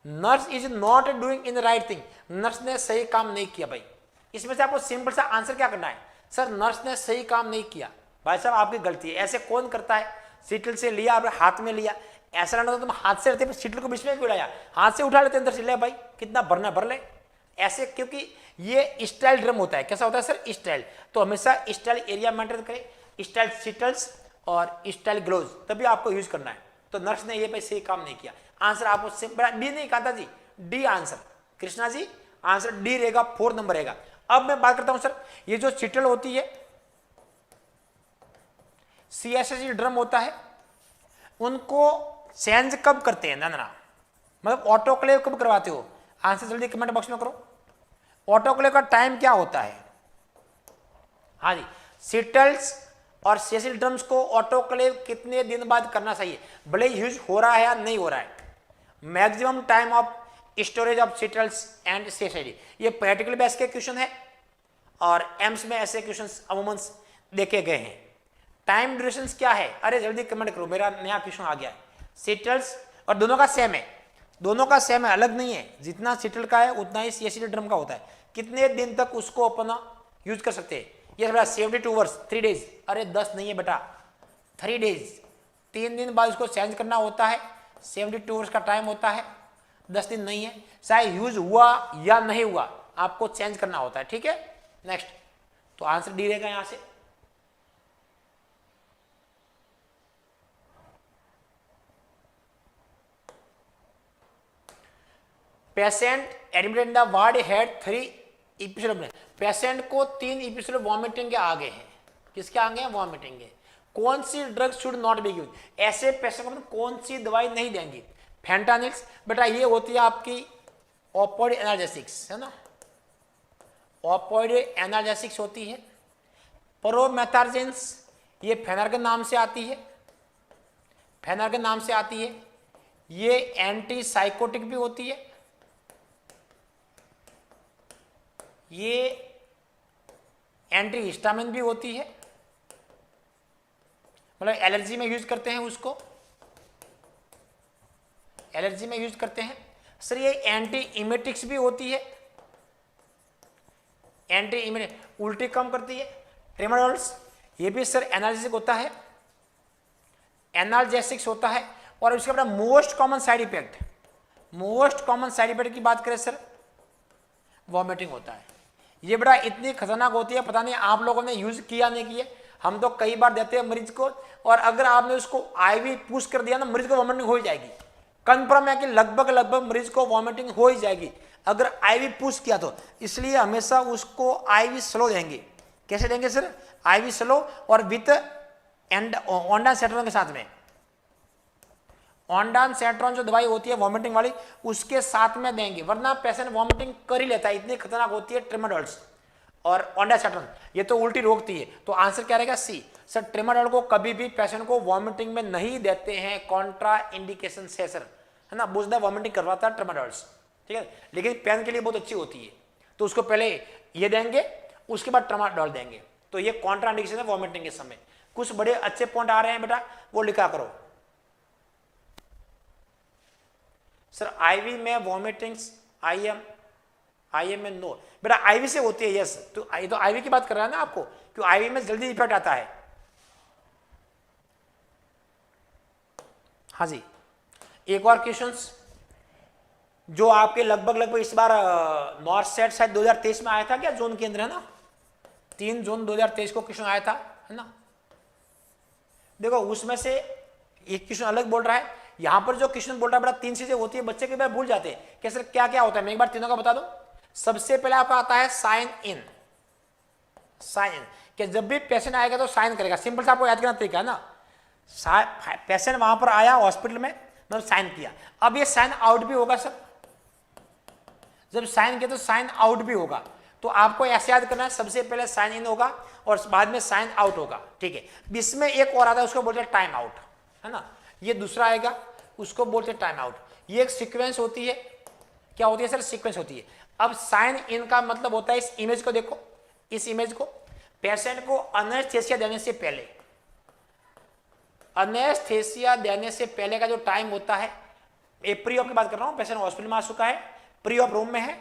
Nurse is not doing in the right thing, nurse ने सही काम नहीं किया। भाई इसमें से आपको सिंपल सा आंसर क्या करना है, सर नर्स ने सही काम नहीं किया। भाई साहब आपकी गलती है, ऐसे कौन करता है, सीटल से लिया आपने हाथ में लिया, ऐसा ना तो तुम हाथ से रहते सीटल को बीच में क्यों लाया, हाथ से उठा लेते अंदर से, ले भाई कितना भरना भर ले ऐसे, क्योंकि ये स्टाइल ड्रम होता है। कैसा होता है सर, स्टाइल, तो हमेशा स्टाइल एरिया मेंटेन करें, स्टाइल सीटल्स और स्टाइल ग्लोव्स, तभी आपको यूज करना है। तो नर्स ने ये भाई सही काम नहीं किया। आंसर आपको सिंपल डी नहीं कहा था जी, D answer, Krishna ji answer D रहेगा, 4 नंबर रहेगा। अब मैं बात करता हूं सर, ये जो सीटल होती है, CSSD ड्रम होता है, उनको चेंज कब करते हैं ना, मतलब ऑटोक्लेव कब करवाते हो, आंसर जल्दी कमेंट बॉक्स में करो। ऑटोक्लेव का टाइम क्या होता है। हाँ जी, सीटल्स और CSSD ड्रम्स को ऑटोक्लेव कितने दिन बाद करना चाहिए, भले यूज हो रहा है या नहीं हो रहा है। Maximum time of storage of settles and CSSD, ये प्रैक्टिकल बेस के क्वेश्चन है और एम्स में ऐसे क्वेश्चन अमूमन देखे गए हैं। टाइम ड्यूरेशन क्या है, अरे जल्दी कमेंट करो, मेरा नया क्वेश्चन आ गया है। सीटल्स और दोनों का सेम है, दोनों का सेम है, अलग नहीं है, जितना सीटल का है उतना ही CSSD ड्रम का होता है। कितने दिन तक उसको अपना यूज कर सकते हैं, ये बेटा 72 आवर्स 3 डेज, अरे 10 नहीं है बेटा 3 डेज, 3 दिन बाद उसको चेंज करना होता है। 72 आवर्स का टाइम होता है, 10 दिन नहीं है, चाहे यूज हुआ या नहीं हुआ आपको चेंज करना होता है। ठीक है, नेक्स्ट, तो आंसर डी रहेगा यहां से। Patient admitted in the ward had 3 episode, patient को 3 एपिसोड वॉमिटिंग के आगे हैं, किसके आगे हैं, वॉमिटिंग के। कौन सी drug should not be use, ऐसे पेशेंट को कौन सी दवाई नहीं देंगी। फेंटानिल्स बेटा ये होती है आपकी ओपियोइड एनाल्जेसिक्स है ना, ओपियोइड एनाल्जेसिक्स होती है। प्रोमेथार्जिन्स ये फेनर के नाम से आती है, फेनर के नाम से आती है। ये एंटी साइकोटिक भी होती है, ये एंटी हिस्टामिन भी होती है, मतलब एलर्जी में यूज करते हैं उसको, एलर्जी में यूज करते हैं। सर ये एंटी इमेटिक्स भी होती है, एंटी इमेटिक उल्टी कम करती है। ट्रेमाडोल्स ये भी सर एनाल्जेसिक होता है, एनाल्जेसिक्स होता है। और इसके बाद most common side effect, most common side effect की बात करें सर, वॉमिटिंग होता है। ये बड़ा इतनी खतरनाक होती है, पता नहीं आप लोगों ने यूज किया नहीं किया, हम तो कई बार देते हैं मरीज को, और अगर आपने उसको आईवी पुश कर दिया ना, मरीज को वॉमिटिंग हो ही जाएगी। कंफर्म है कि लगभग मरीज को वॉमिटिंग हो ही जाएगी अगर आईवी पुश किया तो। इसलिए हमेशा उसको आईवी स्लो देंगे। कैसे देंगे सर? आईवी स्लो और विथ एंड ओंडासेट्रॉन के साथ में। ओंडासेट्रॉन जो दवाई होती है वॉमिटिंग वाली, उसके साथ में देंगे, वरना पेशेंट वॉमिटिंग कर ही लेता है, इतनी खतरनाक होती है ट्रेमाडोल्स और ओंडासेट्रॉन। ये तो उल्टी रोकती है, तो आंसर क्या रहेगा? सी। सर ट्रेमाडोल को कभी भी पेशेंट को वॉमिटिंग में नहीं देते हैं, कॉन्ट्रा इंडिकेशन से सर, है ना, बुझदा वॉमिटिंग करवाता है ट्रेमाडोल्स, ठीक है। लेकिन पेन के लिए बहुत अच्छी होती है, तो उसको पहले ये देंगे, उसके बाद ट्रेमाडोल देंगे। तो ये कॉन्ट्रा इंडिकेशन है वॉमिटिंग के समय। कुछ बड़े अच्छे पॉइंट आ रहे हैं बेटा, वो लिखा करो। सर आईवी में वॉमिटिंग्स, आईएम में नो। बेटा आईवी से होती है, यस। तो आईवी की बात कर रहा है ना आपको, क्यों आईवी में जल्दी इफेक्ट आता है। हाँ जी, एक और क्वेश्चंस जो आपके लगभग इस बार नॉर्थ सेट शायद 2023 में आया था क्या, जोन के अंदर, है ना, 3 जून 2023 को क्वेश्चन आया था, है ना। देखो उसमें से एक क्वेश्चन अलग बोल रहा है, यहां पर जो क्वेश्चन बोल रहा है बेटा 3 चीजें होती है, बच्चे के बार भूल जाते हैं कि सर क्या क्या होता है। मैं एक बार तीनों का बता दूं। सबसे पहले आपका आता है साइन इन, साइन इन कि जब भी पेशेंट आएगा तो साइन करेगा। सिंपल सा आपको याद करना तरीका है ना, पेशेंट वहां पर आया हॉस्पिटल में, मतलब साइन किया। अब ये साइन आउट भी होगा सर, जब साइन किया तो साइन आउट भी होगा। तो आपको ऐसे याद करना है, सबसे पहले साइन इन होगा और बाद में साइन आउट होगा, ठीक है। इसमें एक और आता है, उसको बोलते हैं टाइम आउट, है ना। ये दूसरा आएगा, उसको बोलते हैं टाइम आउट। ये एक सीक्वेंस होती है। क्या होती है सर? सीक्वेंस होती है। अब साइन इन का मतलब होता है, इस इमेज को देखो, इस इमेज को, पेशेंट को एनेस्थेसिया देने से पहले, एनेस्थेसिया देने से पहले का जो टाइम होता है, प्री ऑप की बात कर रहा हूं, पेशेंट हॉस्पिटल में आ चुका है, प्री ऑप रूम में है,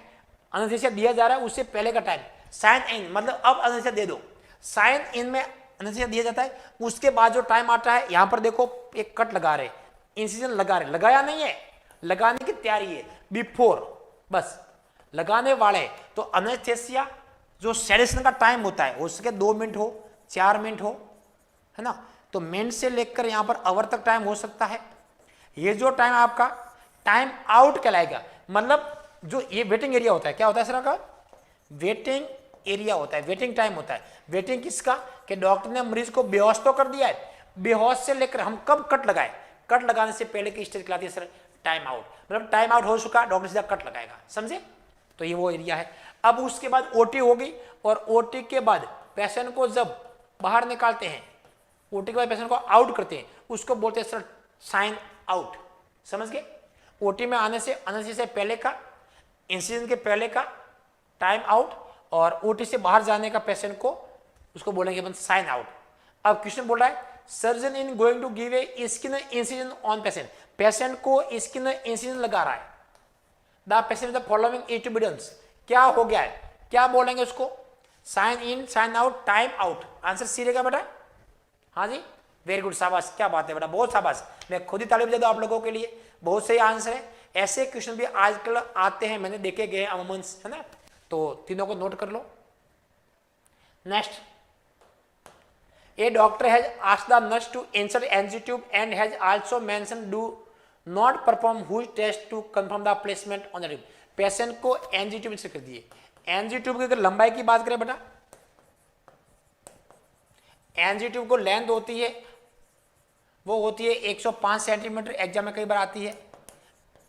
एनेस्थेसिया दिया जा रहा है, उससे पहले का टाइम। साइन इन मतलब अब एनेस्थेसिया दे दो, साइन इन में एनेस्थेसिया दिया जाता है। उसके बाद जो टाइम आता है, यहां पर देखो एक कट लगा रहे, इंसिजन लगा रहे, लगाया नहीं है, लगाने की तैयारी है, बिफोर, बस लगाने वाले। तो एनेस्थेसिया जो सेडेशन का टाइम होता है, उसके 2 मिनट हो, 4 मिनट हो, है ना। तो मिनट से लेकर यहां पर आवर तक टाइम हो सकता है। ये जो टाइम आपका टाइम आउट कहलाएगा, मतलब जो ये वेटिंग एरिया होता है, क्या होता है सर का? वेटिंग एरिया होता है, वेटिंग टाइम होता है। वेटिंग किसका? कि डॉक्टर ने मरीज को बेहोश तो कर दिया है, बेहोश से लेकर हम कब कट लगाए, कट लगाने से पहले की स्टेज कहलाती है सर टाइम आउट। मतलब टाइम आउट हो चुका, डॉक्टर सीधा कट लगाएगा, समझे। तो ये वो एरिया है। अब उसके बाद ओटी होगी, और ओटी के बाद पेशेंट को जब बाहर निकालते हैं, ओटी के बाद पेशेंट को आउट करते हैं, उसको बोलते हैं सर साइन आउट, समझ गए। ओटी में आने से पहले का, इंसिडेंट के पहले का टाइम आउट, और ओटी से बाहर जाने का पेशेंट को, उसको बोलेंगे अपन साइन आउट। अब क्वेश्चन बोल रहा है, surgeon in going to give a skin incision on patient, patient को स्किन इंसिजन लगा रहा है, the patient the following evidence, क्या हो गया है, क्या बोलेंगे उसको? Sign in, sign out, time out. Answer C रहेगा बेटा। हाँ जी, वेरी गुड, शाबाश, क्या बात है बेटा, बहुत शाबाश। मैं खुद ही ताली बजा दूं आप लोगों के लिए, बहुत सही आंसर है। ऐसे क्वेश्चन भी आजकल आते हैं, मैंने देखे गए अमूमन, है ना। तो तीनों को नोट कर लो। Next, a doctor has asked the nurse to insert NG tube and has also mention do not perform whose test to confirm the placement on the tube. Patient को एनजी ट्यूब इंसर्ट कर दिए। NG tube की अगर लंबाई की बात करें बेटा, एनजी ट्यूब को लेंथ होती है, वो होती है 105 सेंटीमीटर, एग्जाम में कई बार आती है।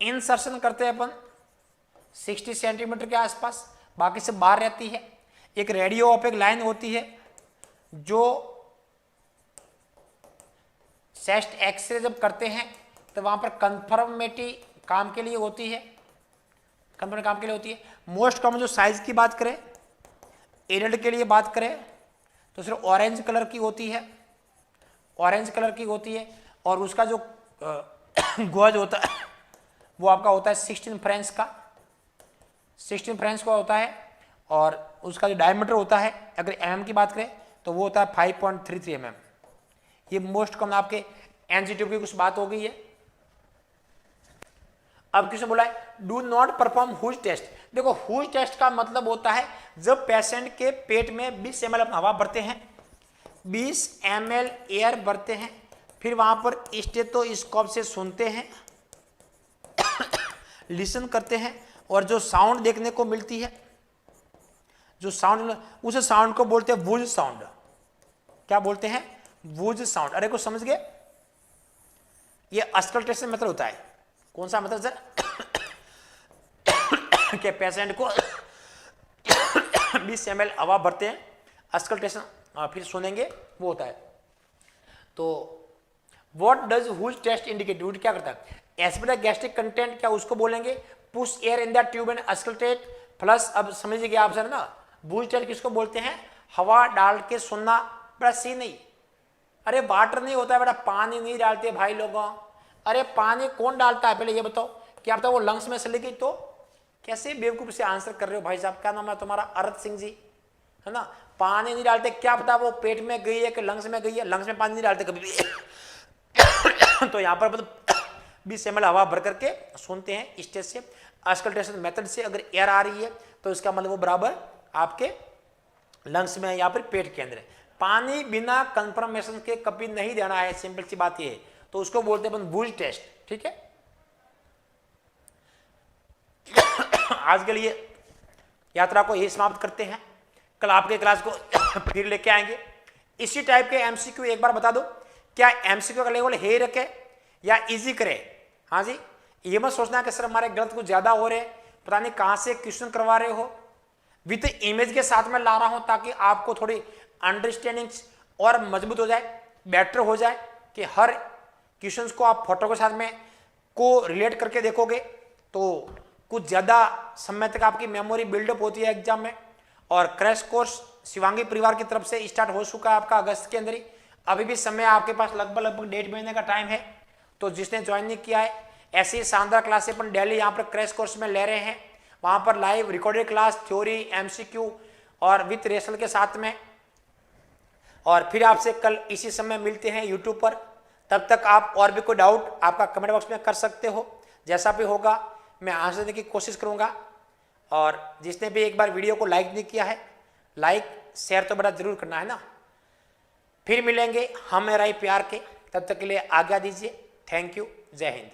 इंसर्शन करते हैं अपन 60 सेंटीमीटर के आसपास, बाकी सब बाहर रहती है। एक रेडियो ओपेक लाइन होती है जो चेस्ट एक्सरे जब करते हैं तो वहां पर कंफर्मेटरी काम के लिए होती है, कंफर्म काम के लिए होती है। मोस्ट कॉमन जो साइज की बात करें, एडल्ट के लिए बात करें तो सिर्फ ऑरेंज कलर की होती है, ऑरेंज कलर की होती है। और उसका जो गॉज होता है वो आपका होता है 16 फ्रेंच का, 16 फ्रेंच का होता है। और उसका जो डायमीटर होता है अगर mm की बात करें तो वो होता है 5.33 mm। ये मोस्ट कॉमन आपके एनजीट्यूब की कुछ बात हो गई है। अब किसने बोला है do not perform whose test. देखो हुज टेस्ट का मतलब होता है जब पेशेंट के पेट में 20 ml अपना हवा भरते हैं, 20 ml एयर भरते हैं, फिर वहां पर स्टेथोस्कोप से सुनते हैं लिसन करते हैं, और जो साउंड देखने को मिलती है, जो साउंड, उस साउंड को बोलते हैं वूज साउंड। क्या बोलते हैं? Whose sound. अरे को समझ गए? ये अस्कल्टेशन मेथड होता है। कौन सा मेथड सर? के पेशेंट को 20 ml हवा भरते हैं, अस्कल्टेशन, फिर सुनेंगे, वो होता है। तो what does whoosh test indicate? Would क्या करता है? एस्पिरेट गैस्ट्रिक कंटेंट, क्या उसको बोलेंगे? Push air in the tube and auscultate plus. अब समझिए आप सर ना, वुज टेस्ट किसको बोलते हैं? हवा डाल के सुनना। बड़ा सी नहीं, अरे वाटर नहीं होता है बेटा, पानी नहीं डालते भाई लोगों। अरे पानी कौन डालता है पहले ये बताओ? क्या पता वो लंग्स में चली गई तो? कैसे बेवकूफ से आंसर कर रहे हो भाई साहब? क्या नाम है तुम्हारा? अरत सिंह जी, है ना? पानी नहीं डालते, क्या पता वो पेट में गई है कि लंग्स में गई है। लंग्स में पानी नहीं डालते कभी भी तो यहाँ पर मतलब 20 ml हवा भर करके सुनते हैं स्टेज से, अस्कल्टेशन मेथड से। अगर एयर आ रही है तो इसका मतलब वो बराबर आपके लंग्स में या फिर पेट के अंदर है। पानी बिना कंफर्मेशन के कभी नहीं देना है, सिंपल सी बात ये है। तो उसको बोलते हैं वूज टेस्ट, ठीक है। आज के लिए यात्रा को यही समाप्त करते हैं। कल आपके क्लास को फिर लेके आएंगे। इसी टाइप के एमसीक्यू एक बार बता दो, क्या एमसीक्यू का लेवल हे रखे या इजी करे? हाँ जी, ये मत सोचना कि सर हमारे गलत कुछ ज्यादा हो रहे, पता नहीं कहां से क्वेश्चन करवा रहे हो। विद इमेज के साथ में ला रहा हूं ताकि आपको थोड़ी अंडरस्टैंडिंग और मजबूत हो जाए, बेटर हो जाए, कि हर क्वेश्चंस को आप फोटो के साथ में को रिलेट करके देखोगे तो कुछ ज़्यादा समय तक आपकी मेमोरी बिल्डअप होती है एग्जाम में। और क्रैश कोर्स शिवांगी परिवार की तरफ से स्टार्ट हो चुका है आपका अगस्त के अंदर ही। अभी भी समय आपके पास लगभग 1.5 महीने का टाइम है। तो जिसने ज्वाइन नहीं किया है, ऐसी शानदार क्लासें अपन डेली यहाँ पर क्रैश कोर्स में ले रहे हैं। वहाँ पर live recorded class, theory, MCQ और विथ रेशल के साथ में। और फिर आपसे कल इसी समय मिलते हैं यूट्यूब पर। तब तक आप और भी कोई डाउट आपका कमेंट बॉक्स में कर सकते हो। जैसा भी होगा मैं आंसर देने की कोशिश करूंगा। और जिसने भी एक बार वीडियो को लाइक नहीं किया है, लाइक शेयर तो बड़ा जरूर करना है ना। फिर मिलेंगे हम मेरा ही प्यार के, तब तक के लिए आज्ञा दीजिए। थैंक यू, जय हिंद।